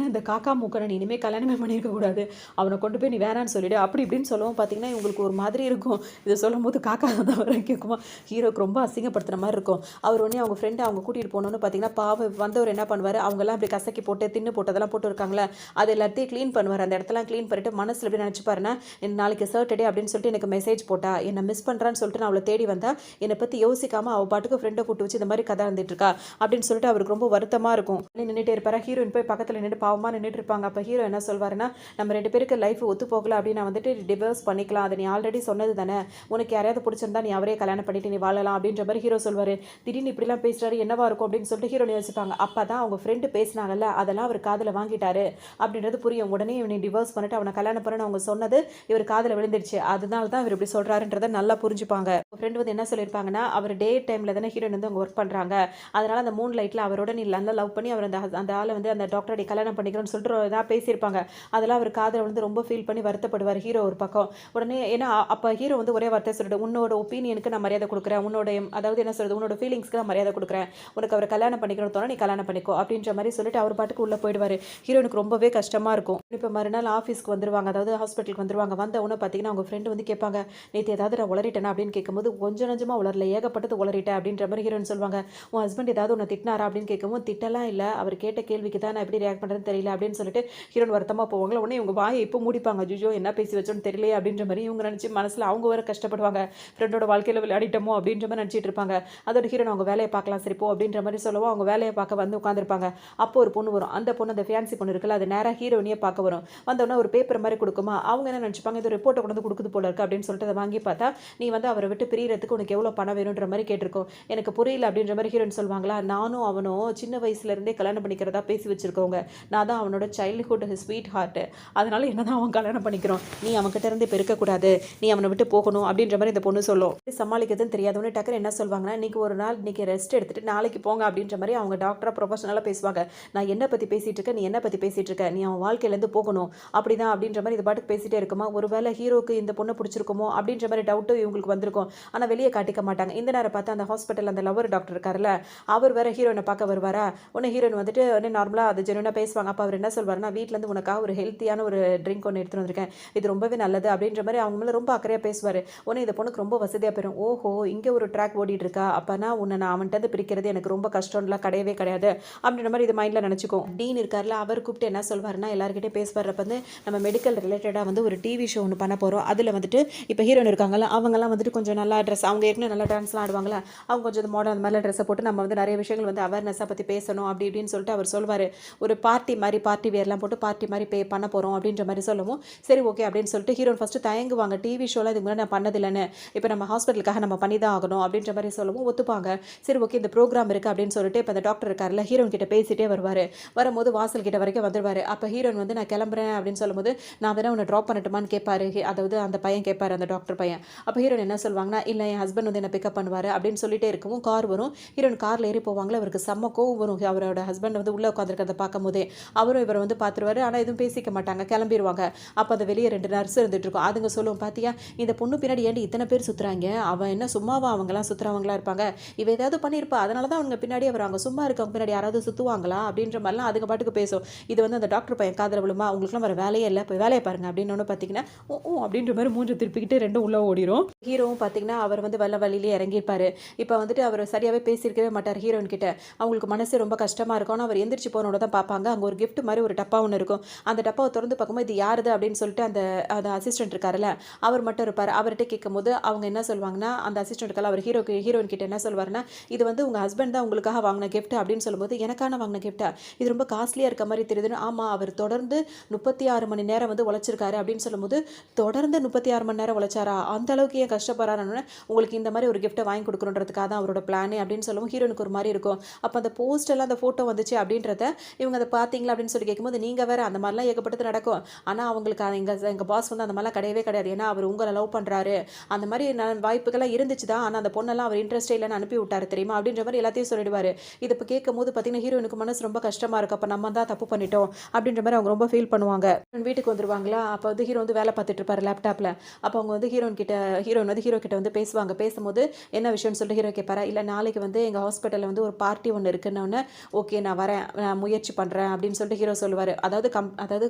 இந்த காக்கா மூக்கன நீ இனிமே கல்யாணமே பண்ணியிருக்க கூடாது. அவன கொண்டு போய் நீ வேணான்னு சொல்லிடு. அப்படி இப்படின்னு சொல்லவும் பார்த்தீங்கன்னா, இவங்களுக்கு ஒரு மாதிரி இருக்கும். இத சொல்லும்போது காக்கா தான் வர கேட்குமா, ஹீரோக்கு ரொம்ப அசிங்கப்படுத்துற மாரி இருக்கும். அவர் உடனே அவங்க ஃப்ரெண்ட அவங்க கூட்டிட்டு போனோனே பார்த்தீங்கன்னா, பாவம் வந்தவர் என்ன பண்ணுவாரு, அவங்கலாம் அப்படி கசக்கி போட்டு, தின்னு போட்டதெல்லாம் போட்டு இருக்காங்கல்ல, அது எல்லாத்தையும் கிளீன் பண்ணுவாரு. அந்த இடத்தெல்லாம் கிளீன் பண்ணிட்டு மனசுல எப்படி நினைச்சுப்பாருன்னா, நாளைக்கு சாட்டர்டே அப்படின்னு சொல்லிட்டு எனக்கு மெசேஜ் போட்டா, என்ன மிஸ் பண்றான்னு சொல்லிட்டு நான் அவள தேடி வந்தா, என்ன பத்தி யோசிக்காம அவ பாட்டுக்கு ஃப்ரெண்ட கூட்டு வச்சு இந்த மாரி கதை வந்துட்டு இருக்கா அப்படின்னு சொல்லிட்டு அவருக்கு ரொம்ப வருத்தமா இருக்கும். நின்னுட்டே இருப்பாரா, ஹீரோயின் போய் பக்கத்துல நின்னுட்டு பாவமா நின்னுட்டு இருப்பாங்க. அப்ப ஹீரோ என்ன சொல்வாருன்னா, நம்ம 2 பேருக்கு லைஃப் ஒத்து போகல அப்படின்னு நான் வந்துட்டு டிவோர்ஸ் பண்ணிக்கலாம். அது நீ ஆல்ரெடி சொன்னது தானே. உனக்கு யாரையாவது பிடிச்சிருந்தா நீ அவரே கல்யாணம் பண்ணிட்டு நீ வாழலாம் அப்படின்ற மாரி ஹீரோ சொல்வாரு. திடீர்னு இப்படிலாம் பேசுறாரு என்னவா இருக்கும் அப்படின்னு சொல்லிட்டு ஹீரோயின் யோசிப்பாங்க. அப்பதான் அவங்க ஃப்ரெண்டு பேசினாங்கல்ல, அதெல்லாம் அவர் காதுல வாங்கிட்டாரு அப்படின்றது புரியும். உடனே இவனை டிவோர்ஸ் பண்ணிட்டு அவனை கல்யாணம் பண்ணணும்னு அவங்க சொன்னது இவர் காதுல விழுந்துடுச்சு. அதனால தான் இவர் இப்படி சொல்றாருன்றத நல்லா புரிஞ்சுப்பாங்க. ஃப்ரெண்ட் வந்து என்ன சொல்லியிருப்பாங்கன்னா, அவர் டே டைம்ல தானே ஹீரோயின் வந்து அவங்க ஒர்க் பண்றாங்க. அதனால அந்த மூன் லைட்ல அவரோட நீ நல்லா லவ் பண்ணி அவர் அந்த ஆளை வந்து அந்த டாக்டரை கல்யாணம் பண்ணிக்கிறோம்னு சொல்லிட்டு ஏதாவது பேசியிருப்பாங்க. அதெல்லாம் அவர் காதுல வந்து ரொம்ப ஃபீல் பண்ணி வருத்தப்படுவார் ஹீரோ ஒரு பக்கம். உடனே ஏன்னா அப்ப ஹீரோ வந்து ஒரே வார்த்தை சொல்லிட்டு, உன்னோட ஒப்பீனியனுக்கு நான் மரியாதை கொடுக்குறேன். உன்னோட அதாவது என்ன சொல்றது, உன்னோட ஃபீலிங்ஸ்க்கு நான் மரியாதை கொடுக்குறேன். உனக்கு அவரை கல்யாணம் பண்ணிக்கணும்னு தோணா நீ கல்யாணம் பண்ணிக்கோ அப்படின்ற மாதிரி சொல்லிட்டு அவர் பாட்டுக்கு உள்ள போயிடுவாரு. ஹீரோனுக்கு ரொம்பவே கஷ்டமா இருக்கும். இப்ப மறுநாள் ஆஃபீஸ்க்கு வந்துருவாங்க. அதாவது ஹாஸ்பிட்டலுக்கு வந்துருவாங்க. வந்த உடனே பார்த்தீங்கன்னா அவங்க ஃப்ரெண்டு வந்து கேட்பாங்க, நேத்து ஏதாவது நான் உளறிட்டேனா அப்படின்னு கேட்கும்போது, கொஞ்சம் நஞ்சமா உளரல, ஏகப்பட்டது உளறிட்டேன் அப்படின்ற மாதிரி ஹீரோயின் சொல்லுவாங்க. உன் ஹஸ்பண்ட் ஏதாவது உன்னை திட்டினாரா அப்படின்னு கேட்கவும், திட்டலாம் இல்ல, அவர் கேட்ட கேள்விக்கு தான் நான் எப்படி ரியாக்ட் பண்றேன்னு தெரியல அப்படின்னு சொல்லிட்டு ஹீரோயின் வருத்தமா போவாங்களா. உடனே இவங்க வாயை இப்போ மூடிப்பாங்க. ஐயோ என்ன பேசி வச்சோன்னு தெரியலையே அப்படின்ற மாதிரி இவங்க நினைச்சு மனசுல அவங்க வேற கஷ்டப்படுவாங்க. ஃப்ரெண்டோட வாழ்க்கையில விளையாடிட்டோமோ அப்படின்ற மாதிரி நினைச்சிட்டு இருப்பாங்க. அதோட ஹீரோன் அவங்க வேலையை பார்க்கலாம் சரி போ அப்படின்ற மாதிரி சொல்லவும் அவங்க வேலையை பார்க்க வந்து உட்காந்துருப்பாங்க. அப்போ ஒரு பொண்ணு வரும். அந்த பொண்ணு அந்த ஃபியான்சி பொண்ணு இருக்குல்ல, அது நேராக ஹீரோனியை பார்க்க வரும். வந்தோடனே ஒரு பேப்பர் மாதிரி கொடுக்குமா, அவங்க என்ன நினச்சிப்பாங்க, இது ரிப்போர்ட்டை கொண்டு வந்து கொடுக்குது போல இருக்கு அப்படின்னு சொல்லிட்டு அதை வாங்கி பார்த்தா, நீ வந்து அவரை விட்டு பிரியறதுக்கு உனக்கு எவ்வளோ பணம் வேணுன்ற மாதிரி கேட்டிருக்கோம். எனக்கு புரியல அப்படின்ற மாதிரி ஹீரோயின் சொல்லுவாங்களா, நானும் அவனும் சின்ன வயசுல இருந்தே கல்யாணம் பண்ணிக்கிறதா பேசி வச்சிருக்கோங்க. நான் தான் அவனோட சைல்டுஹுட் ஸ்வீட் ஹார்ட். அதனால என்னதான் அவன் கல்யாணம் பண்ணிக்கிறோம். நீ அவன்கிட்ட இருந்து இப்போ இருக்கக்கூடாது, நீ அவனை விட்டு போகணும் அப்படின்ற மாதிரி இந்த பொண்ணு சொல்லும். சமாளிக்கிறதுன்னு தெரியாதவனே டக்குன்னு என்ன சொல்வாங்கன்னா, இன்னைக்கு ஒரு நாள் இன்னைக்கு ரெஸ்ட் எடுத்துட்டு நாளைக்கு போங்க அப்படின்ற மாதிரி அவங்க டாக்டரா ப்ரொஃபஷனலாக பேசுவாங்க. நான் என்ன பற்றி பேசிட்டு இருக்கேன், நீ என்ன பற்றி பேசிட்டு இருக்க, நீ அவன் வாழ்க்கையிலேருந்து போகணும் அப்படிதான் அப்படின்ற மாதிரி இது பாட்டுக்கு பேசிட்டே இருக்குமா. ஒருவேளை ஹீரோக்கு இந்த பொண்ணை பிடிச்சிருக்குமோ அப்படின்ற மாதிரி டவுட்டும் இவங்களுக்கு வந்திருக்கும். ஆனால் வெளியே காட்டிக்க மாட்டாங்க. இந்த நேரம் பார்த்து அந்த ஹாஸ்பிட்டல் அந்த லவர் டாக்டர் இருக்காருல்ல, அவர் வேற ஹீரோயினை பார்க்க வருவாரா. உடனே ஹீரோயின் வந்துட்டு நார்மலாக அது ஜெனுவனாக பேசுவாங்க. அப்போ அவர் என்ன சொல்வாருன்னா, வீட்டிலேருந்து உனக்காக ஒரு ஹெல்த்தியான ஒரு ட்ரிங்க் ஒன்று எடுத்துகிட்டு வந்திருக்கேன், இது ரொம்பவே நல்லது அப்படின்னு அப்படின்ற மாதிரி அவங்க மேலே ரொம்ப அக்கறையாக பேசுவார். உடனே இந்த பொண்ணுக்கு ரொம்ப வசதியாக போயிடும். ஓஹோ, இங்கே ஒரு ட்ராக் ஓடிட்டு இருக்கா, அப்போனா உன்னை நான் அவன்கிட்ட பிரிக்கிறது எனக்கு ரொம்ப கஷ்டம்லாம் கிடையவே கிடையாது அப்படின்ற மாதிரி இது மைண்டில் நினச்சிக்கும். டீன் இருக்கார்ல, அவர் கூப்பிட்டு என்ன சொல்வார்னா எல்லாருக்கிட்டே பேசுவார்றப்ப வந்து நம்ம மெடிக்கல் ரிலேட்டடாக வந்து ஒரு டிவி ஷோ ஒன்று பண்ண போகிறோம். அதில் வந்துட்டு இப்போ ஹீரோயின் இருக்காங்கல்ல, அவங்கெல்லாம் வந்துட்டு கொஞ்சம் நல்லா ட்ரெஸ், அவங்க ஏற்கனவே நல்லா டான்ஸ்லாம் ஆடுவாங்களா, அவங்க கொஞ்சம் மாடல் அந்த மாதிரிலாம் ட்ரெஸ்ஸை போட்டு நம்ம வந்து நிறைய விஷயங்கள் வந்து அவேர்னஸாக பற்றி பேசணும் அப்படி இப்படின்னு சொல்லிட்டு அவர் சொல்வார். ஒரு பார்ட்டி வேர்லாம் போட்டு பார்ட்டி மாதிரி பண்ண போகிறோம் அப்படின்ற மாதிரி சொல்லவும் சரி ஓகே அப்படின்னு சொல்லிட்டு ஹீரோயின் ஃபஸ்ட்டு தயங்குவாங்க. டிவி ஷோலாம் இதுக்கு முன்னாடி நான் பண்ணதில்லைன்னு, இப்போ நம்ம ஹாஸ்பிட்டலுக்காக நம்ம பண்ணி தான் ஆகணும் அப்படின்ற மாதிரி சொல்லவும் ஒத்துப்பாங்க. சரி ஓகே, இந்த ப்ரோக்ராம் இருக்குது அப்படின்னு சொல்லிட்டு இப்போ அந்த டாக்டர் இருக்கார்ல, ஹீரோயின் கிட்ட பேசிட்டே வருவார். வரும்போது வாசல் கிட்ட வரைக்கும் வந்துடுவார். அப்போ ஹீரோயின் வந்து நான் கிளம்புறேன் அப்படின்னு சொல்லும்போது நான் வேணா உன்னை ட்ராப் பண்ணட்டுமான்னு கேட்பாரு. அதாவது அந்த பையன் கேட்பாரு, அந்த டாக்டர் பையன். அப்போ ஹீரோயின் என்ன சொல்லுவாங்கன்னா, இல்லை என் ஹஸ்பண்ட் வந்து என்ன பிக்கப் பண்ணுவார் அப்படின்னு சொல்லிட்டே இருக்கவும் கார் வரும். ஹீரோயின் காரில் ஏறி போவாங்களே, அவருக்கு செம்ம கோவம் வரும். அவரோட ஹஸ்பண்ட் வந்து உள்ளே உட்காந்துருக்கிறத பார்க்கும் போதே அவரும் இவரை வந்து பார்த்துருவாரு. ஆனால் எதுவும் பேசிக்க மாட்டாங்க, கிளம்பிடுவாங்க. அப்போ அந்த வெளியே 2 நர்ஸ் இருந்துட்டு இருக்கும். அதுங்க சொல்லுவோம், பார்த்தியா இந்த பொண்ணு பின்னாடி ஏன்டி இத்தனை பேர் சுற்றுறாங்க, அவன் என்ன சும்மாவா அவங்களாம் சுற்றுறவங்களா இருப்பாங்க, இவ ஏதாவது பண்ணியிருப்பா, அதனால தான் அவங்க பின்னாடி அவர் அங்கே சும்மா இருக்கவங்க பின்னாடி யாராவது சுற்றுவாங்களா அப்படின்ற மாதிரிலாம் அதுங்க பாட்டுக்கு பேசும். இது வந்து அந்த டாக்டர் பையன் காதில் விழுமா, அவங்களுக்குலாம் வர வேலையே இல்லை, போய் வேலையை பாருங்க அப்படின்னு ஒன்று பார்த்தீங்கன்னா ஓ அப்படின்ற மாதிரி மூஞ்சை திருப்பிக்கிட்டு ரெண்டும் உள்ளே ஓடிடும். ஹீரோவும் பார்த்தீங்கன்னா அவர் வந்து வழியிலே இறங்கியிருப்பார். இப்போ வந்துட்டு அவர் சரியாகவே பேசியிருக்கவே மாட்டார் ஹீரோயின் கிட்ட. அவங்களுக்கு மனசு ரொம்ப கஷ்டமாக இருக்கும். ஆனால் அவர் எந்திரிச்சு போனோட தான் பார்ப்பாங்க, அங்கே ஒரு கிஃப்ட் மாதிரி ஒரு டப்பா ஒன்று இருக்கும். அந்த டப்பாவை திறந்து பார்க்கும்போது இது யாருது அப்படின்னு சொல்லிட்டு அந்த அந்த அசிஸ்டன்ட் இருக்காருல்ல, அவர் மட்டும் இருப்பார். அவர்கிட்ட கேட்கும்போது அவங்க என்ன சொல்லுவாங்கன்னா, அந்த அசிஸ்டன்ட்கெல்லாம் அவர் ஹீரோயின் கிட்ட என்ன சொல்வாருன்னா, இது வந்து உங்கள் ஹஸ்பண்ட் தான் உங்களுக்காக வாங்கின கிஃப்ட் அப்படின்னு சொல்லும்போது, எனக்கான வாங்கின கிஃப்ட்டா, இது ரொம்ப காஸ்ட்லியாக இருக்க மாதிரி தெரியுதுன்னு. ஆமாம், அவர் தொடர்ந்து 36 மணி நேரம் வந்து உழைச்சிருக்காரு அப்படின்னு சொல்லும்போது, தொடர்ந்து 36 மணி நேரம் உழைச்சாரா, அந்த அளவுக்கு ஏன் கஷ்டப்படுறாருன்னு, உங்களுக்கு இந்த மாதிரி ஒரு கிஃப்ட்டை வாங்கி கொடுக்கணுன்றதுக்காக தான் அவரோட பிளானே அப்படின்னு சொல்லவும் ஹீரோனுக்கு ஒரு மாதிரி இருக்கும். அப்போ அந்த போஸ்டெல்லாம் அந்த ஃபோட்டோ வந்துச்சு அப்படின்றத இவங்க அதை பார்த்தீங்களா அப்படின்னு சொல்லி கேட்கும்போது, நீங்கள் வேறு அந்த மாதிரிலாம் ஏகப்பட்டது நடக்கும். ஆனால் அவங்களுக்கு எங்கள் பாஸ் வந்து அந்த மாதிரிலாம் கிடையவே கிடையாது. ஏன்னா அவர் உங்களை லவ் பண்ணுறாரு, அந்த மாதிரி வாய்ப்புகள்லாம் இருந்துச்சு தான். ஆனால் அந்த பொண்ணெல்லாம் அவர் இன்ட்ரெஸ்டே இல்லைன்னு அனுப்பி விட்டாரு தெரியுமா அப்படின்ற மாதிரி எல்லாத்தையும் சொல்லிடுவார். இது இப்போ கேட்கும் போது பார்த்தீங்கன்னா ஹீரோனுக்கு மனசு ரொம்ப கஷ்டமாக இருக்கும். அப்போ நம்ம தான் தப்பு பண்ணிட்டோம் அப்படின்ற மாதிரி அவங்க ரொம்ப ஃபீல் பண்ணுவாங்க. வீட்டுக்கு வந்துருவாங்களா, அப்போ வந்து ஹீரோ வந்து வேலை பார்த்துட்டு இருப்பாரு லேப்டாப்பில். அப்போ அவங்க வந்து ஹீரோயின் வந்து ஹீரோ கிட்ட வந்து பேசுவாங்க. பேசும்போது என்ன விஷயம்னு சொல்லிட்டு ஹீரோ கேட்பாரா, இல்லை நாளைக்கு வந்து எங்கள் ஹாஸ்பிட்டலில் வந்து ஒரு பார்ட்டி ஒன்று இருக்குன்னு, ஓகே நான் வரேன், நான் முயற்சி பண்ணுறேன் அப்படின்னு சொல்லிட்டு ஹீரோ சொல்லுவார். அதாவது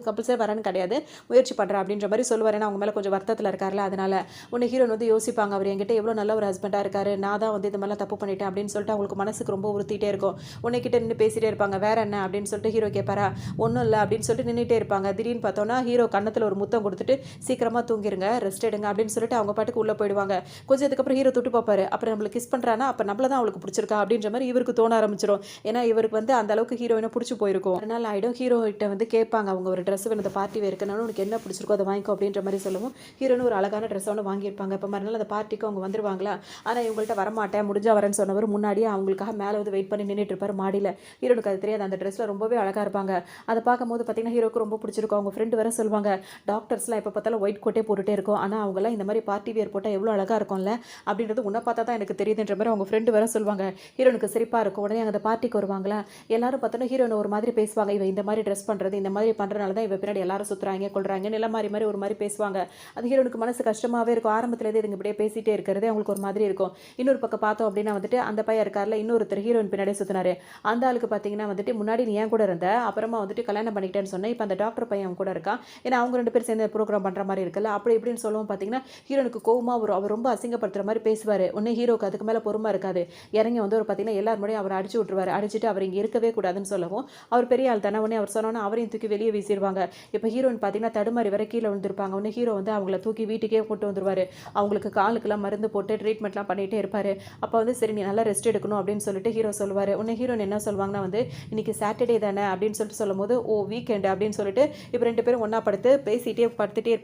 கம்பல்சரி வரேன்னு கிடையாது, முயற்சி பண்ணுறேன் அப்படின்ற மாதிரி சொல்லுவார். ஏன்னா அவங்க மேலே கொஞ்சம் வருத்தத்தில் இருக்கார்ல, அதனால உன்னை ஹீரோன் வந்து யோசிப்பாங்க, அவர் என்கிட்ட எவ்வளோ நல்ல ஒரு ஹஸ்பண்டாக இருக்காரு, நான் தான் வந்து இது மாதிரிலாம் தப்பு பண்ணிட்டேன் அப்படின்னு சொல்லிட்டு அவங்களுக்கு மனசுக்கு ரொம்ப உறுத்திட்டே இருக்கும். உன்னை கிட்ட நின்று பேசிகிட்டே இருப்பாங்க. வேற என்ன அப்படின்னு சொல்லிட்டு ஹீரோ கேட்பாரா, ஒன்றும் இல்லை அப்படின்னு சொல்லிட்டு நின்றுட்டே இருப்பாங்க. திடீர்னு பார்த்தோன்னா ஹீரோ கன்னத்தில் ஒரு முத்தம் கொடுத்துட்டு சீக்கிரமாக தூங்கிடுங்க, ரெஸ்ட் எடுங்க அப்படின்னு சொல்லிட்டு அவங்க பாட்டுக்கு உள்ளே போயிடுவாங்க. கொஞ்சம் அதுக்கப்புறம் ஹீரோ தொட்டு பார்ப்பாரு. அப்புறம் நம்மளுக்கு கிஸ் பண்ணுறானா, அப்போ நம்மள தான் அவளுக்கு பிடிச்சிருக்கா அப்படின்ற மாதிரி இவருக்கு தோண ஆரம்பிச்சிடும். ஏன்னா இவருக்கு வந்து அந்த அளவுக்கு ஹீரோயினை பிடிச்சி போயிருக்கும். அதனால ஆகிடும். ஹீரோ கிட்ட வந்து கேட்பாங்க, அவங்க ஒரு ட்ரெஸ் வேணும், அந்த பார்ட்டி வேறுக்குனாலும் உனக்கு என்ன பிடிச்சிருக்கோ அதை வாங்கிக்கோ அப்படின்ற மாதிரி சொல்லவும் ஹீரோன்னு ஒரு அழகான ட்ரெஸ் ஒன்று வாங்கியிருப்பாங்க. இப்போ மறுநாள் அந்த பார்ட்டிக்கு அவங்க வந்துருவாங்களா, ஆனால் இவங்கள்ட்ட வரமாட்டேன், முடிஞ்சா வரேன்னு சொன்னவர் முன்னாடியே அவங்களுக்காக மேலே வந்து வெயிட் பண்ணி நின்றுட்டு இருப்பார் மாடியில். ஹீரோனுக்கு அது தெரியாது, அந்த ட்ரெஸ்ஸில் ரொம்பவே அழகாக இருப்பாங்க. அதை பார்க்கும்போது பார்த்தீங்கன்னா ஹீரோக்கு ரொம்ப பிடிச்சிருக்கும். அவங்க ஃப்ரெண்டு வேறு சொல்லுவாங்க, டாக்டர்ஸ்லாம் எப்போ பார்த்தாலும் ஒயிட் கோட்டே போட்டுகிட்டே இருக்கும், ஆனால் அவங்களாம் இந்த மாதிரி பார்ட்டி வேர் போட்டால் எவ்வளோ அழகாக இருக்கும்ல அப்படின்றது உன்னை பார்த்தா தான் எனக்கு தெரியுதுன்ற மாதிரி அவங்க ஃப்ரெண்டு வேறு சொல்லுவாங்க. ஹீரோனுக்கு சிரிப்பாக இருக்கும். உடனே அந்த பார்ட்டிக்கு வருவாங்களா, எல்லாரும் பார்த்தோன்னா ஹீரோனை ஒரு மாதிரி பேசுவாங்க, இவ இந்த மாதிரி ட்ரெஸ் பண்ணுறது, இந்த மாதிரி பண்ணுறதுனால தான் இவ பின்னாடி எல்லாரும் சுற்றுறாங்க கொள்றாங்க நில மாதிரி ஒரு மாதிரி பேசுவாங்க. அது ஹீரோனுக்கு மனசு கஷ்டமாகவே இருக்கும். ஆரம்பத்துலேருந்து இதுங்க இப்படியே பேசிகிட்டே இருக்கிறதே அவங்களுக்கு ஒரு மாதிரி இருக்கும். இன்னொரு பக்கம் பார்த்தோம் அப்படின்னா வந்துட்டு அந்த பையன் இருக்கார்ல, இன்னொருத்தர் ஹீரோயின் பின்னாடியே சுற்றினாரு. அந்த ஆளுக்கு பார்த்தீங்கன்னா வந்துட்டு முன்னாடி நீ ஏன் கூட இருந்த, அப்புறமா வந்துட்டு கல்யாணம் பண்ணிக்கிட்டேன்னு சொன்னேன், இப்போ அந்த டாக்டர் பையன் கூட இருக்கான், ஏன்னா அவங்க 2 பேர் சேர்ந்து ப்ரோக்ராம் பண்ணுற மாதிரி இருக்குல்ல, அப்படி இப்படின்னு சொல்லவும் பார்த்தீங்கன்னா ஹீரோனுக்கு கோவமாக வரும். அவர் ரொம்ப அசிங்கப்படுத்துகிற மாதிரி பேசுவார். ஒன்று ஹீரோக்கு அதுக்கு மேலே பொறுமை இருக்காது. இறங்கி வந்து ஒரு பார்த்தீங்கன்னா எல்லாரும் முன்னாடியும் அவர் அடிச்சு விட்டுருவார். அடிச்சுட்டு அவர் இங்கே இருக்கவே கூடாதுன்னு சொல்லவும் அவர் பெரிய ஆள் தானே, உடனே அவர் சொன்னோன்னா அவரையும் தூக்கி வெளியே வீசிடுவாங்க. இப்போ ஹீரோயின் பார்த்தீங்கன்னா தடுமாறி வரை கீழே விழுந்திருப்பாங்க. உடனே ஹீரோ வந்து அவங்கள தூக்கி வீட்டுக்கே கொண்டு வந்துருவார். அவங்களுக்கு காலுக்கெல்லாம் மருந்து போட்டு ட்ரீட்மெண்ட்லாம் பண்ணிகிட்டே இருப்பார். அப்போ வந்து சரி நீ நல்லா ரெஸ்ட் எடுக்கணும் அப்படின்னு சொல்லிட்டு ஹீரோ சொல்லுவார். உடனே ஹீரோயின் என்ன சொல்லுவாங்கன்னா வந்து இன்னைக்கு சாட்டர்டே தானே அப்படின்னு சொல்லிட்டு சொல்லும் போது ஓ வீக்கெண்டு அப்படின்னு சொல்லிட்டு இப்போ 2 பேரும் ஒன்றா படுத்துட்டே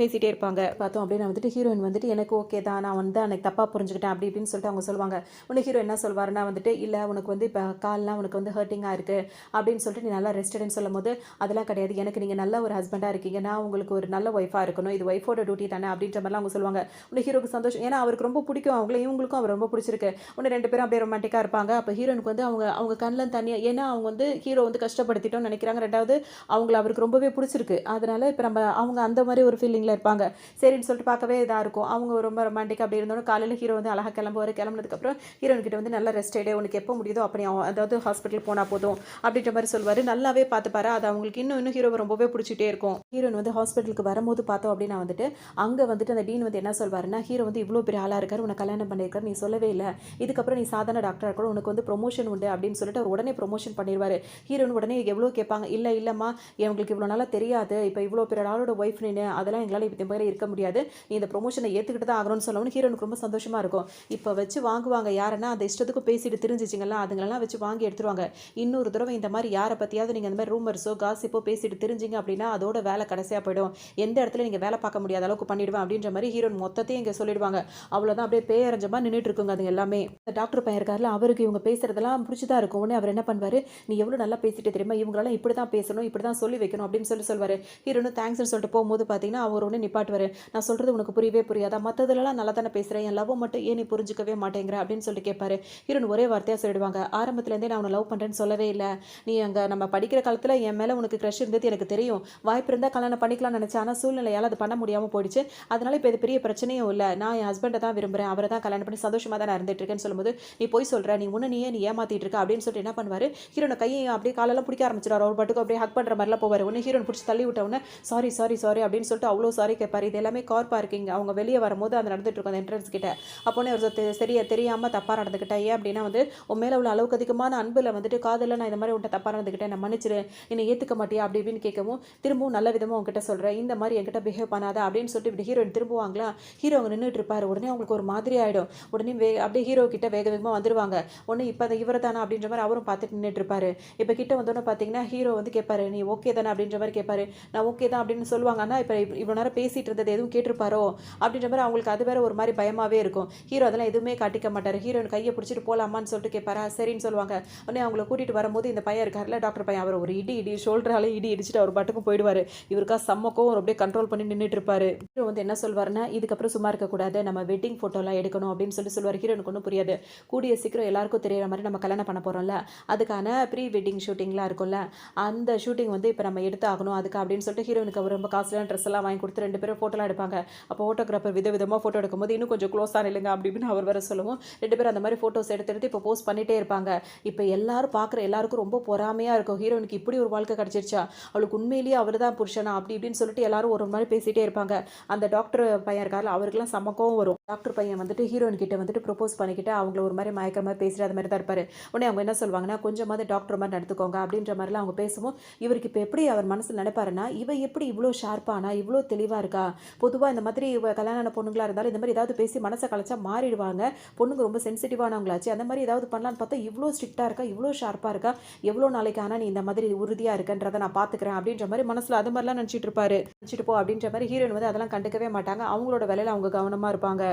பேசிகிட்டே இருப்பாங்க. பார்த்தோம் அப்படின்னா வந்துட்டு ஹீரோயின் வந்துட்டு எனக்கு ஓகே தான், நான் வந்து எனக்கு தப்பாக புரிஞ்சுக்கிட்டேன் அப்படி இப்படின்னு சொல்லிட்டு அவங்க சொல்லுவாங்க. உடனே ஹீரோ என்ன சொல்வாருன்னா வந்துட்டு இல்லை உனக்கு வந்து இப்போ கால்லாம் உனக்கு வந்து ஹர்ட்டிங்காக இருக்குது அப்படின்னு சொல்லிட்டு நீ நல்லா ரெஸ்ட் எடுன்னு சொல்லும் போது அதெல்லாம் கிடையாது, எனக்கு நீங்கள் நல்ல ஒரு ஹஸ்பண்டாக இருக்கீங்க, நான் உங்களுக்கு ஒரு நல்ல ஒய்ஃபாக இருக்கணும், இது ஒய்ஃபோட டியூட்டி தானே அப்படின்ற மாதிரிலாம் அவங்க சொல்லுவாங்க. உடனே ஹீரோக்கு சந்தோஷம், ஏன்னா அவருக்கு ரொம்ப பிடிக்கும் அவங்கள, இவங்களுக்கும் அவர் ரொம்ப பிடிச்சிருக்கு. உடனே 2 பேரும் அப்படியே ரொமான்டிக்காக இருப்பாங்க. அப்போ ஹீரோனுக்கு வந்து அவங்க கண்ணில் தனியாக, ஏன்னா அவங்க வந்து ஹீரோ வந்து கஷ்டப்படுத்திட்டோம்னு நினைக்கிறாங்க, ரெண்டாவது அவங்கள அவருக்கு ரொம்பவே பிடிச்சிருக்கு, அதனால இப்போ அவங்க அந்த மாதிரி ஒரு ஃபீலிங்கில் இருப்பாங்க. சரின்னு சொல்லிட்டு பார்க்கவே இதாக இருக்கும். அவங்க ரொம்ப ரொமான்டிக்காக அப்படி இருந்தோம். காலையில் ஹீரோ வந்து அழகாக கிளம்புனதுக்கப்புறம் ஹீரோயின் கிட்ட வந்து நல்லா ரெஸ்ட் எடு, உனக்கு எப்போ முடியுதோ அப்படி அதாவது ஹாஸ்பிட்டல் போனால் போதும் அப்படின்ற மாதிரி சொல்வார். நல்லாவே பார்த்துப்பாரு. அது அவங்களுக்கு இன்னும் ஹீரோவை ரொம்பவே பிடிச்சிட்டே இருக்கும். ஹீரோயின் வந்து ஹாஸ்பிட்டலுக்கு வரும்போது பார்த்தோம் அப்படின்னா வந்துட்டு அங்கே வந்துட்டு அந்த டீன் வந்து என்ன சொல்வாருன்னா, ஹீரோ வந்து இவ்வளோ பெரிய ஆளாக இருக்காரு, உன்னை கல்யாணம் பண்ணியிருக்காரு, நீ சொல்லவே இல்லை, இதுக்கப்புறம் நீ சாதாரண டாக்டராக இருக்கணும், உனக்கு வந்து ப்ரொமோஷன் உண்டு அப்படின்னு சொல்லிட்டு அவர் உடனே ப்ரொமோஷன் பண்ணிடுவார். ஹீரோயின் உடனே எவ்வளோ கேட்பாங்க, இல்லை இல்லைம்மா எங்களுக்கு இவ்வளோ நாளாக தெரியாது, இப்போ இவ்வளோ பெரிய ஆளோட ஒய்ஃப் நீ, அதெல்லாம் எங்களால் இப்போ மாதிரி இருக்க முடியாது, நீ இந்த ப்ரொமோஷனை ஏற்றுக்கிட்டு தான் ஆகணும்னு சொல்லணும்னு ஹீரோனுக்கு ரொம்ப சந்தோஷமாக இருக்கும். இப்போ வச்சு வாங்குவாங்க யாருன்னா அந்த இஷ்டத்துக்கு பேசிட்டு தெரிஞ்சிச்சிங்களா, அதுங்களெல்லாம் வச்சு வாங்கி எடுத்துருவாங்க. இன்னொரு தடவை இந்த மாதிரி யாரை பற்றியாவது நீங்கள் இந்த மாதிரி ரூமர்ஸோ காசிப்போ பேசிட்டு தெரிஞ்சிங்க அப்படின்னா அதோட வேலை கடைசியாக போயிடும், எந்த இடத்துல நீங்கள் வேலை பார்க்க முடியாத அளவுக்கு பண்ணிடுவேன் அப்படின்ற மாதிரி ஹீரோன் மொத்தத்தையும் இங்கே சொல்லிடுவாங்க. அவ்வளோதான், அப்படியே பேயரஞ்சமாக நின்றுட்டு இருக்குங்க அது எல்லாமே. டாக்டர் பையன் இருக்காருல, அவருக்கு இவங்க பேசுறதெல்லாம் பிடிச்சதா இருக்கும். உடனே அவர் என்ன பண்ணுவார், நீ எவ்வளோ நல்லா பேசிட்டு தெரியுமா, இவங்களாம் இப்படி தான் பேசணும், இப்படி தான் சொல்லி வைக்கணும் அப்படின்னு சொல்லுவார். ஹீரோனு தேங்க்ஸ்னு சொல்லிட்டு போகும்போது பார்த்தீங்கன்னா அவர் ஒன்று நிப்பாட்டுவார். நான் சொல்கிறது உனக்கு புரியவே புரியாதா, மற்றதுலலாம் நல்லா தானே பேசுகிறேன், என் லவ் மட்டும் ஏன் நீ புரிஞ்சிக்கவே மாட்டேங்கிற அப்படின்னு சொல்லிட்டு கேட்பாரு. ஹீரோன் ஒரே வார்த்தையாக சொல்லிடுவாங்க, ஆரம்பத்துலேருந்தே நான் உன்னை லவ் பண்ணுறேன்னு சொல்லவே இல்லை, நீ அங்கே நம்ம படிக்கிற காலத்தில் என் மேலே உனக்கு க்ரஷ் இருந்தது எனக்கு தெரியும், வாய்ப்பு இருந்தால் கல்யாணம் பண்ணிக்கலாம்னு நினச்சேன், ஆனால் சூழ்நிலையால் அது பண்ண முடியாமல் போயிடுச்சு, அதனால் இப்போ இது பெரிய பிரச்சனையும் இல்லை, நான் என் ஹஸ்பண்டை தான் விரும்புகிறேன், அவரை தான் கல்யாணம் பண்ணி சந்தோஷமாக தான் நான் இருந்துட்டு இருக்கேன்னு சொல்லும்போது, நீ போய் சொல்கிற, நீ ஒன்று நீ ஏமாற்றிட்டு இருக்க அப்படின்னு சொல்லிட்டு என்ன பண்ணுவார், ஹீரோனை கையை அப்படியே காலெல்லாம் பிடிக்க ஆரம்பிச்சிடாரு, அவர் பாட்டுக்கு அப்படியே ஹக் பண்ணுற மாதிரிலாம் போவார். ஒன்று ஹீரோன் பிடிச்சி தள்ளி விட்டவொன்னே சாரி சாரி சாரி அப்படின்னு சொல்லிட்டு அவ்வளோ சாரி கேட்பார். இது எல்லாமே கார் பார்க்கிங், அவங்க வெளியே வரும்போது அது நடந்துட்டு இருக்கும் அந்த என்ட்ரன்ஸ் கிட்ட. அப்போனே ஒரு சரியா தெரியாமல் தப்பாக நடந்துக்கிட்டேன், ஏன் அப்படின்னா வந்து உன் மேலே உள்ள அளவுக்கு அதிகமான அன்பில் வந்துட்டு காதலில் நான் இந்த மாதிரி உன்ட்ட தப்பாக நடந்துக்கிட்டேன், நான் மன்னிச்சிரு, என்னை ஏற்றுக்க மாட்டியா அப்படி இப்படின்னு கேட்கவும், திரும்பவும் நல்ல விதமாக உங்ககிட்ட சொல்கிறேன், இந்த மாதிரி என்கிட்ட பிஹேவ் பண்ணாத அப்படின்னு சொல்லிட்டு இப்படி ஹீரோயின் திரும்புவாங்களா, ஹீரோ அவங்க நின்றுட்டு இருப்பார். உடனே அவங்களுக்கு ஒரு மாதிரி ஆகிடும். உடனே அப்படியே ஹீரோ கிட்ட வேக வேகமாக வந்துடுவாங்க. ஒன்று இப்போ அந்த இவர் தானே அப்படின்ற மாதிரி அவரும் பார்த்துட்டு நின்றுட்டு இருப்பாரு. இப்போ கிட்ட வந்தோன்னே பார்த்தீங்கன்னா ஹீரோ வந்து கேட்பாரு, நீ ஓகே தானே அப்படின்ற மாதிரி கேட்பாரு. நான் ஓகே தான் அப்படின்னு சொல்லுவாங்க. ஆனால் இப்போ இவ்வளோ நேரம் பேசிகிட்டு இருந்தது எதுவும் கேட்டிருப்பாரோ அப்படின்ற மாதிரி அவங்களுக்கு அது வேற ஒரு மாதிரி பயமாகவே இருக்கும். ஹீரோ அதெல்லாம் எதுவுமே காட்டிக்க மாட்டார். ஹீரோயின் கையை பிடிச்சிட்டு போகலாமான்னு சொல்லிட்டு கேட்பாரா, சரின்னு சொல்லுவாங்க. உடனே அவங்கள கூட்டிகிட்டு வரும்போது இந்த பையன் இருக்கார்ல டாக்டர் பையன், அவர் ஒரு இடி ஷோல்டரால இடிச்சுட்டு அவர் பாட்டுக்கும் போயிடுவார். இவருக்கா செம்மக்கும் அப்படியே கண்ட்ரோல் பண்ணி நின்றுட்டு இருப்பாரு. ஹீரோ வந்து என்ன சொல்வாருன்னா, இதுக்கப்புறம் சும்மா இருக்கக்கூடாது, நம்ம வெட்டிங் ஃபோட்டோலாம் எடுக்கணும் அப்படின்னு சொல்லுவார். ஹீரோனுக்கு ஒன்றும் புரியாது. கூடிய சீக்கிரம் எல்லாருக்கும் தெரியற மாதிரி நம்ம கல்யாணம் பண்ண போகிறோம்ல, அதுக்கான ப்ரீ வெட்டிங் ஷூட்டிங்லாம் இருக்கும்ல, அந்த ஷூட்டிங் வந்து இப்போ நம்ம எடுத்து ஆகணும் அதுக்கு அப்படின்னு சொல்லிட்டு ஹீரோனுக்கு அவர் ரொம்ப காஸ்ட்லியான ட்ரெஸ் எல்லாம் வாங்கி கொடுத்து 2 பேரும் ஃபோட்டோலாம் எடுப்பாங்க. அப்போ ஃபோட்டோகிராஃபர் விதவிதமாக ஃபோட்டோ எடுக்கும்போது இன்னும் கொஞ்சம் க்ளோஸாக இல்லைங்க அப்படி இப்படின்னு அவர் வர சொல்லவும் 2 பேரும் அந்த மாதிரி ஃபோட்டோஸ் எடுத்து இப்போ போஸ்ட் பண்ணிகிட்டே இருப்பாங்க. இப்போ எல்லாரும் பார்க்குற எல்லாருக்கும் ரொம்ப பொறாமையாக இருக்கும். ஹீரோனுக்கு இப்படி ஒரு வாழ்க்கை கிடச்சிருச்சா, அவளுக்கு உண்மையிலேயே அவர் தான் புருஷனா அப்படி இப்படின்னு சொல்லிட்டு எல்லாரும் ஒரு மாதிரி பேசிகிட்டே இருப்பாங்க. அந்த டாக்டர் பையன் இருக்கார்ல, அவருக்குலாம் சமக்கம் வரும். டாக்டர் பையன் வந்துட்டு ஹீரோயின் கிட்ட வந்துட்டு ப்ரொபோஸ் பண்ணிக்கிட்டு அவங்கள ஒரு மாதிரி மயக்கிற மாதிரி பேசுகிற அது மாதிரி தான் இருப்பார். உடனே அவங்க என்ன சொல்லுவாங்கன்னா, கொஞ்சமாவது டாக்டர் மாதிரி நடத்துக்கோங்க அப்படின்ற மாதிரிலாம் அவங்க பேசுவோம். இவருக்கு இப்போ எப்படி அவர் மனசில் நினைப்பாருன்னா, இவ எப்படி இவ்வளோ ஷார்ப்பானா, இவ்வளோ தெளிவாக இருக்கா, பொதுவாக இந்த மாதிரி கல்யாண பொண்ணுங்களா இருந்தாலும் இந்த மாதிரி ஏதாவது பேசி மனசை கலைச்சா மாறிடுவாங்க, பொண்ணுங்க ரொம்ப சென்சிட்டிவானவங்களாச்சு, அந்த மாதிரி ஏதாவது பண்ணலான்னு பார்த்தா இவ்வளோ ஸ்ட்ரிக்டாக இருக்கா, இவ்வளோ ஷார்ப்பாக இருக்கா, எவ்வளோ நாளைக்கு ஆனால் நீ இந்த மாதிரி உறுதியாக இருக்கன்றதை நான் பார்த்துக்கிறேன் அப்படின்ற மாதிரி மனசில் அது மாதிரிலாம் நினச்சிட்டு இருப்பாரு. நினச்சிட்டு போ அப்படின்ற மாதிரி ஹீரோயின் வந்து அதெல்லாம் கண்டுக்கவே மாட்டாங்க. அவங்களோட வேலையில் அவங்க கவனமாக இருப்பாங்க.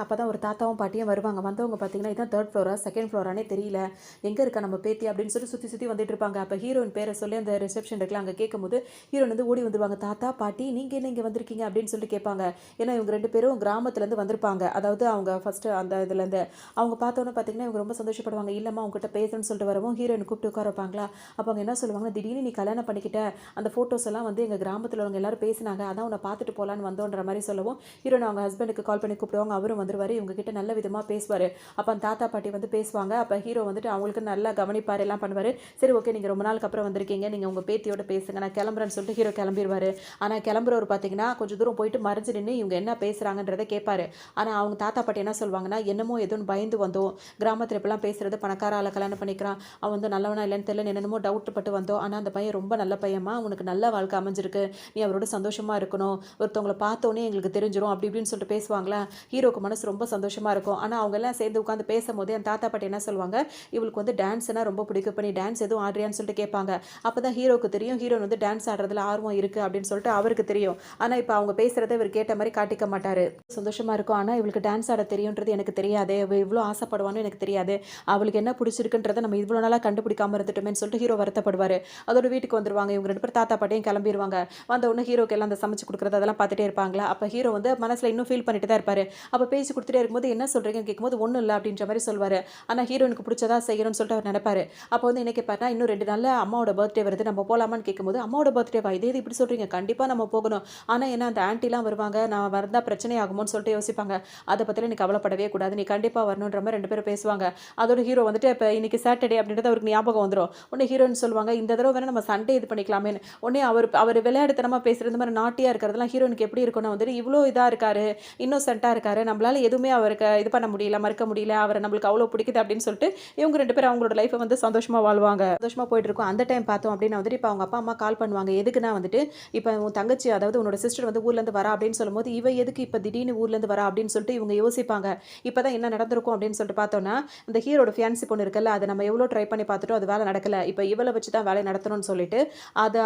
அப்போ தான் ஒரு தாத்தாவும் பாட்டியும் வருவாங்க. வந்தவங்க பார்த்தீங்கன்னா இதான் 3rd ஃப்ளோரா 2nd ஃப்ளோரானே தெரியல, எங்கே இருக்கா நம்ம பேத்தி அப்படின்னு சொல்லி சுற்றி சுற்றி வந்துட்டு இருப்பாங்க. அப்போ ஹீரோயின் பேரை சொல்லி அந்த ரிசப்ஷன் இருக்குல்ல அங்கே கேட்கும்போது ஹீரோயின் வந்து ஓடி வந்துருவாங்க. தாத்தா பாட்டி நீங்கள் என்ன இங்கே வந்திருக்கீங்க அப்படின்னு சொல்லிட்டு கேட்பாங்க. ஏன்னா இவங்க 2 பேரும் கிராமத்துலேருந்து வந்திருப்பாங்க. அதாவது அவங்க ஃபஸ்ட்டு அந்த இதுலேருந்து அவங்க பார்த்தோன்னே பார்த்தீங்கன்னா இவங்க ரொம்ப சந்தோஷப்படுவாங்க. இல்லைம்மா அவங்ககிட்ட பேசணும்னு சொல்லிட்டு வரவும் ஹீரோயின் கூப்பிட்டு உட்கார வைப்பாங்களா. அப்போ அவங்க என்ன சொல்லுவாங்க, திடீர்னு நீ கல்யாணம் பண்ணிக்கிட்ட, அந்த ஃபோட்டோஸ் எல்லாம் வந்து எங்கள் கிராமத்தில் அவங்க எல்லாரும் பேசினாங்க, அதான் உன்னை பார்த்துட்டு போகலான்னு வந்தோன்ற மாதிரி சொல்லவும் ஹீரோயின் அவங்க ஹஸ்பண்டுக்கு கால் பண்ணி கூப்பிடுவாங்க. அவரும் வந்துருவார். இவங்க கிட்ட நல்ல விதமாக பேசுவார். அப்போ அந்த தாத்தா பாட்டி வந்து பேசுவாங்க. அப்போ ஹீரோ வந்துட்டு அவங்களுக்கு நல்லா கவனிப்பார், எல்லாம் பண்ணுவார். சரி ஓகே நீங்கள் ரொம்ப நாளுக்கு அப்புறம் வந்திருக்கீங்க, நீங்கள் உங்கள் பேத்தியோட பேசுங்க, நான் கிளம்புறேன்னு சொல்லிட்டு ஹீரோ கிளம்பிடுவார். ஆனால் கிளம்புறவர் பார்த்தீங்கன்னா கொஞ்சம் தூரம் போயிட்டு மறைஞ்சு நின்று இவங்க என்ன பேசுகிறாங்கன்றதை கேட்பாரு. ஆனால் அவங்க தாத்தா பாட்டி என்ன சொல்லுவாங்கன்னா, என்னமோ எதுவும் பயந்து வந்தோம், கிராமத்தில் இப்பெல்லாம் பேசுறது பணக்கார ஆளை கல்யாணம் பண்ணிக்கிறான், அவன் வந்து நல்லவனா இல்லைன்னு தெரியல, என்னென்னமோ டவுட் பட்டு வந்தோம், ஆனால் அந்த பையன் ரொம்ப நல்ல பையமா, உனக்கு நல்ல வாழ்க்கை அமைஞ்சிருக்கு, நீ அவரோட சந்தோஷமாக இருக்கணும், ஒருத்தவங்களை பார்த்தோன்னே எங்களுக்கு தெரிஞ்சிடும் அப்படி இப்படின்னு சொல்லிட்டு பேசுவாங்களா. ஹீரோக்கு மனசு ரொம்ப சந்தோஷமாக இருக்கும். ஆனால் அவங்க எல்லாம் சேர்ந்து உட்காந்து பேசும்போதே அந்த தாத்தா பாட்டி என்ன சொல்லுவாங்க, இவளுக்கு வந்து டான்ஸ்னால் ரொம்ப பிடிக்கும், பண்ணி டான்ஸ் எதுவும் ஆடுறியான்னு சொல்லிட்டு கேட்பாங்க. அப்போ தான் ஹீரோக்கு தெரியும் ஹீரோன் வந்து டான்ஸ் ஆடுறதுல ஆர்வம் இருக்குது அப்படின்னு சொல்லிட்டு அவருக்கு தெரியும். ஆனால் இப்போ அவங்க பேசுகிறத இவர் கேட்ட மாதிரி காட்டிக்க மாட்டார். சந்தோஷமாக இருக்கும். ஆனால் இவளுக்கு டான்ஸ் ஆட தெரியுன்றது எனக்கு தெரியாது, அவள் இவ்வளோ ஆசைப்படுவான்னு எனக்கு தெரியாது, அவளுக்கு என்ன பிடிச்சிருக்குன்றதை நம்ம இவ்வளோ நாளாக கண்டுபிடிக்காமல் இருந்துட்டோமேன்னு சொல்லிட்டு ஹீரோ வருத்தப்படுவார். அதோட வீட்டுக்கு வந்துருவாங்க. இவங்க 2 பேர் தாத்தா பாட்டியும் கிளம்பிடுவாங்க. வந்த உடனே ஹீரோக்கு எல்லாம் அந்த சமைச்சு கொடுக்குறது அதெல்லாம் பார்த்துட்டே இருப்பாங்களா. அப்போ ஹீரோ வந்து மனசில் இன்னும் ஃபீல் பண்ணிட்டு தான் இருப்பார். அப்போ பேசி கொடுத்துட்டே இருக்கும்போது என்ன சொல்கிறீங்கன்னு கேட்கும்போது ஒன்றும் இல்லை அப்படின்ற மாதிரி சொல்வார். ஆனால் ஹீரோனுக்கு பிடிச்சதா செய்யணும்னு சொல்லிட்டு அவர் நினைப்பாரு. அப்போ வந்து என்ன கேட்பாருன்னா, இன்னும் 2 நாளில் அம்மாவோட பர்த்டே வருது, நம்ம போகலாமான்னு கேட்கும்போது அம்மாவோட பர்த்டேவா, இதே இது இப்படி சொல்கிறீங்க, கண்டிப்பாக நம்ம போகணும், ஆனால் ஏன்னா அந்த ஆன்ட்டிலாம் வருவாங்க, நான் வந்தால் பிரச்சனை ஆகுமோன்னு சொல்லிட்டு யோசிப்பாங்க, அதை பற்றிலாம் நீ கவலைப்படவே கூடாது, நீ கண்டிப்பாக வரணுன்ற மாதிரி 2 பேரும் பேசுவாங்க. அதோட ஹீரோ வந்துட்டு இப்போ இன்னைக்கு சாட்டர்டே அப்படின்றது அவருக்கு ஞாபகம் வந்துடும். உடனே ஹீரோன்னு சொல்லுவாங்க, இந்த தடவை வேணால் நம்ம சண்டே இது பண்ணிக்கலாமேன்னு. உடனே அவர் விளையாடுத்தனமாக பேசுகிற இந்த மாதிரி நாட்டியாக இருக்கிறதெல்லாம் ஹீரோனுக்கு எப்படி இருக்கும்னா வந்துட்டு, இவ்வளோ இதா இருக்காரு, இன்னோசென்ட்டா இருக்காரு. நம்மளால எதுவுமே அவருக்கு இது பண்ண முடியல, மறுக்க முடியல. அவர நம்மளுக்கு அவ்வளோ பிடிக்குது அப்படின்னு சொல்லிட்டு, இவங்க 2 பேரும் அவங்களோட லைஃப்ப வந்து சந்தோஷமா வாழ்வாங்க. சந்தோஷமா போயிட்டுருக்கும். அந்த டைம் பார்த்தோம் அப்படின்னா வந்துட்டு, இப்ப அவங்க அப்பா, அம்மா கால் பண்ணுவாங்க. எதுக்குன்னா வந்துட்டு, இப்ப உன் தங்கச்சி அதாவது உன்னோட சிஸ்டர் வந்து ஊர்லேருந்து வரா அப்படின்னு சொல்லும்போது, இவ எதுக்கு இப்ப திடீர்னு ஊர்லேருந்து வரா அப்படின்னு சொல்லிட்டு இவங்க யோசிப்பாங்க. இப்பதான் என்ன நடந்திருக்கும் அப்படின்னு சொல்லிட்டு பார்த்தோம்னா, இந்த ஹீரோட ஃபியான்சி பொண்ணு இருக்குல்ல, அத நம்ம எவ்வளோ ட்ரை பண்ணி பார்த்துட்டோம். அது வேலை நடக்கல. இப்ப இவள வச்சு தான் வேலைய நடத்தணும்னு சொல்லிட்டு,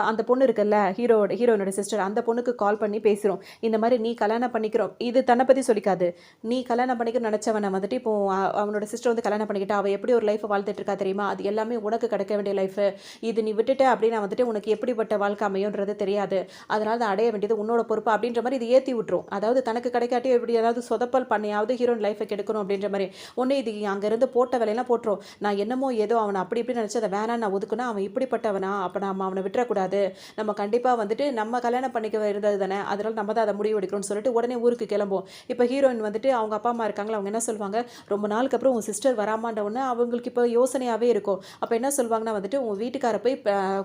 அந்த பொண்ணு இருக்குல்ல, ஹீரோயினோட சிஸ்டர் அந்த பொண்ணுக்கு கால் பண்ணி பேசிரும். இந்த மாரி நீ கல்யாணம் பண்ணிக்கிறோம் இது தன்ன பத்தி சொல்லிக்காது. நீ கல்யாணம் பண்ணிக்கணும்னு நெனச்சவன வந்துட்டு இப்போ அவனோட சிஸ்டர் வந்து கல்யாணம் பண்ணிக்கிட்டா. அவ எப்படி ஒரு லைஃப்ப வாழ்ந்துட்டு இருக்கா தெரியுமா? அது எல்லாமே உனக்கு கிடைக்க வேண்டிய லைஃப். இது நீ விட்டுட்ட அப்படின்னா வந்துட்டு உனக்கு எப்படிப்பட்ட வாழ்க்கை அமையும்ன்றது தெரியாது. அதனால அத அடைய வேண்டியது உன்னோட பொறுப்பு அப்படின்ற மாரி இது ஏத்தி விட்டுரும். அதாவது தனக்கு கிடைக்காட்டி எப்படி ஏதாவது சொதப்பல் பண்ணியாவது ஹீரோயின் லைஃப்ப கெடுக்கணும் அப்படின்ற மாரி. ஒண்ணு இது அங்கருந்து போட்ட வேலையெல்லாம் போட்டுரும். நான் என்னமோ ஏதோ அவன அப்படி இப்படி நெனச்சு அத வேணான்னு நான் ஒதுக்குனா, அவன் இப்படிப்பட்டவனா? அப்ப நம்ம அவன விட்டுறக்கூடாது. நம்ம கண்டிப்பா வந்துட்டு நம்ம கல்யாணம் பண்ணிக்க இருந்தது தானே. அதனால நம்ம தான் அத முடிவு எடுக்கணும்னு சொல்லிட்டு உடனே ஊருக்கு கிளம்பும். இப்ப ஹீரோயின் வந்துட்டு அவங்க அப்பா, அம்மா இருக்காங்கல்ல, அவங்க என்ன சொல்வாங்க, ரொம்ப நாளுக்கு அப்புறம் உன் சிஸ்டர் வராமான்ற உடனே அவங்களுக்கு இப்ப யோசனையாவே இருக்கும். அப்ப என்ன சொல்வாங்கன்னா வந்துட்டு, உன் வீட்டுக்கார போய்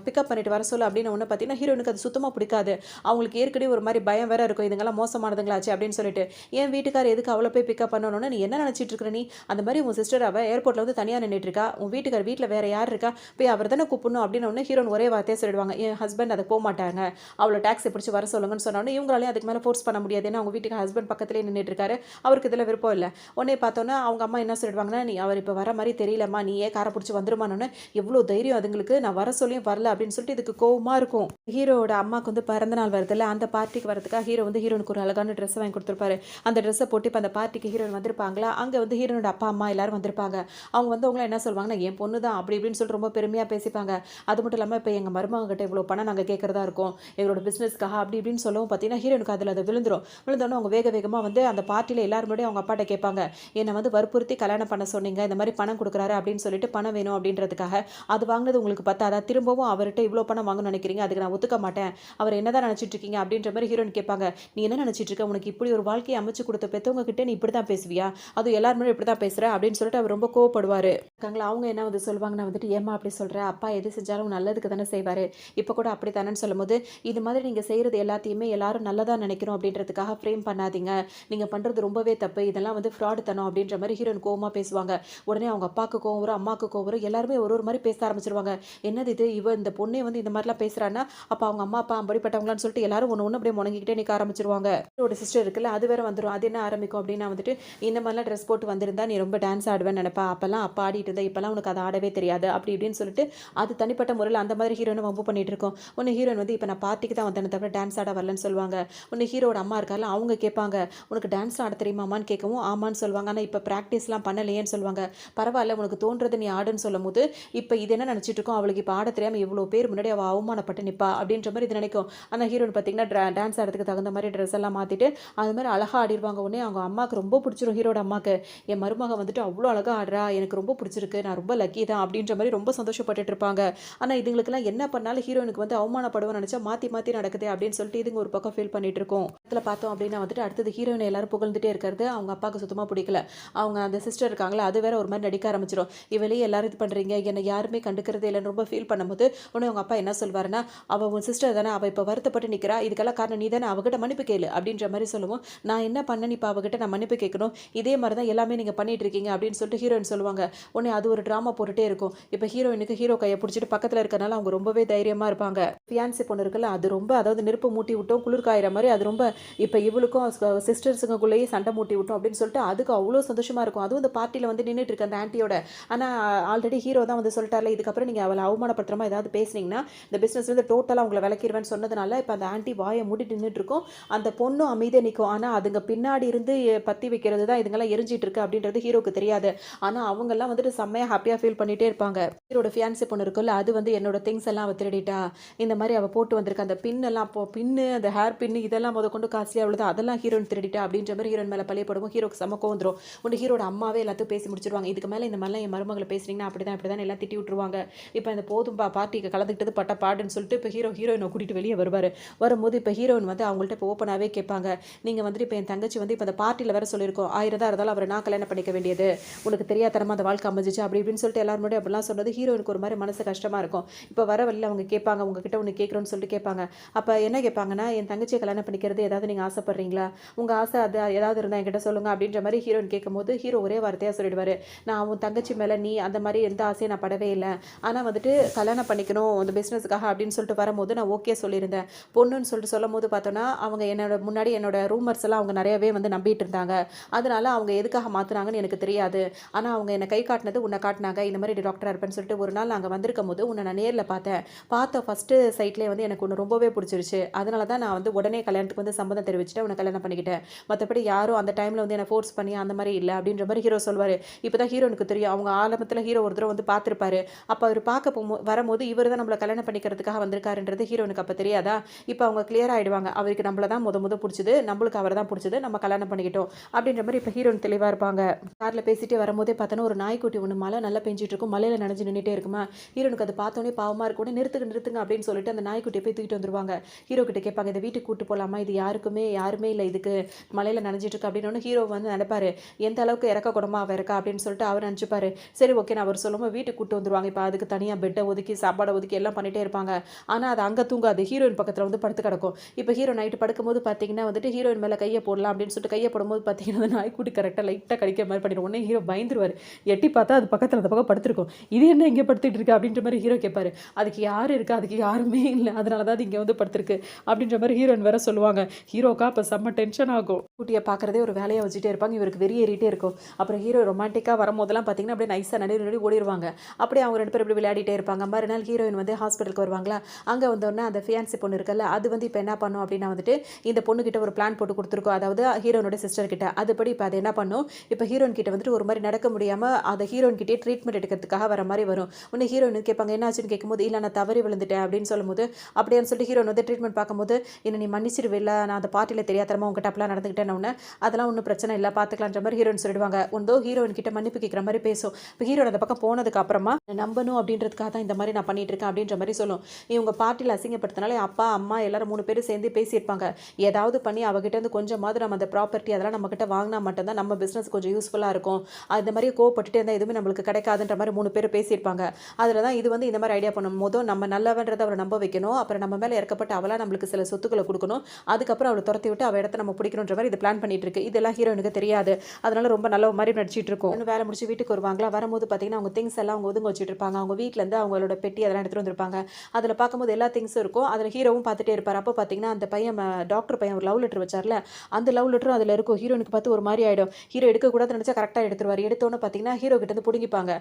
பிக்கப் பண்ணிட்டு வர சொல்லு அப்படின்னு ஒண்ணு பார்த்தீங்கன்னா, ஹீரோயினுக்கு அது சுத்தமா பிடிக்காது. அவங்களுக்கு ஏற்கனவே ஒரு மாரி பயம் வேற இருக்கும். இதுங்கலாம் மோசமானதுங்களாச்சே அப்படின்னு சொல்லிட்டு. என் வீட்டுக்காரர் எதுக்கு அவள போய் பிக்கப் பண்ணணும்னு நீ என்ன நினைச்சிட்டு இருக்கிற நீ? அந்த மாரி உன் சிஸ்டர் அவ ஏர்போர்ட்ல வந்து தனியா நின்னுட்டு இருக்கா. உன் வீட்டுக்காரர் வீட்ல வேற யார் இருக்கா? போய் அவர தானே கூப்பிடணும் அப்படின்னு ஒண்ணு ஹீரோயின் ஒரே வார்த்தையா சொல்லிடுவாங்க. என் ஹஸ்பண்ட் அதுக்கு போமாட்டாங்க. அவள டாக்ஸி பிடிச்சு வர சொல்லுங்கன்னு சொன்ன உடனே இவங்களாலயும் அதுக்கு மேல ஃபோர்ஸ் பண்ண முடியாது. ஏன்னா அவங்க வீட்டுக்கு ஹஸ்பண்ட் பக்கத்திலேயே நின்னுட்டு இருக்காரு. அவருக்கு இதுல விருப்பம் இல்ல. உடனே பார்த்தோன்னா அவங்க அம்மா என்ன சொல்லிடுவாங்கன்னா, நீ அவர் இப்ப வர மாரி தெரியலம்மா. நீ ஏன் கார புடிச்சு வந்துருமான்னோனே, எவ்ளோ தைரியம் அதுங்களுக்கு. நான் வர சொல்லியும் வரல அப்படின்னு சொல்லிட்டு இதுக்கு கோவமா இருக்கும். ஹீரோவோட அம்மாக்கு வந்து பிறந்த நாள் வருதுல்ல, அந்த பார்ட்டிக்கு வரதுக்காக ஹீரோ வந்து ஹீரோனுக்கு ஒரு அழகான ட்ரெஸ் வாங்கி குடுத்துருப்பாரு. அந்த ட்ரெஸ்ஸ போட்டு இப்ப அந்த பார்ட்டிக்கு ஹீரோயின் வந்திருப்பாங்களா, அங்க வந்து ஹீரோனோட அப்பா, அம்மா எல்லாரும் வந்திருப்பாங்க. அவங்க வந்தவங்கலாம் என்ன சொல்வாங்கன்னா, என் பொண்ணு தான் அப்படி இப்படின்னு சொல்லிட்டு ரொம்ப பெருமையா பேசிப்பாங்க. அது மட்டும் இல்லாம இப்ப எங்க மருமக கிட்ட இவ்வளோ பணம் நாங்க கேட்கறதா இருக்கோம். எங்களோட பிசினஸ்க்காக அப்படி இப்படின்னு சொல்லவும் பார்த்தீங்கன்னா, ஹீரோனுக்கு அதுல அது விழுந்துரும். விழுந்தோனே அவங்க வேக வேகமா வந்து அந்த பார்ட்டில எல்லாரும் முன்னாடியும் அவங்க அப்பாட்ட கேட்பாங்க. என்ன வந்து வற்புறுத்தி கல்யாணம் பண்ண சொன்னீங்க. இந்த மாரி பணம் குடுக்குறாரு அப்படின்னு சொல்லிட்டு பணம் வேணும் அப்படின்றதுக்காக. அது வாங்குனது உங்களுக்கு பத்தாதா? திரும்பவும் அவர்ட்ட இவ்ளோ பணம் வாங்கணும்னு நினைக்கிறீங்க. அதுக்கு நான் ஒத்துக்க மாட்டேன். அவர் என்னதான் நினைச்சிட்டு இருக்கீங்க அப்படின்ற மாரி ஹீரோயின் கேட்பாங்க. நீ என்ன நினைச்சிட்டு இருக்க? உனக்கு இப்படி ஒரு வாழ்க்கைய அமைச்சு குடுத்த பெத்தவங்க கிட்ட நீ இப்படி தான் பேசுவியா? அதுவும் எல்லார் முன்னாடியும் இப்படி தான் பேசுற அப்படின்னு சொல்லிட்டு அவர் ரொம்ப கோவப்படுவாரு. இருக்காங்களா அவங்க என்ன வந்து சொல்வாங்கன்னா வந்துட்டு, ஏம்மா அப்படி சொல்ற? அப்பா எது செஞ்சாலும் நல்லதுக்கு தானே செய்வாரு. இப்ப கூட அப்படி தானேன்னு சொல்லும்போது, இது மாதிரி நீங்க செய்றது எல்லாத்தையுமே எல்லாரும் நல்லதா நினைக்கணும் அப்படின்றதுக்காக ஃப்ரேம் பண்ணாதீங்க. நீங்க பண்றது ரொம்பவே தப்பு. இதெல்லாம் வந்து ஃப்ராடு தனம் அப்படின்ற மாரி ஹீரோயின் கோவமா பேசுவாங்க. உடனே அவங்க அப்பாக்கு கோவம் வரும், அம்மாக்கு கோவம் வரும். எல்லாருமே ஒரு ஒரு மாரி பேச ஆரம்பிச்சுருவாங்க. என்னது இது? இந்த பொண்ணே வந்து இந்த மாரிலாம் பேசுறான்னா, அப்ப அவங்க அம்மா, அப்பா அப்படிப்பட்டவங்களான்னு சொல்லிட்டு எல்லாரும் ஒண்ணு ஒண்ணு அப்படியே முணங்கிக்கிட்டே நிக்க ஆரம்பிச்சுருவாங்க. ஹீரோட சிஸ்டர் இருக்குல்ல, அது வேற வந்துரும். அது என்ன ஆரம்பிக்கும் அப்படின்னா வந்துட்டு, இந்த மாரிலாம் ட்ரெஸ் போட்டு வந்திருந்தா நீ ரொம்ப டான்ஸ் ஆடுவேன்னு நெனப்பா. அப்பலாம் அப்ப ஆடிட்டு இருந்த. இப்பலாம் உனக்கு அது ஆடவே தெரியாது. அப்படி இப்படின்னு சொல்லிட்டு, அது தனிப்பட்ட முறையில அந்த மாதிரி ஹீரோயின வம்பு பண்ணிட்டு இருக்கும். உடனே ஹீரோயின் வந்து இப்ப நான் பார்ட்டிக்கு தான் வந்தேனே தவிர டான்ஸ் ஆட வரலன்னு சொல்லுவாங்க. உடனே ஹீரோட அம்மா இருக்கார்ல, அவங்க கேட்பாங்க. உனக்கு டான்ஸ்லாம் ஆட தெரியுமாமான்னு கேட்கவும், ஆமான்னு சொல்லுவாங்க. ஆனா இப்ப பிராக்டிஸ்லாம் பண்ணலையேன்னு சொல்லுவாங்க. பரவால்ல உனக்கு தோன்றது நீ ஆடுன்னு சொல்லும்போது, இப்ப இது என்ன நினைச்சிட்டு இருக்கோம், அவளுக்கு இப்ப ஆட தெரியாம இவ்ளோ பேர் முன்னாடி அவ அவமானப்பட்டு நிப்பா அப்படின்ற மாரி இது நினைக்கும். ஆனா ஹீரோயின் பார்த்தீங்கன்னா, டான்ஸ் ஆடுறதுக்கு தகுந்த மாரி ட்ரெஸ் எல்லாம் மாத்திட்டு, அது மாரி அழகா ஆடிருவாங்க. உடனே அவங்க அம்மாக்கு ரொம்ப பிடிச்சிரும் ஹீரோட அம்மாக்கு. என் மருமக வந்துட்டு அவ்ளோ அழகா ஆடுறா. எனக்கு ரொம்ப பிடிச்சிருக்கு. நான் ரொம்ப லக்கி தான் அப்படின்ற மாரி ரொம்ப சந்தோஷப்பட்டுட்டு இருப்பாங்க. ஆனா இதுங்களுக்கெல்லாம் என்ன பண்ணாலும் ஹீரோயினுக்கு வந்து அவமானப்படுவேன்னு நினைச்சா மாத்தி மாத்தி நடக்குதே அப்படின்னு சொல்லிட்டு இதுங்க ஒரு பக்கம் ஃபீல் பண்ணிட்டு இருக்கும். இடத்துல பார்த்தோம் அப்படின்னா வந்துட்டு அடுத்தது ஹீரோயினை எல்லாரும் புகழ்ந்துட்டே இருக்கிறது அவங்க அப்பாவுக்கு சுத்தமா பிடிக்கல. அவங்க அந்த சிஸ்டர் இருக்காங்களா, அது வேற ஒரு மாரி நடிக்க ஆரம்பிச்சிரும். இவளையே எல்லாரும் இது பண்றீங்க, என்னை யாருமே கண்டுக்கிறதே இல்லைன்னு ரொம்ப ஃபீல் பண்ணும்போது, உடனே அவங்க அப்பா என்ன சொல்வாருன்னா, அவ உன் சிஸ்டர் தானே, அவ இப்ப வருத்தப்பட்டு நிக்கிறா, இதுக்கெல்லாம் காரணம் நீ தானே, அவகிட்ட மன்னிப்பு கேளு அப்படின்ற மாரி சொல்லவும், நான் என்ன பண்ணேன் இப்ப அவகிட்ட நான் மன்னிப்பு கேட்கணும், இதே மாதிரி தான் எல்லாமே நீங்க பண்ணிட்டு இருக்கீங்க அப்படின்னு சொல்லிட்டு ஹீரோயின் சொல்லுவாங்க. உடனே அது ஒரு டிராமா போட்டுட்டே இருக்கும். இப்ப ஹீரோயினுக்கு ஹீரோ கையை பிடிச்சிட்டு பக்கத்துல இருக்கறனால அவங்க ரொம்பவே தைரியமா இருப்பாங்க. ஃபியான்சி பொண்ணு இருக்குல்ல, அது ரொம்ப அதாவது நெருப்பு மூட்டி விட்டோம் குளிர் காயிற மாதிரி அது ரொம்ப இப்ப இவளுக்கும் சிஸ்டர்ஸுக்குள்ளேயே சண்டை மூட்டி விட்டோம் அப்படின்னு சொல்லிட்டு அதுக்கு அவ்வளோ சந்தோஷமா இருக்கும். அதுவும் இந்த பார்ட்டில வந்து நின்றுட்டு இருக்க அந்த ஆன்ட்டியோட. ஆனா ஆல்ரெடி ஹீரோ தான் வந்து சொல்லிட்டார்ல, இதுக்கப்புறம் நீங்க அவளை அவமானப்படுத்துற மாதிரி ஏதாவது பேசுனீங்கன்னா இந்த பிசினஸ் வந்து டோட்டலா உங்களை விளக்கிடுவேன்னு சொன்னதுனால இப்ப அந்த ஆன்ட்டி வாயை மூடிட்டு நின்றுட்டு இருக்கும். அந்த பொண்ணும் அமைதியா நிற்கும். ஆனா அதுங்க பின்னாடி இருந்து பத்தி வைக்கிறது தான் இதுங்கெல்லாம் எரிஞ்சிட்டு இருக்கு அப்படின்றது ஹீரோக்கு தெரியாது. ஆனா அவங்க எல்லாம் வந்துட்டு செம்மையா ஹாப்பியா ஃபீல் பண்ணிட்டே இருப்பாங்க. ஹீரோட ஃபியான்சி பொண்ணு இருக்குல்ல, அது வந்து என்னோட திங்ஸ் எல்லாம் அவ திருடிட்டா, இந்த மாதிரி அவ போட்டு வந்திருக்க அந்த பின் எல்லாம் பின்னு அந்த ஹேர் பின்னு இதெல்லாம் கொண்டு காஸ்ட்லியா உள்ளது அதெல்லாம் ஹீரோயின் திருடிட்டா அப்படின்ற மாதிரி ஹீரோயின் மேல பழியப்படும். ஹீரோக்கு செம கோவம் வந்துரும். உடனே ஹீரோட அம்மாவே எல்லாத்தையும் பேசி முடிச்சிருவாங்க. இதுக்கு மேல இந்த மாதிரிலாம் என் மருமகளை பேசுறீங்கன்னா அப்படிதான் இப்படிதான் எல்லாம் திட்டி விட்டுருவாங்க. இப்போ இந்த போதும்பா பார்ட்டிக்கு கலந்துக்கிட்டது பட்ட பாடுன்னு சொல்லிட்டு இப்போ ஹீரோயினை கூட்டிட்டு வெளியே வருவாரு. வரும்போது இப்போ ஹீரோயின் வந்து அவங்கள்ட்ட இப்போ ஓப்பனாகவே கேட்பாங்க. நீங்கள் வந்துட்டு இப்போ என் தங்கச்சி வந்து இப்போ அந்த பார்ட்டியில் வேற சொல்லியிருக்கோம் 1000 தான் இருந்தாலும் அவரை நான் கல்யாணம் பண்ணிக்க வேண்டியது, உனக்கு தெரியாதனமா அந்த வாழ்க்கை அமைஞ்சிச்சு அப்படி இப்படின்னு சொல்லிட்டு எல்லாரும் முன்னாடி அப்படிலாம் சொன்னது ஹீரோயினுக்கு ஒரு மாதிரி மனசு கஷ்டமா இருக்கும். இப்போ வர வழியில் அவங்க கேட்பாங்க, உங்ககிட்ட ஒன்று கேட்குறோன்னு சொல்லிட்டு கேட்பாங்க. அப்போ என்ன கேட்பாங்கன்னா, கேட்பாங்கன்னா, என் தங்கச்சியை கல்யாணம் பண்ணிக்கிறது ஏதாவது நீங்க ஆசைப்படுறீங்களா? உங்க ஆசை அது ஏதாவது இருந்தா என்கிட்ட சொல்லுங்க அப்படின்ற மாரி ஹீரோயின் கேட்கும்போது, ஹீரோ ஒரே வார்த்தையா சொல்லிடுவாரு. நான் உன் தங்கச்சி மேல நீ அந்த மாரி எந்த ஆசையும் நான் படவே இல்ல. ஆனா வந்துட்டு கல்யாணம் பண்ணிக்கணும் அந்த பிசினஸ்க்காக அப்படின்னு சொல்லிட்டு வரும்போது நான் ஓகே சொல்லியிருந்தேன். பொண்ணுன்னு சொல்லிட்டு சொல்லும்போது பார்த்தோன்னா, அவங்க முன்னாடி என்னோட ரூமர்ஸ் எல்லாம் அவங்க நெறையவே வந்து நம்பிட்டு இருந்தாங்க. அதனால அவங்க எதுக்காக மாத்துனாங்கன்னு எனக்கு தெரியாது. ஆனா அவங்க என்ன கை காட்டுனது உன்ன காட்டுனாங்க. இந்த மாரி டாக்டரா இருப்பேன்னு சொல்லிட்டு ஒரு நாள் நாங்க வந்திருக்கும்போது உன்ன நான் நேர்ல பார்த்தேன். பார்த்த ஃபர்ஸ்ட்டு சைட்லயே வந்து எனக்கு உன்ன ரொம்பவே புடிச்சிருச்சு. அதனால தான் நான் வந்து உடனே கல்யாணத்துக்கு வந்து சம்மதம் தெரிவிச்சுட்டு உன்ன கல்யாணம் பண்ணிக்கிட்டேன். மத்தபடி யாரும் அந்த டைம்ல வந்து என்ன ஃபோர்ஸ் பண்ணி அந்த மாரி இல்ல அப்படின்ற மாரி ஹீரோ சொல்வாரு. இப்பதான் ஹீரோனுக்கு தெரியும். அவங்க ஆரம்பத்துல ஹீரோ ஒரு தடவ வந்து பார்த்திருப்பாரு. அப்ப அவரு பார்க்க வரும்போது இவரு தான் நம்மள கல்யாணம் பண்ணிக்கிறதுக்காக வந்திருக்காருன்றது ஹீரோனுக்கு அப்ப தெரியாதா? இப்ப அவங்க கிளியர் ஆயிடுவாங்க. அவருக்கு நம்மள தான் மொத புடிச்சது. நம்மளுக்கு அவர தான் புடிச்சது. நம்ம கல்யாணம் பண்ணிக்கிட்டோம். அப்படின்ற மாரி இப்ப ஹீரோயின் தெளிவா இருப்பாங்க. கார்ல பேசிட்டே வரும்போதே பார்த்தோன்னா, ஒரு நாய்க்குட்டி ஒண்ணு மழை நல்லா பெஞ்சுட்டு இருக்கும். மழையில நனைஞ்சு நின்னுட்டே இருக்குமா, ஹீரோனுக்கு அத பார்த்தோனே பாவமா இருக்கும். உடனே நிறுத்துங்க, நிறுத்துங்க அப்படின்னு சொல்லிட்டு அந்த நாய்க்குட்டிய போய் தூக்கிட்டு வந்துருவாங்க. ஹீரோ கிட்ட கேட்பாங்க, "இத வீட்டுக்கு கூட்டு போலாமா? இது யாருமே இல்ல இதுக்கு. மழையில நனைஞ்சிட்டு இருக்கு." அப்படின்னோனே ஹீரோ வந்து நெனைப்பாரு, எந்த அளவுக்கு இரக்க குணமா அவ இருக்கா அப்படின்னு சொல்லிட்டு அவர் நெனச்சுப்பாரு. சரி ஓகேன்னு அவர் சொல்லும்போது வீட்டுக்கு கூட்டு வந்துருவாங்க. இப்ப அதுக்கு தனியா பெட்ட ஒதுக்கி, சாப்பாட ஒதுக்கி எல்லாம் பண்ணிட்டே இருப்பாங்க. ஆனா அது அங்க தூங்காது. ஹீரோயின் பக்கத்துல வந்து படுத்து கிடக்கும். இப்ப ஹீரோ நைட்டு படுக்கும்போது பார்த்தீங்கன்னா வந்துட்டு, ஹீரோயின் மேல கைய போடலாம் அப்படின்னு சொல்லிட்டு கைய போடும்போது பார்த்தீங்கன்னா, அந்த நாய்க்குட்டி கரெக்ட்டா லைட்டா கடிக்கிற மாரி பண்ணிடும். உடனே ஹீரோ பயந்துருவாரு. எட்டி பார்த்தா அது பக்கத்துல அந்த பக்கம் படுத்திருக்கும். "இது என்ன இங்க படுத்துட்டு இருக்கு?" அப்படின்ற மாரி ஹீரோ கேட்பாரு. "அதுக்கு யாரு இருக்கா? அதுக்கு யாருமே இல்ல. அதனால தான் அது இங்க வந்து படுத்திருக்கு." அப்படின்ற மாரி ஹீரோயின் வேற சொல்லுவாங்க. ஹீரோக்கா அப்ப செம்ம டென்ஷன் ஆகும். குட்டிய பார்க்கறதே ஒரு வேலையா வச்சுட்டே இருப்பாங்க. இவருக்கு வெறி ஏறிட்டே இருக்கும். அப்புறம் ஹீரோ ரொமான்டிக்கா வரும்போதெல்லாம் பார்த்தீங்கன்னா, அப்படியே நைஸா நழுவி நழுவி ஓடிருவாங்க. அப்படியே அவங்க 2 பேரும் இப்படி விளையாடிட்டே இருப்பாங்க. மறுநாள் ஹீரோயின் வந்து ஹாஸ்பிட்டலுக்கு வருவாங்களா, அங்க வந்தோனே அந்த ஃபியான்சி பொண்ணு இருக்குல்ல, அது வந்து இப்ப என்ன பண்ணும் அப்படின்னா வந்துட்டு, இந்த பொண்ணுகிட்ட ஒரு பிளான் போட்டு குடுத்துருக்கும். அதாவது ஹீரோயினோட சிஸ்டர் கிட்ட. அதுபடி இப்ப அது என்ன பண்ணும், இப்ப ஹீரோயின் கிட்ட வந்துட்டு ஒரு மாரி நடக்க முடியாம அத ஹீரோயின் கிட்டயே ட்ரீட்மெண்ட் எடுக்கிறதுக்காக வர மாரி வரும். உடனே ஹீரோயின் கேட்பாங்க, "என்ன ஆச்சுன்னு?" கேட்கும்போது, "இல்ல நான் தவறி விழுந்துட்டேன்." அப்படின்னு சொல்லும்போது, அப்படியான்னு சொல்லிட்டு ஹீரோயின் வந்து ட்ரீட்மெண்ட் பார்க்கும்போது, "என்ன நீ மன்னிச்சிருவில்ல? நான் அந்த பார்ட்டில தெரியாத்தனமா உன்கிட்ட அப்பலாம் நடந்துக்கிட்டேன்ன உடனே, அதெல்லாம் ஒண்ணும் பிரச்சனை இல்ல. பார்த்துக்கலான்ற மாரி ஹீரோயின் சொல்லிடுவாங்க. ஹீரோயின் கிட்ட மன்னிப்பு கேட்கிற மாரி பேசும். இப்ப ஹீரோயின் அந்த பக்கம் போனதுக்கு அப்புறமா, நம்பணும் அப்படின்றதுக்காக தான் இந்த மாரி நான் பண்ணிட்டு இருக்கேன் அப்படின்ற மாரி சொல்லும். இவங்க பார்ட்டில அசிங்கப்படுத்தினாலே அப்பா, அம்மா எல்லாரும் 3 பேரும் சேர்ந்து பேசியிருப்பாங்க. ஏதாவது பண்ணி அவகிட்ட இருந்து கொஞ்சமாவது நம்ம அந்த ப்ராப்பர்ட்டி அதெல்லாம் நம்மகிட்ட வாங்கினா மட்டும் தான் நம்ம பிசினஸ் கொஞ்சம் யூஸ்ஃபுல்லா இருக்கும். அந்த மாரி கோவப்பட்டுட்டே இருந்தா எதுவுமே நம்மளுக்கு கிடைக்காதுன்ற மாரி 3 பேரும் பேசியிருப்பாங்க. அதில தான் இது வந்து இந்த மாரி ஐடியா பண்ணும். நம்ம நல்லவன்றத அவர நம்ப வைக்கணும். அப்புறம் நம்ம மேல இறக்கப்பட்டு அவளா நம்மளுக்கு சில சொத்துக்கள குடுக்கணும். அதுக்கப்புறம் அவள தொரத்தி விட்டு அவ இடத்த நம்ம பிடிக்கணுன்ற மாரி இது பிளான் பண்ணிட்டு இருக்கு. இதெல்லாம் ஹீரோயினுக்கு தெரியாது. அதனால ரொம்ப நல்லவ மாரி நடிச்சிட்டு இருக்கும். வேலை முடிச்சு வீட்டுக்கு வருவாங்களா, வரும்போது பார்த்தீங்கன்னா, அவங்க திங்ஸ் எல்லாம் அவங்க ஒதுங்க வச்சுட்டு இருப்பாங்க. அவங்க வீட்லருந்து அவங்களோட பெட்டி அதெல்லாம் எடுத்துட்டு வந்திருப்பாங்க. அதில பார்க்கும்போது எல்லா திங்ஸும் இருக்கும். அதில ஹீரோவும் பார்த்துட்டே இருப்பாரு. அப்போ பார்த்தீங்கன்னா, அந்த பையன் டாக்டர் பையன் ஒரு லவ் லெட்டர் வச்சார்ல, அந்த லவ் லெட்டரும் அதில இருக்கும். ஹீரோயினுக்கு பார்த்து ஒரு மாரி ஆயிடும். ஹீரோ எடுக்கக்கூடாதுன்னு நெனச்சா கரெக்ட்டா எடுத்துருவாரு. எடுத்தோனே பார்த்தீங்கன்னா, ஹீரோ கிட்ட இருந்து புடுங்கிப்பாங்க.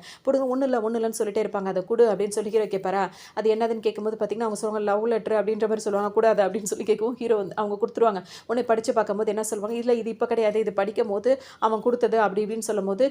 ஒண்ணும் இல்லன்னு சொல்லிட்டே இருப்பாங்க. அத குடு அப்படின்னு சொல்லி ஹீரோ கேட்பாரா, அது என்னதுன்னு கேட்கும்போது பார்த்தீங்கன்னா, அவங்க சொல்லுவாங்க லவ் லெட்டர் அப்படின்ற மாரி சொல்லுவாங்க. கூடாது அப்படின்னு சொல்லி கேட்கவும் ஹீரோ வந்து அவங்க குடுத்துருவாங்க. உடனே படிச்சு பார்க்கும்போது என்ன சொல்லுவாங்க, இல்ல இது இப்ப கிடையாது. இது படிக்கும்போது அவன் குடுத்தது அப்படி இப்படின்னு சொல்லும்போது,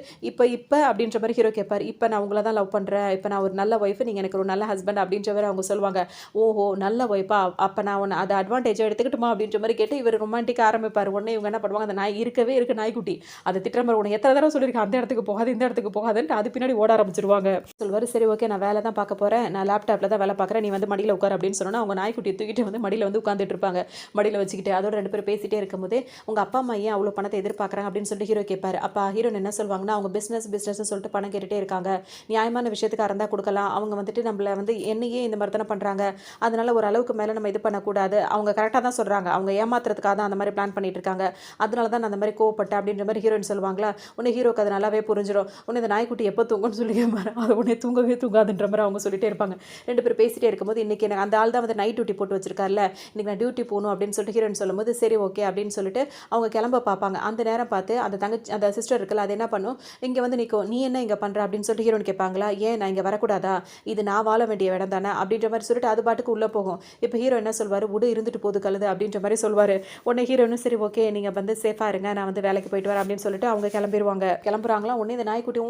இப்ப அப்படின்ற மாரி ஹீரோ கேட்பாரு. இப்ப நான் உங்கள தான் லவ் பண்றேன். இப்ப நான் ஒரு நல்ல ஒய்ஃப். நீங்க எனக்கு ஒரு நல்ல ஹஸ்பண்ட் அப்படின்ற மாரி அவங்க சொல்லுவாங்க. ஓஹோ! நல்ல ஒய்ஃபா? அப்ப நான் உன்ன அத அட்வான்டேஜா எடுத்துக்கட்டுமா? அப்படின்ற மாரி கேட்டு இவரு ரொமான்டிக்கா ஆரம்பிப்பாரு. உடனே இவங்க என்ன பண்ணுவாங்க, அந்த நாய் இருக்கவே இருக்கு நாய்க்குட்டி. அத திட்டுற மாரி உன்ன எத்தன தடவ சொல்லியிருக்கேன், அந்த இடத்துக்கு போகாத, இந்த இடத்துக்கு போகாதன்ட்டு அது பின்னாடி ஓட ஆரம்பிச்சுருவாங்க. சொல்லுவாரு, சரி ஓகே நான் வேல தான் பார்க்க போறேன். நான் லேப்டாப்ல தான் வேல பார்க்குறேன். நீ வந்து மடியில உட்காரு அப்படின்னு சொன்னோனே, அவங்க நாய்க்குட்டிய தூக்கிட்டு வந்து மடியில வந்து உட்கார்ந்துட்டு இருப்பாங்க. மடியில வச்சுக்கிட்டு. அதோட 2 பேரும் பேசிட்டே இருக்கும்போதே, உங்க அப்பா, அம்மா ஏன் அவ்ளோ பணத்த எதிர்பார்க்குறாங்க அப்படின்னு சொல்லிட்டு ஹீரோ கேட்பாரு. அப்ப ஹீரோயின் என்ன சொல்வாங்கன்னா, அவங்க பிசினஸ்ன்னு சொல்லிட்டு பணம் கேட்டுட்டே இருக்காங்க. நியாயமான விஷயத்துக்கா இருந்தா குடுக்கலாம். அவங்க வந்துட்டு நம்மள வந்து என்னையே இந்த மாரி தானே பண்றாங்க. அதனால ஒரு அளவுக்கு மேல நம்ம இது பண்ணக்கூடாது. அவங்க கரெக்ட்டா தான் சொல்றாங்க. அவங்க ஏமாத்துறதுக்காக தான் அந்த மாரி பிளான் பண்ணிட்டு இருக்காங்க. அதனால தான் நான் அந்த மாரி கோவப்பட்டேன் அப்படின்ற மாரி ஹீரோயின் சொல்லுவாங்களா. உடனே ஹீரோக்கு அது நல்லாவே புரிஞ்சிரும். உடனே இந்த நாய்க்குட்டி எப்போ தூங்கும்னு சொல்லி கேட்பாரு. அது உடனே தூங்கவே தூங்காதுன்ற மாரி அவங்க சொல்லிட்டே இருப்பாங்க. 2 பேரும் பேசிட்டே இருக்கும்போது, இன்னைக்கு எனக்கு அந்த ஆள் தான் வந்து நைட் டியூட்டி போட்டு வச்சிருக்கார்ல. இன்னைக்கு நான் டியூட்டி போணும் அப்படின்னு சொல்லிட்டு ஹீரோயின் சொல்லும்போது, சரி ஓகே அப்படின்னு சொல்லிட்டு அவங்க கிளம்ப பார்ப்பாங்க. அந்த நேரம் பார்த்து அந்த சிஸ்டர் இருக்குல்ல, அது என்ன பண்ணும், இங்க வந்து நிக்கும். "நீ என்ன இங்க பண்ற?" அப்படின்னு சொல்லிட்டு ஹீரோயின் கேட்பாங்களா. "ஏன் நான் இங்க வரக்கூடாதா? இது நான் வாழ வேண்டிய இடம் தானே." அப்படின்ற மாரி சொல்லிட்டு அது பாட்டுக்கு உள்ள போகும். இப்ப ஹீரோ என்ன சொல்வாரு, "உடு இருந்துட்டு போது கழுத" அப்படின்ற மாரி சொல்வாரு. உடனே ஹீரோயினும் சரி ஓகே நீங்க வந்து சேஃபா இருங்க. நான் வந்து வேலைக்கு போயிட்டு வரேன் அப்படின்னு சொல்லிட்டு அவங்க கிளம்பிருவாங்க. கிளம்புறாங்களா, உடனே இந்த நாய்க்குட்டி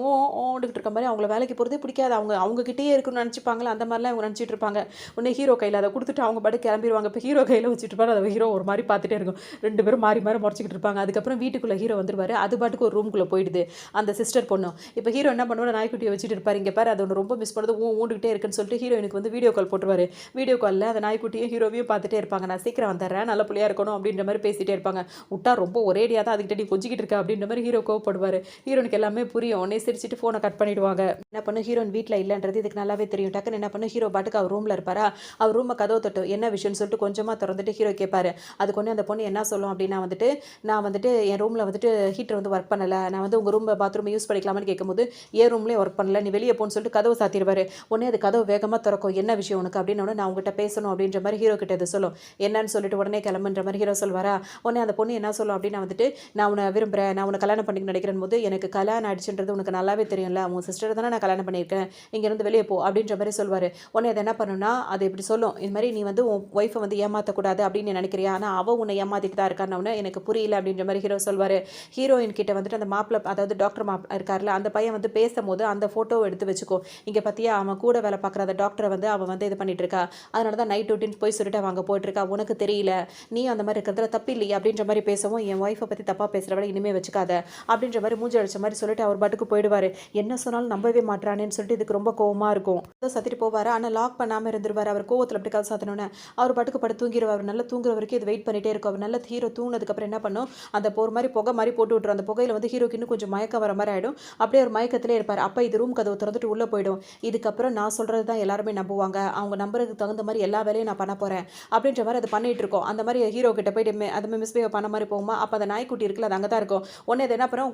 ஓடிட்டு இருக்க மாரி அவங்கள வேலைக்கு போறதே பிடிக்காது. அவங்க கிட்டயே இருக்குன்னு நினைச்சுப்பாங்களா, அந்த மாரிலாம் இவங்க நினைச்சிட்டு இருப்பாங்க. உடனே ஹீரோ கையில அத குடுத்துட்டு அவங்க பாட்டுக்கு கிளம்பிருவாங்க. இப்ப ஹீரோ கையில வச்சுட்டு இருப்பாரு. அத ஹீரோ ஒரு மாரி பார்த்துட்டே இருக்கும். 2 பேரும் மாறி மாறி முறைச்சுக்கிட்டு இருப்பாங்க. அதுக்கப்புறம் வீட்டுக்குள்ள ஹீரோ வந்துருவாரு. அது பாட்டுக்கு ஒரு ரூம்குள்ள போயிடுது. அந்த சிஸ்டர் பொண்ணும். இப்ப ஹீரோ என்ன பண்ணுவாரு, நாய்க்குட்டிய வச்சுட்டு இருப்பாரு. இங்க பாரு அது உன்ன ரொம்ப மிஸ் பண்ணுது. ஊண்டுகிட்டே இருக்குன்னு சொல்லிட்டு ஹீரோயினுக்கு வந்து வீடியோ கால் போட்டுருவாரு. வீடியோ கால்ல அந்த நாய்க்குட்டியும் ஹீரோவையும் பார்த்துட்டே இருப்பாங்க. நான் சீக்கிரம் வந்துடுறேன். நல்ல புள்ளையா இருக்கணும் அப்படின்ற மாரி பேசிட்டே இருப்பாங்க. உட்டா ரொம்ப ஒரேடியா தான் அதுகிட்ட நீ கொஞ்சிக்கிட்டு இருக்க அப்படின்ற மாரி ஹீரோ கோவப்படுவாரு. ஹீரோனுக்கு எல்லாமே புரியும். உடனே சிரிச்சுட்டு ஃபோன கட் பண்ணிடுவாங்க. என்ன பண்ணு ஹீரோயின் வீட்ல இல்லன்றது இதுக்கு நல்லாவே தெரியும். டக்குன்னு என்ன பண்ணு ஹீரோ பாட்டுக்கு அவர் ரூம்ல இருப்பாரா, அவர் ரூம கதவ தட்டும். என்ன விஷயம்னு சொல்லிட்டு கொஞ்சமாக திறந்துட்டு ஹீரோ கேட்பாரு. அதுக்கு ஒன்று அந்த பொண்ணு என்ன சொல்லும் அப்படின்னா வந்துட்டு, நான் வந்துட்டு என் ரூமில் வந்துட்டு ஹீட்டர் வந்து ஒர்க் பண்ணலை, நான் வந்து உங்கள் ரூம் பாத்ரூம் யூஸ் பண்ணிக்கலாமான்னு கேட்கும்போது, ஏன் ரூம்லேயே ஒர்க் பண்ணல, நீ வெளியே போன்னு சொல்லிட்டு கதவை சாத்திடுவாரு. உடனே அது கதவு வேகமாக திறக்கும். என்ன விஷயம் உனக்கு அப்படின்னு நான் உங்ககிட்ட பேசணும் அப்படின்ற மாதிரி ஹீரோ கிட்ட இது சொல்லும். என்னன்னு சொல்லிட்டு உடனே கிளம்புன்ற மாதிரி ஹீரோ சொல்வாரா. உடனே அந்த பொண்ணு என்ன சொல்லும் அப்படின்னா வந்துட்டு, நான் உன்னை விரும்புகிறேன், நான் உன்னை கல்யாணம் பண்ணிக்க நினைக்கிறேன் போது, எனக்கு கல்யாணம் ஆயிடுச்சுன்றது உனக்கு நல்லாவே தெரியும்ல, உன் சிஸ்டர் தானே நான் கல்யாணம் பண்ணியிருக்கேன், இங்கேருந்து வெளியே போ அப்படின்ற மாதிரி சொல்வார். உடனே அதை என்ன பண்ணுன்னா, அது இப்படி சொல்லும், இது மாதிரி நீ வந்து உன் ஒய்ஃபை வந்து ஏமாற்றக்கூடாது அப்படின்னு நினைக்கிறியா, ஆனால் அவள் உன்னை ஏமாத்திட்டு தான் இருக்கான்னு எனக்கு புரியல அப்படின்ற மாதிரி ஹீரோ சொல்வார். ஹீரோயின் கிட்ட வந்துட்டு அந்த மாப்பிள்ளை, அதாவது டாக்டர் இருக்கார்ல, அந்த பையன் வந்து பேசும்போது அந்த ஃபோட்டோவை எடுத்து வச்சுக்கோ, இங்கே பார்த்தியா அவன் கூட வேலை பார்க்குற அந்த டாக்டரை வந்து அவன் வந்து இது பண்ணிட்டு இருக்கா, அதனால தான் நைட் டியூட்டின்னு போய் சொல்லிட்டு அவங்க போயிட்டுருக்கா, உனக்கு தெரியல, நீ அந்த மாதிரி இருக்கிறதுல தப்பு இல்லையா அப்படின்ற மாதிரி பேசவும், என் ஒய்ஃபை பற்றி தப்பாக பேசுகிறவளை இனிமேல் வச்சுக்காத அப்படின்ற மாதிரி மூஞ்சி அடிச்ச மாதிரி சொல்லிட்டு அவர் பாட்டுக்கு போயிடுவார். என்ன சொன்னாலும் நம்பவே மாட்டானேன்னு சொல்லிட்டு இதுக்கு ரொம்ப கோவமாக இருக்கும். சத்திட்டு போவார். ஆனால் லாக் பண்ணாமல் இருந்துருவார். அவர் கோவத்தில் அப்படி கதை சாத்தினோன்னே அவர் பாட்டுக்கு படுத்து தூங்கிடுவார். நல்லா தூங்குற வரைக்கும் இது வெயிட் பண்ணிகிட்டே இருக்கும். அவர் நல்ல ஹீரோ தூங்கினதுக்கப்புறம் என்ன பண்ணும், அந்த ஒரு மாதிரி புகை மாதிரி போட்டு விட்டுரும். அந்த புகையில் வந்து ஹீரோக்கு இன்னும் கொஞ்சம் மயக்கம் வர மாதிரி ஆகிடும். அப்படியே ஒரு மயக்கத்திலே இருப்பார். அப்போ இது ரூம் கதவு திறந்துட்டு உள்ளே போயிடும். இதுக்கப்புறம் நான் சொல்கிறது தான் எல்லாருமே நம்புவாங்க, அவங்க நம்புறதுக்கு தகுந்த மாதிரி எல்லா வேலையும் நான் பண்ண போகிறேன் அப்படின்ற மாதிரி அது பண்ணிட்டு இருக்கோம். அந்த மாதிரி ஹீரோ கிட்ட போயிட்டு அது மிஸ்பிஹேவ் பண்ண மாதிரி போகுமா. அப்போ அந்த நாய்க்குட்டி இருக்குல்ல, அது அங்கே தான் இருக்கும். உடனே அது என்ன பண்ணும்,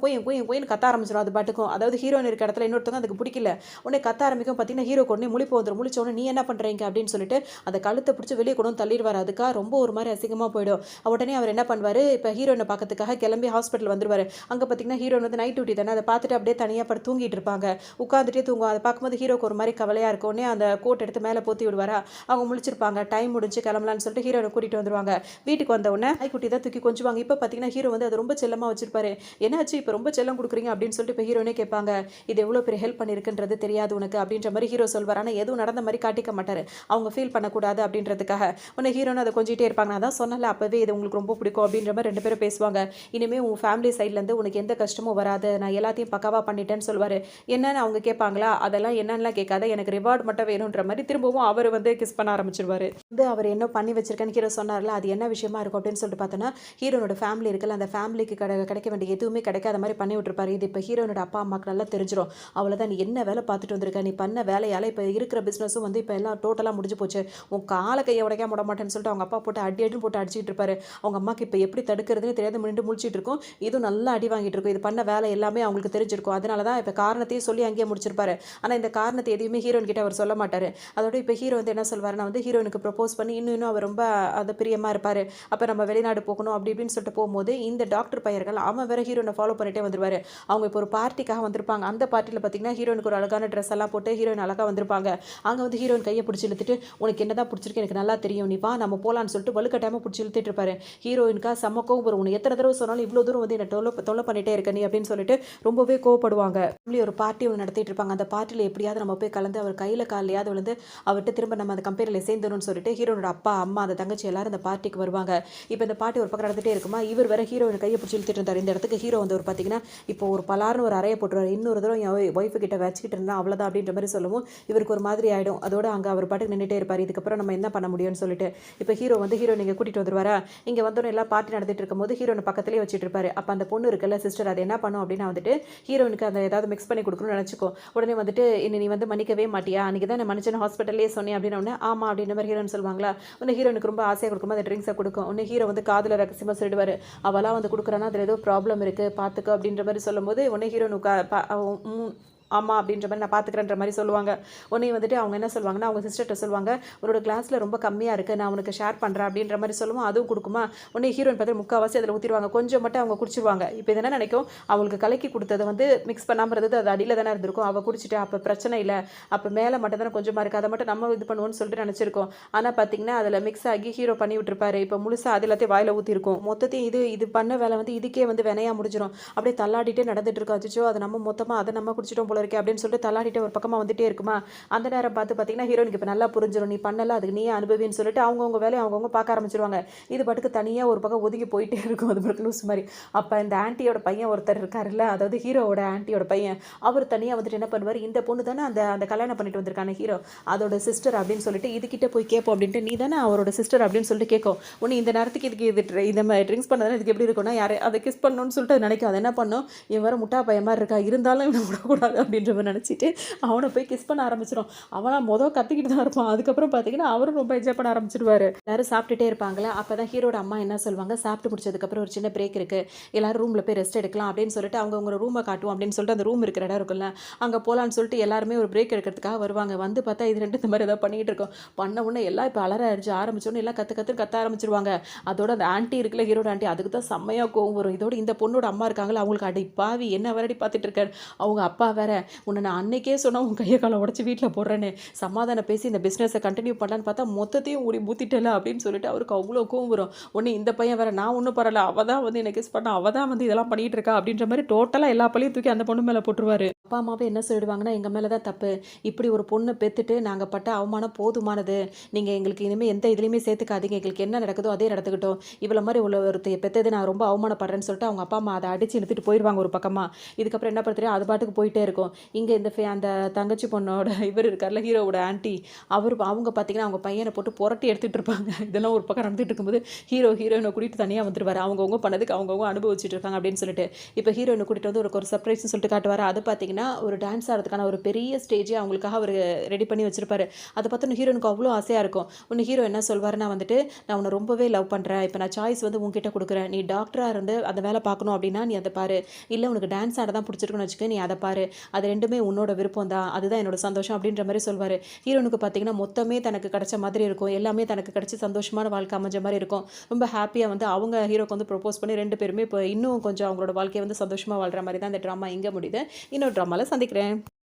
கோயின் கத்த ஆரம்பிச்சிடும். அது பாட்டுக்கும், அதாவது ஹீரோயின் இருக்க இடத்துல இன்னொருத்தவங்க அதுக்கு பிடிக்கல. உடனே கத்த ஆரம்பிக்கும். பார்த்தீங்கன்னா ஹீரோக்கு உடனே முழிப்பு வந்துடும். முழிச்சோடனே நீ என்ன பண்ணுறீங்க அப்படின்னு சொல்லிட்டு அந்த கழுத்தை பிடிச்சி வெளியே கொண்டு வந்து தள்ளிடுவார். அதுக்காக ரொம்ப ஒரு மாதிரி அசிங்கமாக போயிடும். உடனே அவர் என்ன பண்ணுவார், இப்போ ஹீரோயினை பார்க்கறதுக்காக கிளம்பி ஹாஸ்பிட்டல் வந்துருவார். அங்கே பார்த்தீங்கன்னா ஹீரோயின் வந்து நைட் டியூட்டி தானே, அதை பார்த்துட்டு அப்படியே தனியாக படுத்து தூங்கிட்டு இருப்பாங்க. உட்காந்துட்டே தூங்குவோம். அதை பார்க்கும்போது ஹீரோக்கு ஒரு மாதிரி கவலையாக இருக்கும். உடனே அந்த கோட் எடுத்து மேலே போத்தி விடுவாரா. அவங்க முழிச்சிருப்பாங்க. டைம் முடிஞ்சு கிளம்பலான்னு சொல்லிட்டு ஹீரோனை கூட்டிகிட்டு வந்துருவாங்க. வீட்டுக்கு வந்த உடனே நாய்க்குட்டி தான் தூக்கி கொஞ்சுவாங்க. இப்போ பார்த்தீங்கன்னா ஹீரோ வந்து அது ரொம்ப செல்லமாக வச்சிருப்பாரு. என்னாச்சு இப்போ ரொம்ப செல்லம் கொடுக்குறீங்க அப்படின்னு சொல்லிட்டு இப்போ ஹீரோனே கேட்பாங்க. இது எவ்வளோ பெரிய ஹெல்ப் பண்ணியிருக்குன்றது தெரியாது உனக்கு அப்படின்ற மாதிரி ஹீரோ சொல்வார். ஆனால் எதுவும் நடந்த மாதிரி காட்டிக்க மாட்டார், அவங்க ஃபீல் பண்ணக்கூடாது அப்படின்றதுக்காக. உடனே ஹீரோன்னு அதை கொஞ்சிட்டே இருப்பாங்க. நான் தான் சொன்னல அப்போவே இது உங்களுக்கு ரொம்ப பிடிக்கும் அப்படின்ற மாதிரி ரெண்டு பேரும் பேசுவாங்க. இனிமேல் உங்கள் ஃபேமிலி சைட்லேருந்து உனக்கு எந்த கஷ்டமும் வராது, நான் எல்லாத்தையும் பக்காவாக பண்ணிட்டேன்னு சொல்வார். என்னன்னு அவங்க கேட்பாங்களா, அதெல்லாம் என்னென்னலாம் கேட்காத, எனக்கு ரிவார்டு மட்டும் வேணுன்ற மாதிரி திரும்பவும் அவர் வந்து கிஸ் பண்ண ஆரம்பிச்சிருவார். வந்து அவர் என்ன பண்ணி வச்சிருக்கேன்னு ஹீரோ சொன்னார்ல, அது என்ன விஷயமா இருக்கும் அப்படின்னு சொல்லிட்டு பார்த்தோன்னா, ஹீரோனோட ஃபேமிலி இருக்குல்ல, அந்த ஃபேமிலிக்கு கிடைக்க வேண்டிய எதுவுமே கிடைக்காத மாதிரி பண்ணி விட்டுருப்பாரு. இது இப்போ ஹீரோனோட அப்பா அம்மாவுக்கு நல்லா தெரிஞ்சிடும். அவ்வளோதான், நீ என்ன வேலை பார்த்துட்டு வந்திருக்க, நீ பண்ண வேலையால் இப்போ இருக்கிற பிஸ்னஸும் வந்து இப்போ எல்லாம் டோட்டலாக முடிஞ்சு போச்சு, உன் காலை கையை உடைக்காம விட மாட்டேன்னு சொல்லிட்டு அவங்க அப்பா போட்டு அடின்னு போட்டு அடிச்சிட்டு இருப்பாரு. அவங்க அம்மாவுக்கு இப்போ எப்படி தடுக்கிறதுன்னு தெரியாத முன்னிட்டு முடிச்சிட்டு இருக்கும். இதுவும் நல்லா அடி வாங்கிட்டு இருக்கும். இது பண்ண வேலை எல்லாமே அவங்களுக்கு தெரிஞ்சிருக்கும். அதனால தான் இப்போ காரணத்தையும் சொல்லி அங்கேயே முடிச்சிருப்பாரு. ஆனால் இந்த காரணத்தை எதையுமே ஹீரோயின் கிட்ட அவர் சொல்ல மாட்டார். அதோட இப்போ ஹீரோ வந்து என்ன சொல்வார், நான் வந்து ஹீரோயினுக்கு ப்ரப்போஸ் பண்ணி இன்னும் அவர் ரொம்ப அது பிரியமாக இருப்பார். அப்போ நம்ம வெளிநாடு போகணும் அப்படி இப்படின்னு சொல்லிட்டு போகும்போது இந்த டாக்டர் பையர்கள் அவன் வேற ஹீரோனை ஃபாலோ பண்ணிட்டே வந்துருவாரு. அவங்க இப்போ ஒரு பார்ட்டிக்காக வந்திருப்பாங்க. அந்த பார்ட்டியில் பார்த்தீங்கன்னா ஹீரோனுக்கு ஒரு அழகான ட்ரெஸ் எல்லாம் போட்டு ஹீரோயின் அழகாக வந்திருப்பாங்க. அங்கே வந்து ஹீரோயின் கையை பிடிச்சி இழுத்துட்டு, உனக்கு என்னதான் பிடிச்சிருக்கு எனக்கு நல்லா தெரியும், நீ வா நம்ம போகலான்னு சொல்லிட்டு வலுக்கட்டாமல் பிடிச்சி இழுத்துட்டு இருப்பாரு. ஹீரோயினுக்கா சமக்கவும் வரும். உனக்கு எத்தனை தடவை சொன்னாலும் இவ்வளோ தூரம் வந்து என்ன தொல்லை பண்ணிட்டே இருக்க நீ அப்படின்னு சொல்லிட்டு ரொம்பவே கோவப்படுவாங்க. ஒரு பார்ட்டி ஒன்று நடத்திட்டு இருப்பாங்க. அந்த பார்ட்டியில் எப்படியாவது நம்ம போய் கலந்து அவர் கையில் காலையாவது விழுந்து அவர்கிட்ட திரும்ப நம்ம அந்த கம்பெனியில் சேர்ந்துடணும்னு சொல்லிட்டு ஹீரோனோட அப்பா அம்மா அந்த தங்கச்சி எல்லாரும் அந்த பார்ட்டிக்கு வருவாங்க. இப்போ இந்த பார்ட்டி ஒரு பக்கம் நடந்துகிட்டே இருக்குமா, இவர் வேற ஹீரோயின் கையை பிடிச்சி இழுத்துட்டு இருந்தார். இந்த இடத்துக்கு ஹீரோ வந்து ஒரு பார்த்தீங்கன்னா இப்போ ஒரு பலார்னு ஒரு அறையை போட்டுருவார். இன்னொரு தடவை என் ஒய்ஃபு கிட்ட வச்சுக்கிட்டு இருந்தால் அவ்வளோதான் அப்படின்ற மாதிரி சொல்லவும் இவருக்கு ஒரு மாதிரி ஆகிடும். அதோட அங்கே அவர் பாட்டுக்கு நின்றுட்டே இருப்பார். இதுக்கப்புறம் நம்ம என்ன பண்ண முடியும்னு சொல்லிட்டு இப்போ ஹீரோ வந்து ஹீரோ நீங்கள் கூட்டிகிட்டு வந்துருவாரா. இங்கே வந்தோடனே எல்லாம் பார்ட்டி நடந்துட்டு இருக்கும்போது ஹீரோனை பக்கத்துலேயே வச்சுட்டு இருப்பாரு. அப்போ அந்த பொண்ணு இருக்குல்ல சிஸ்டர், அது என்ன பண்ணும் அப்படின்னா வந்துட்டு ஹீரோனுக்கு அந்த ஏதாவது மிக்ஸ் பண்ணி கொடுக்கணும்னு நினச்சிக்கோ. உடனே வந்துட்டு இன்னும் நீ வந்து மன்னிக்கவே மாட்டியா, அன்றைக்கி தான் நான் மனுஷன் ஹாஸ்பிட்டல்லே சொன்னேன் அப்படின்னு உடனே ஆமாம் அப்படின்ற மாதிரி ஹீரோன்னு சொல்லுவாங்களா. உடனே ஹீரோனுக்கு ரொம்ப ஆசையாக கொடுக்கும்போது அந்த ட்ரிங்க்ஸை கொடுக்கும். உடனே ஹீரோ வந்து காதில் ரகசியமாக சொல்லிடுவார், அவளாக வந்து கொடுக்குறான்னா அதில் ஏதோ ப்ராப்ளம் இருக்குது பார்த்துக்கோ அப்படின்ற மாதிரி சொல்லும்போது உடனே ஹீரோனுக்கு ஆமாம் அப்படின்ற மாதிரி நான் பார்த்துக்கிறேன்ற மாதிரி சொல்லுவாங்க. உடனே வந்துட்டு அவங்க என்ன சொல்லுவாங்கன்னா அவங்க சிஸ்டர்கிட்ட சொல்லுவாங்க, உன்னோட கிளாஸில் ரொம்ப கம்மியாக இருக்குது, நான் உனக்கு ஷேர் பண்ணுறேன் அப்படின்ற மாதிரி சொல்லுவோம். அதுவும் கொடுக்குமா. உடனே ஹீரோயின் பார்த்து முக்கால்வாசி அதில் ஊற்றிடுவாங்க, கொஞ்சம் மட்டும் அவங்க குடிச்சிருவாங்க. இப்போ இது என்ன நினைக்கும், அவங்களுக்கு கலக்கி கொடுத்தது வந்து மிக்ஸ் பண்ணாமல் இருந்தது, அது அடியில் தானே இருந்திருக்கும், அவள் குடிச்சிட்டு அப்போ பிரச்சனை இல்லை, அப்போ மேலே மட்டும் தானே கொஞ்சமாக இருக்குது, அதை மட்டும் நம்ம இது பண்ணுவோம்னு சொல்லிட்டு நினச்சிருக்கோம். ஆனால் பார்த்தீங்கன்னா அதில் மிக்ஸ் ஆகி ஹீரோ பண்ணி விட்டுருப்பாரு. இப்போ முழுசாக அது எல்லாத்தையும் வாயில் ஊற்றிருக்கும். மொத்தத்தையும் இது பண்ண வேலை வந்து இதுக்கே வந்து வினையாக முடிஞ்சிடும். அப்படியே தள்ளாடிட்டே நடந்துட்டு இருக்கோம். அச்சோ அது நம்ம மொத்தமாக அதை நம்ம குடிச்சிட்டோம் போல இருக்கே அப்படின்னு சொல்லிட்டு தள்ளாடிட்டு ஒரு பக்கமாக வந்துட்டே இருக்குமா. அந்த நேரம் பார்த்து பார்த்தீங்கன்னா ஹீரோனுக்கு இப்போ நல்லா புரிஞ்சிடும், நீ பண்ணல அதுக்கு நீயே அனுபவின்னு சொல்லிட்டு அவங்கவுங்க வேலையை அவங்கவுங்க பார்க்க ஆரம்பிச்சிருவாங்க. இது பாட்டுக்கு தனியாக ஒரு பக்கம் ஒதுங்கி போயிட்டே இருக்கும். அது பாட்டுக்கு லூஸ் மாதிரி. அப்போ இந்த ஆன்ட்டியோட பையன் ஒருத்தர் இருக்காருல்ல, அதாவது ஹீரோவோட ஆன்ட்டியோட பையன், அவர் தனியாக வந்துட்டு என்ன பண்ணுவார், இந்த பொண்ணு தானே அந்த கல்யாணம் பண்ணிட்டு வந்திருக்கான ஹீரோ அதோட சிஸ்டர் அப்படின்னு சொல்லிட்டு இதுக்கிட்ட போய் கேட்போம் அப்படின்ட்டு, நீ தானே அவரோட சிஸ்டர் அப்படின்னு சொல்லிட்டு கேட்கும். ஒன்று இந்த நேரத்துக்கு இதுக்கு இந்த மாதிரி ட்ரிங்க்ஸ் பண்ணதானே இதுக்கு எப்படி இருக்கும்னா யாரை அதை கிஸ் பண்ணணும்னு சொல்லிட்டு நினைக்கும். அது என்ன பண்ணும், இவன் வர முட்டா பையன் மாதிரி இருக்கா, இருந்தாலும் இவனை விடக்கூடாது அப்படின்ற மாதிரி நினச்சிட்டு அவனை போய் கிஸ் பண்ண ஆரம்பிச்சிடும். அவனா கத்திக்கிட்டு தான் இருப்பான். அதுக்கப்புறம் பார்த்தீங்கன்னா அவரும் ரொம்ப என்ஜாய் பண்ண ஆரம்பிச்சிருவாரு. எல்லாரும் சாப்பிட்டுட்டே இருப்பாங்களா, அப்போ தான் ஹீரோட அம்மா என்ன சொல்லுவாங்க, சாப்பிட்டு முடிச்சதுக்கப்புறம் ஒரு சின்ன பிரேக் இருக்குது, எல்லாரும் ரூமில் போய் ரெஸ்ட் எடுக்கலாம் அப்படின்னு சொல்லிட்டு அவங்க ரூமை காட்டுவோம் அப்படின்னு சொல்லிட்டு அந்த ரூம் இருக்கிற இடம் இருக்குல்ல, அங்கே போகலான்னு சொல்லிட்டு எல்லாருமே ஒரு பிரேக் எடுக்கிறதுக்காக வருவாங்க. வந்து பார்த்தா இது ரெண்டு இந்த மாதிரி ஏதாவது பண்ணிகிட்டு இருக்கோம். பண்ண உடனே எல்லாம் இப்போ அலற அடிச்சு ஆரம்பிச்சோன்னே எல்லாம் கத்த ஆரம்பிச்சிருவாங்க. அதோட அந்த ஆன்ட்டி இருக்குல்ல, ஹீரோட ஆன்ட்டி, அதுக்கு தான் செம்மையாக கோவம் வரும். இதோட இந்த பொண்ணோட அம்மா இருக்காங்களா, அவங்களுக்கு அடி பாவி என்ன வரடி பார்த்துட்டு இருக்காரு, அவங்க அப்பா வேற, உன்னை நான் அன்னைக்கே சொன்னால் உன் கையை காலை உடச்சி வீட்டில் போடுறேன்னு சமாதானம் பேசி இந்த பிஸ்னஸை கண்டினியூ பண்ணலான்னு பார்த்தா மொத்தத்தையும் ஊறி ஊற்றிட்டல அப்படின்னு சொல்லிட்டு அவருக்கு அவ்வளோ கோவம் வரும். ஒன்று இந்த பையன் வேற, நான் ஒன்றும் பரவாயில்ல, அவள் தான் வந்து என்னை கிஸ் பண்ணா, அவள் தான் வந்து இதெல்லாம் பண்ணிகிட்டு இருக்கா அப்படின்ற மாதிரி டோட்டலாக எல்லா பழியும் தூக்கி அந்த பொண்ணு மேலே போட்டுருவாரு. அப்பா அம்மாவே என்ன சொல்லிடுவாங்கன்னா, எங்கள் மேலே தான் தப்பு, இப்படி ஒரு பொண்ணை பெற்றுட்டு நாங்கள் பட்ட அவமானம் போதுமானது, நீங்கள் எங்களுக்கு இனிமேல் எந்த இதுலேயுமே சேர்த்துக்காதீங்க, எங்களுக்கு என்ன நடக்குதோ அதே நடந்துக்கிட்டோம், இவ்வளோ மாதிரி உள்ள ஒருத்தைய பெற்றது நான் ரொம்ப அவமானப்படுறேன்னு சொல்லிட்டு அவங்க அப்பா அம்மா அதை அடித்து இழுத்துட்டு போயிடுவாங்க ஒரு பக்கமாக. இதுக்கப்புறம் என்ன பண்ணுறது, அது பாட்டுக்கு போயிட்டே இருக்கும். இங்கே இந்த அந்த தங்கச்சி பொண்ணோட இவர் இருக்கார்ல, ஹீரோவோட ஆன்ட்டி, அவங்க பார்த்தீங்கன்னா அவங்க பையனை போட்டு புரட்டி எடுத்துகிட்டு இருப்பாங்க. இதெல்லாம் ஒரு பக்கம் நடந்துட்டு இருக்கும்போது ஹீரோயினை கூட்டிகிட்டு தனியாக வந்துடுவார். அவங்கவுங்க பண்ணதுக்கு அவங்கவுங்க அனுபவிச்சுட்டு இருக்காங்க அப்படின்னு சொல்லிட்டு இப்போ ஹீரோயினை கூட்டிகிட்டு வந்து ஒரு சர்ப்ரைஸ்னு சொல்லிட்டு காட்டுவார். அது பார்த்தீங்கன்னா ஒரு டான்ஸ் ஆடுறதுக்கான ஒரு பெரிய ஸ்டேஜே அவங்களுக்காக அவர் ரெடி பண்ணி வச்சிருப்பாரு. அதை பார்த்தோன்னு ஹீரோனுக்கு அவ்வளோ ஆசையாக இருக்கும். ஒன்று ஹீரோ என்ன சொல்வாருன்னா வந்துட்டு, நான் உன்னை ரொம்பவே லவ் பண்ணுறேன், இப்போ நான் சாய்ஸ் வந்து உங்ககிட்ட கொடுக்குறேன், நீ டாக்டராக இருந்து அந்த வேலை பார்க்கணும் அப்படின்னா நீ அதை பாரு, இல்லை உனக்கு டான்ஸ் ஆட தான் பிடிச்சிருக்குன்னு வச்சுக்க, நீ அதை பாரு, அது ரெண்டுமே உன்னோட விருப்பம் தான், அதுதான் என்னோட சந்தோஷம் அப்படின்ற மாதிரி சொல்வார். ஹீரோனுக்கு பார்த்தீங்கன்னா மொத்தமே தனக்கு கிடைச்ச மாதிரி இருக்கும், எல்லாமே தனக்கு கிடைச்சி சந்தோஷமான வாழ்க்கை அமைஞ்ச மாதிரி இருக்கும். ரொம்ப ஹாப்பியாக வந்து அவங்க ஹீரோக்கு வந்து ப்ரொப்போஸ் பண்ணி ரெண்டு பேருமே இப்போ இன்னும் கொஞ்சம் அவங்களோட வாழ்க்கையை வந்து சந்தோஷமாக வாழ்கிற மாதிரி தான் இந்த ட்ராமா இங்கே முடியுது. இன்னொரு ட்ராமாவில் சந்திக்கிறேன்.